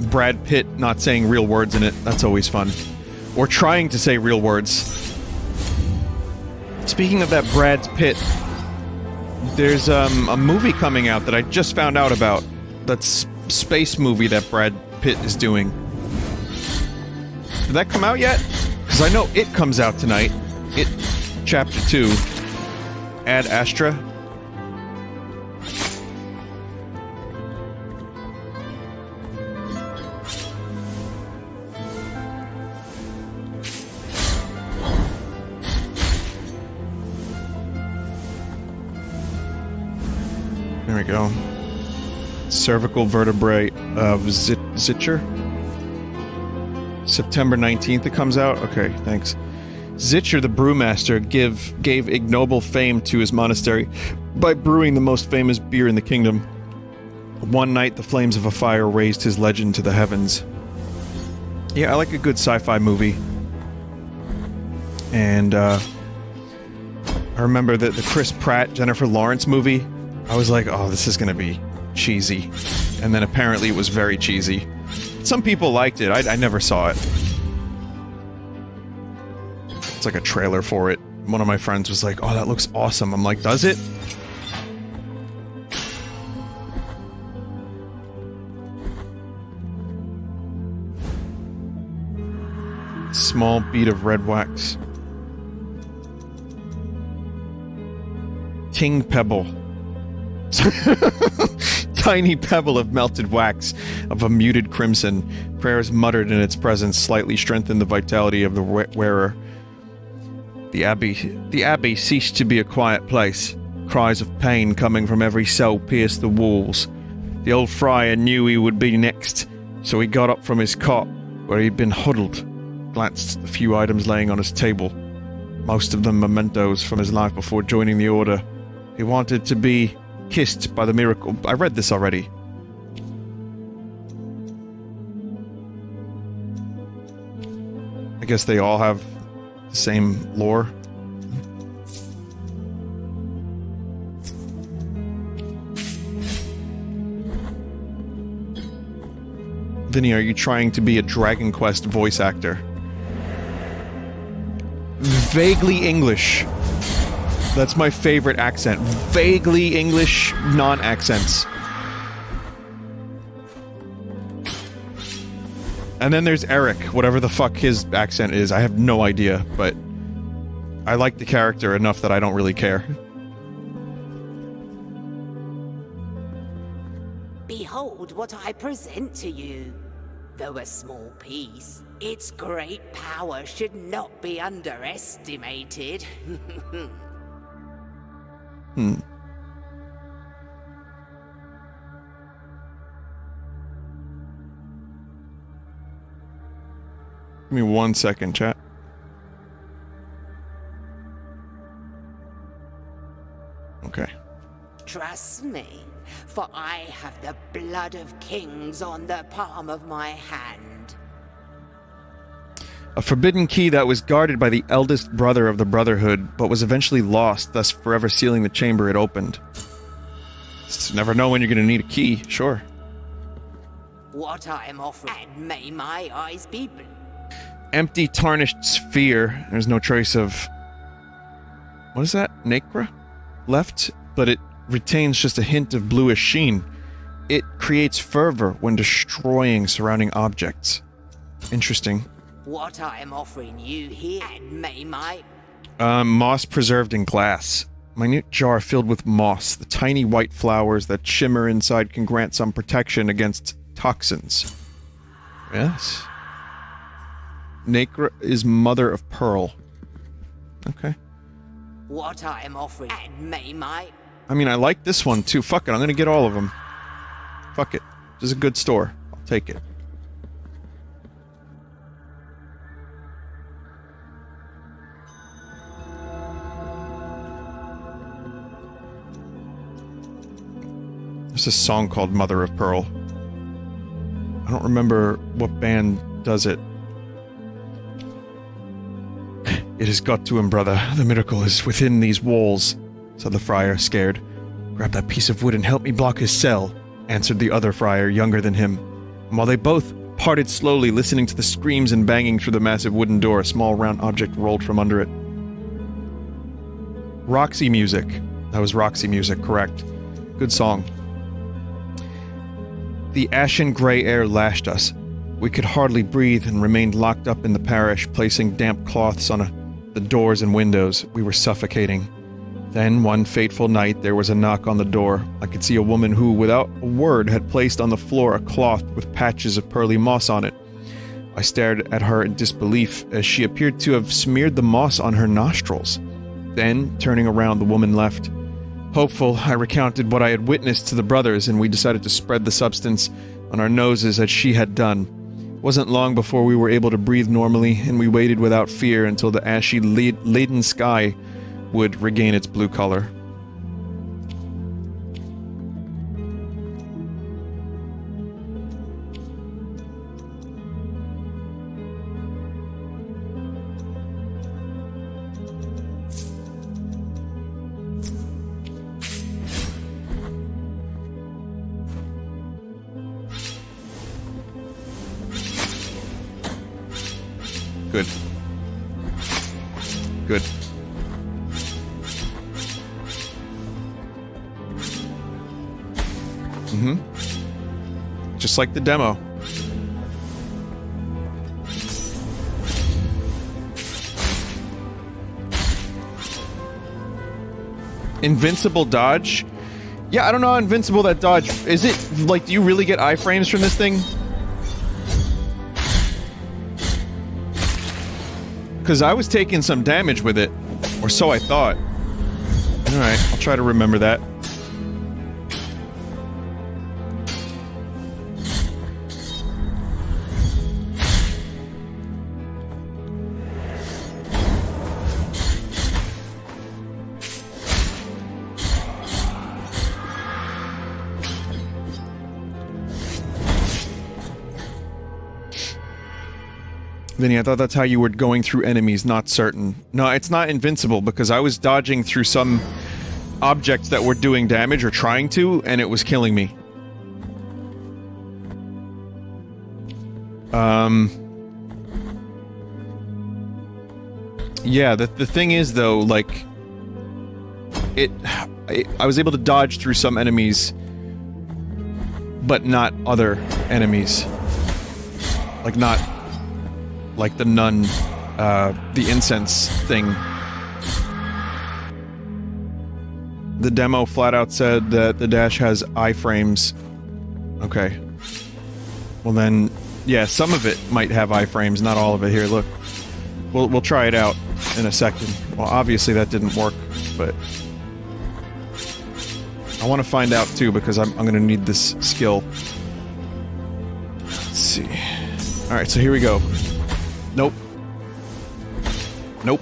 Brad Pitt not saying real words in it. That's always fun. Or trying to say real words. Speaking of that Brad Pitt, there's a movie coming out that I just found out about. That's space movie that Brad Pitt is doing. Did that come out yet? Because I know It comes out tonight. It Chapter 2. Ad Astra. There we go. Cervical vertebrae of Zitcher. September 19th it comes out? Okay, thanks. Zitcher the brewmaster gave ignoble fame to his monastery by brewing the most famous beer in the kingdom. One night the flames of a fire raised his legend to the heavens. Yeah, I like a good sci-fi movie. And I remember the Chris Pratt, Jennifer Lawrence movie. I was like, oh, this is gonna be cheesy. And then apparently it was very cheesy. Some people liked it. I never saw it. It's like a trailer for it. One of my friends was like, oh, that looks awesome. I'm like, does it? Small bead of red wax. King Pebble. Tiny pebble of melted wax of a muted crimson. Prayers muttered in its presence slightly strengthened the vitality of the wearer. The abbey ceased to be a quiet place. Cries of pain coming from every cell pierced the walls. The old friar knew he would be next, so he got up from his cot, where he'd been huddled, glanced at the few items laying on his table, most of them mementos from his life before joining the order. He wanted to be kissed by the miracle. I read this already. I guess they all have the same lore. Vinny, are you trying to be a Dragon Quest voice actor? Vaguely English. That's my favorite accent. Vaguely English, non-accents. And then there's Eric, whatever the fuck his accent is. I have no idea, but I like the character enough that I don't really care. Behold what I present to you. Though a small piece, its great power should not be underestimated. Give me 1 second, chat. Okay. Trust me, for I have the blood of kings on the palm of my hand. A forbidden key that was guarded by the eldest brother of the Brotherhood, but was eventually lost, thus forever sealing the chamber it opened. Just never know when you're gonna need a key, sure. What I am offering, and may my eyes be blue. Empty, tarnished sphere. There's no trace of... what is that? Nacre? Left, but it retains just a hint of bluish sheen. It creates fervor when destroying surrounding objects. Interesting. What I am offering you here, and may my... moss preserved in glass. Minute jar filled with moss. The tiny white flowers that shimmer inside can grant some protection against toxins. Yes. Nacre is mother of pearl. Okay. What I am offering, and may my... I mean, I like this one too. Fuck it, I'm gonna get all of them. Fuck it. This is a good store. I'll take it. There's a song called Mother of Pearl. I don't remember what band does it. It has got to him, brother. The miracle is within these walls, said the friar, scared. Grab that piece of wood and help me block his cell, answered the other friar, younger than him. And while they both parted slowly, listening to the screams and banging through the massive wooden door, a small round object rolled from under it. Roxy music. That was Roxy music, correct. Good song. The ashen gray air lashed us. We could hardly breathe and remained locked up in the parish, placing damp cloths on the doors and windows. We were suffocating. Then, one fateful night, there was a knock on the door. I could see a woman who, without a word, had placed on the floor a cloth with patches of pearly moss on it. I stared at her in disbelief, as she appeared to have smeared the moss on her nostrils. Then, turning around, the woman left. Hopeful, I recounted what I had witnessed to the brothers, and we decided to spread the substance on our noses as she had done. It wasn't long before we were able to breathe normally, and we waited without fear until the ashy, laden sky would regain its blue color. Good. Good. Just like the demo. Invincible dodge? Yeah, I don't know how invincible that dodge... Is it, like, do you really get iframes from this thing? Because I was taking some damage with it. Or so I thought. Alright, I'll try to remember that. Vinny, I thought that's how you were going through enemies, not certain. No, it's not invincible, because I was dodging through some objects that were doing damage, or trying to, and it was killing me. Yeah, the thing is, though, like... I was able to dodge through some enemies, but not other enemies. Like, not... like the nun, the incense thing. The demo flat out said that the dash has iframes. Okay. Well then, yeah, some of it might have iframes, not all of it. Here, look. We'll try it out in a second. Well, obviously that didn't work, but... I want to find out too, because I'm gonna need this skill. Let's see. Alright, so here we go. Nope. Nope.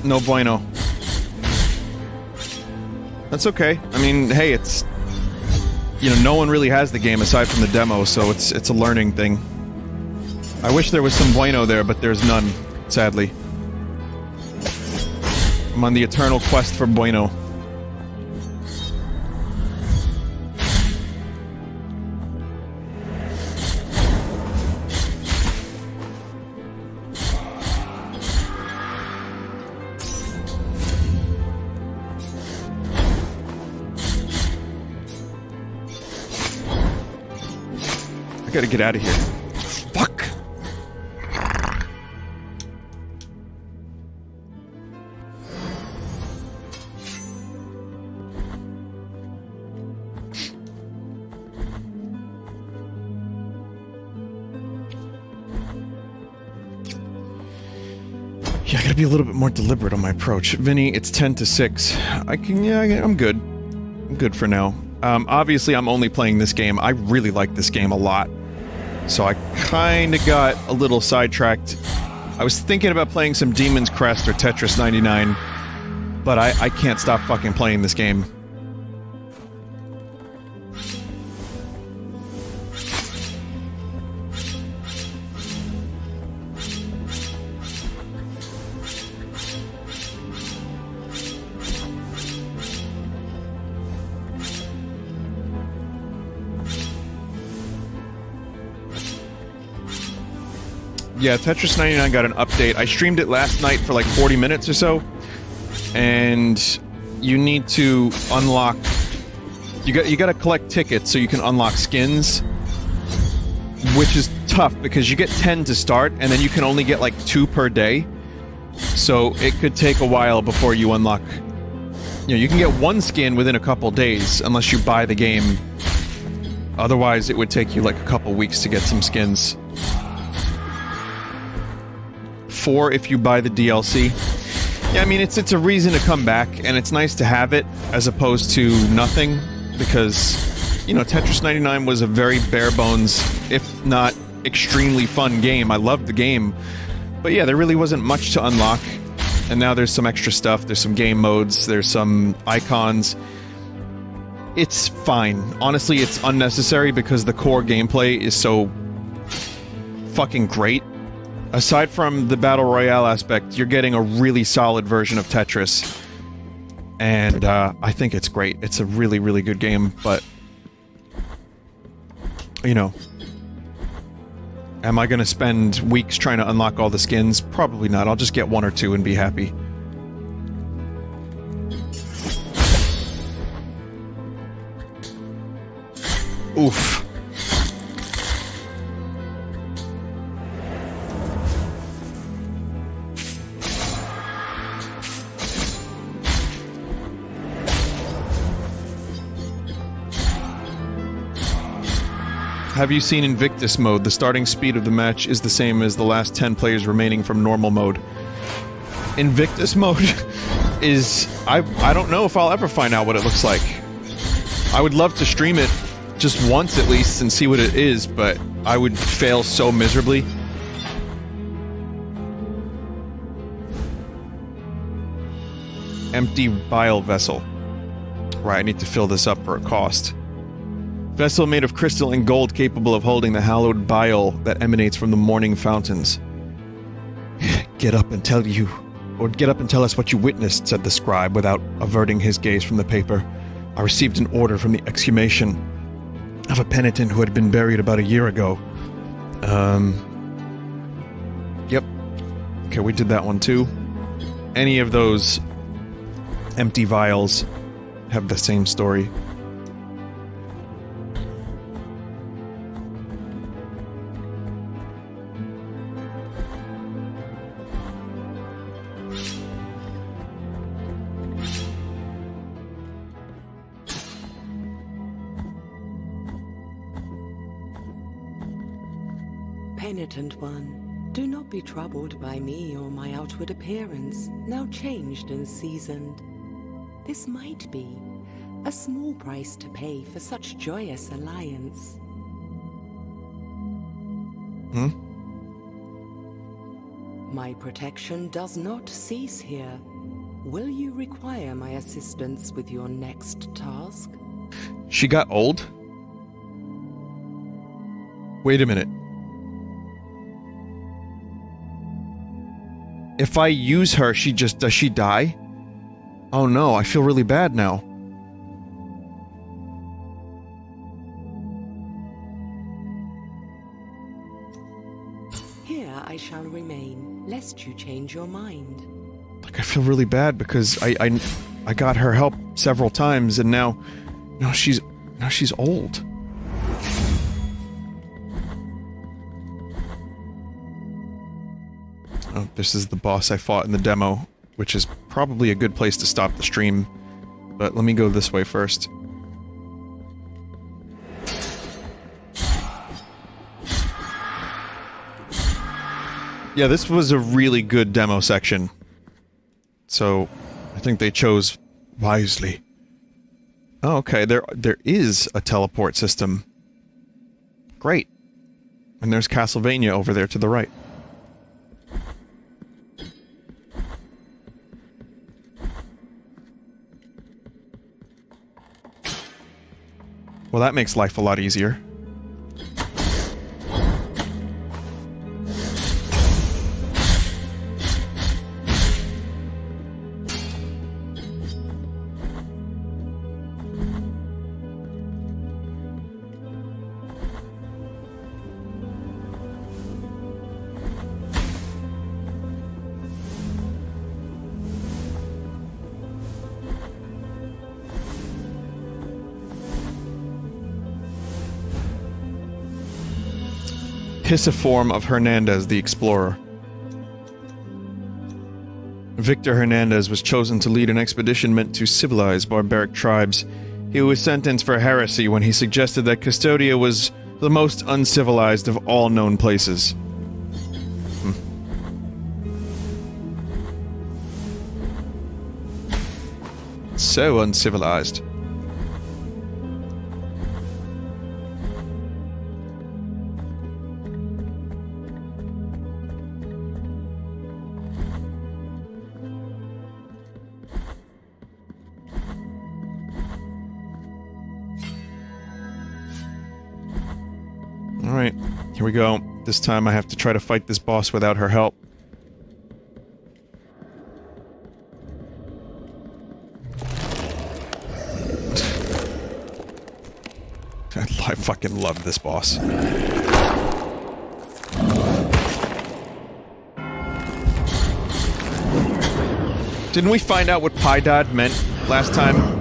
No bueno. That's okay. I mean, hey, it's... you know, no one really has the game aside from the demo, so it's a learning thing. I wish there was some bueno there, but there's none, sadly. I'm on the eternal quest for bueno. I gotta get out of here. Fuck! Yeah, I gotta be a little bit more deliberate on my approach. Vinny, it's 10 to 6. I'm good. I'm good for now. Obviously I'm only playing this game. I really like this game a lot. So I kinda got a little sidetracked. I was thinking about playing some Demon's Crest or Tetris 99, but I can't stop fucking playing this game. Yeah, Tetris 99 got an update. I streamed it last night for like 40 minutes or so, and you need to unlock... You got to collect tickets so you can unlock skins, which is tough because you get 10 to start, and then you can only get like 2 per day. So it could take a while before you unlock... You know, you can get 1 skin within a couple days unless you buy the game. Otherwise, it would take you like a couple weeks to get some skins. 4 if you buy the DLC. Yeah, I mean, it's a reason to come back, and it's nice to have it as opposed to nothing, because, you know, Tetris 99 was a very bare-bones, if not extremely fun game. I loved the game. But yeah, there really wasn't much to unlock, and now there's some extra stuff. There's some game modes, there's some icons. It's fine. Honestly, it's unnecessary because the core gameplay is so fucking great. Aside from the Battle Royale aspect, you're getting a really solid version of Tetris. And, I think it's great. It's a really, really good game, but... You know... Am I gonna spend weeks trying to unlock all the skins? Probably not. I'll just get 1 or 2 and be happy. Oof. Have you seen Invictus mode? The starting speed of the match is the same as the last 10 players remaining from normal mode. Invictus mode is... I don't know if I'll ever find out what it looks like. I would love to stream it just once at least and see what it is, but I would fail so miserably. Empty bile vessel. Right, I need to fill this up for a cost. Vessel made of crystal and gold capable of holding the hallowed bile that emanates from the morning fountains. Get up and tell us what you witnessed, said the scribe without averting his gaze from the paper. I received an order from the exhumation of a penitent who had been buried about a year ago. Yep. Okay, we did that one too. Any of those empty vials have the same story. Penitent one, do not be troubled by me or my outward appearance, now changed and seasoned. This might be a small price to pay for such joyous alliance. My protection does not cease here. Will you require my assistance with your next task? She got old? Wait a minute. If I use her, does she die? Oh no, I feel really bad now. Here I shall remain, lest you change your mind. Like, I feel really bad because I got her help several times and now she's old. Oh, this is the boss I fought in the demo, which is probably a good place to stop the stream. But let me go this way first. Yeah, this was a really good demo section. So, I think they chose wisely. Oh, okay, there is a teleport system. Great. And there's Castlevania over there to the right. Well, that makes life a lot easier. pisiform of Hernandez the Explorer. Victor Hernandez was chosen to lead an expedition meant to civilize barbaric tribes. He was sentenced for heresy when he suggested that Custodia was the most uncivilized of all known places. So uncivilized. Alright, here we go. This time I have to try to fight this boss without her help. I fucking love this boss. Didn't we find out what Piedad meant last time?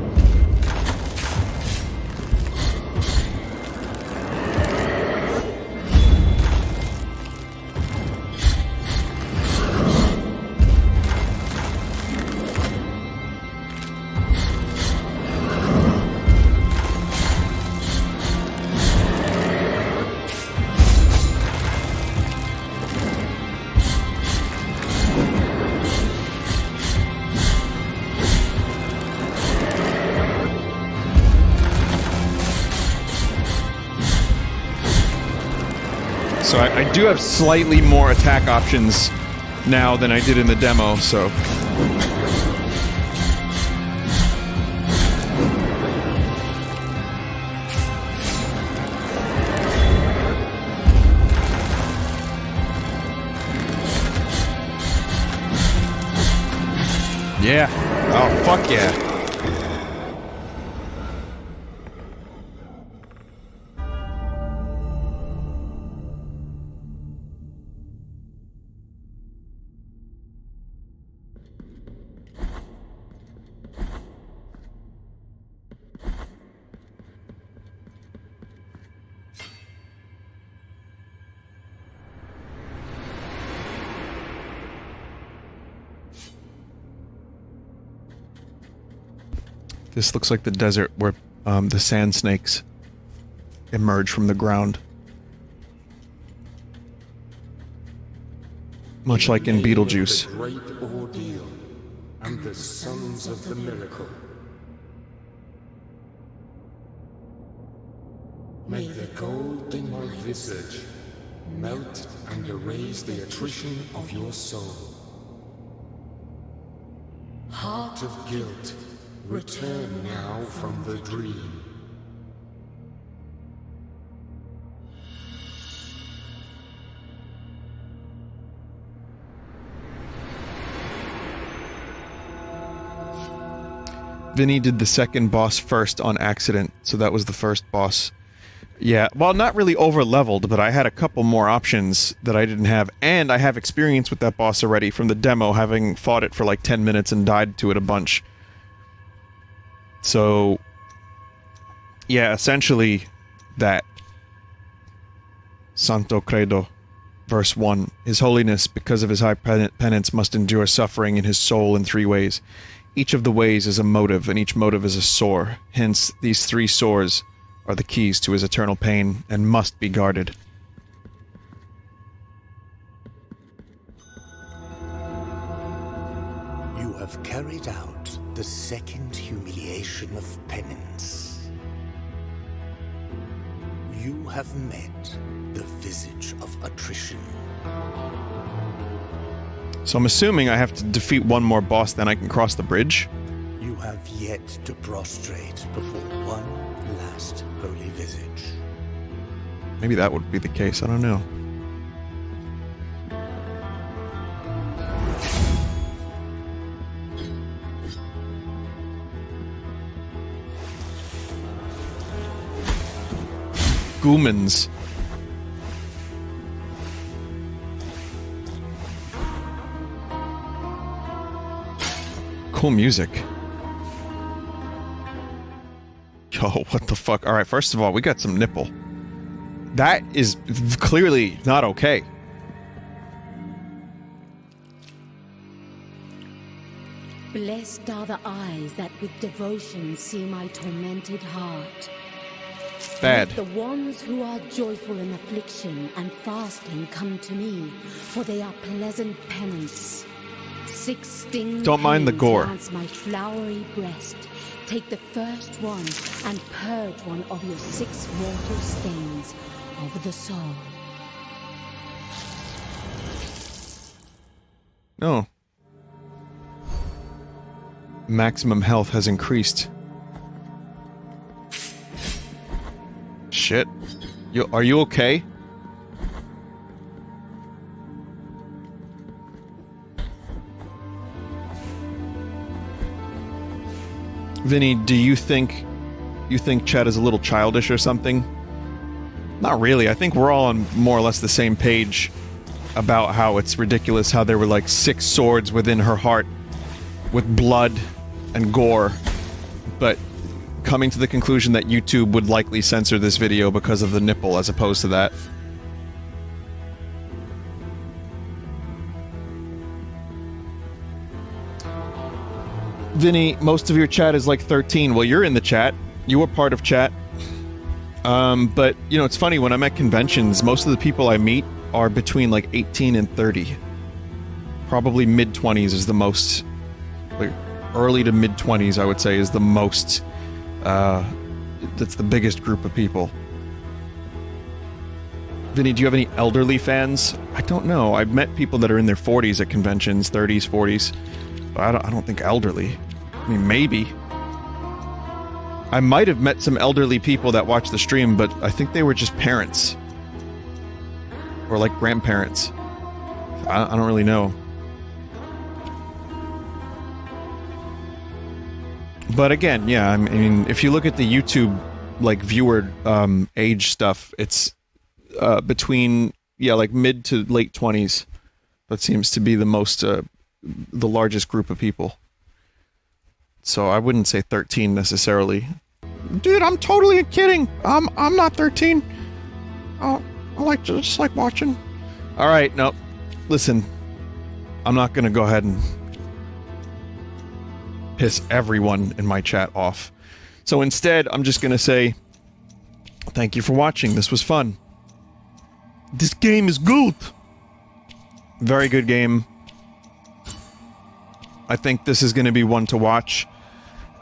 So I do have slightly more attack options now than I did in the demo, so... Yeah. Oh, fuck yeah. This looks like the desert where the sand snakes emerge from the ground. Much like in Beetlejuice. The great ordeal and the sons of the miracle. May the gold in my visage melt and erase the attrition of your soul. Heart of guilt, return now from the dream. Vinny did the second boss first on accident, so that was the first boss. Yeah, well, not really over-leveled, but I had a couple more options that I didn't have, and I have experience with that boss already from the demo, having fought it for like 10 minutes and died to it a bunch. So, yeah, essentially that. Santo Credo, verse 1. His holiness, because of his high penance, must endure suffering in his soul in 3 ways. Each of the ways is a motive, and each motive is a sore. Hence, these 3 sores are the keys to his eternal pain, and must be guarded. You have carried out the second humiliation of penance. You have met the visage of attrition. So I'm assuming I have to defeat one more boss, then I can cross the bridge? You have yet to prostrate before one last holy visage. Maybe that would be the case, I don't know. Goomans. Cool music. Yo, what the fuck? Alright, first of all, we got some nipple. That is clearly not okay. Blessed are the eyes that with devotion see my tormented heart. Bad. Let the ones who are joyful in affliction and fasting come to me, for they are pleasant penance. 6 sting Don't mind the pains gore. lance my flowery breast. Take the first one and purge one of your 6 mortal stains of the soul. No. Maximum health has increased. Shit. Are you okay? Vinny, do you think Chad is a little childish or something? Not really. I think we're all on more or less the same page about how it's ridiculous how there were like 6 swords within her heart with blood and gore, but coming to the conclusion that YouTube would likely censor this video because of the nipple as opposed to that. Vinny, most of your chat is like 13. Well, you're in the chat. You were part of chat. But, you know, it's funny, when I'm at conventions, most of the people I meet are between like 18 and 30. Probably mid-20s is the most, like, early to mid-20s, I would say, is the most, that's the biggest group of people. Vinny, do you have any elderly fans? I don't know. I've met people that are in their 40s at conventions, 30s, 40s. But I don't think elderly. I mean, maybe. I might have met some elderly people that watch the stream, but I think they were just parents. Or like grandparents. I don't really know. But again, yeah, I mean, if you look at the YouTube, like, viewer age stuff, it's between, yeah, like mid to late 20s. That seems to be the most, the largest group of people. So I wouldn't say 13 necessarily. Dude, I'm totally kidding. I'm not 13. I just like watching. All right, no, listen. I'm not gonna go ahead and piss everyone in my chat off. So instead, I'm just gonna say thank you for watching. This was fun. This game is good. Very good game. I think this is going to be one to watch.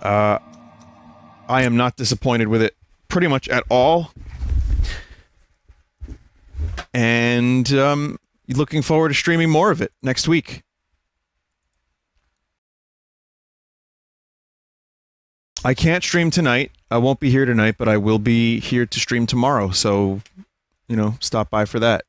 I am not disappointed with it pretty much at all. And looking forward to streaming more of it next week. I can't stream tonight. I won't be here tonight, but I will be here to stream tomorrow. So, you know, stop by for that.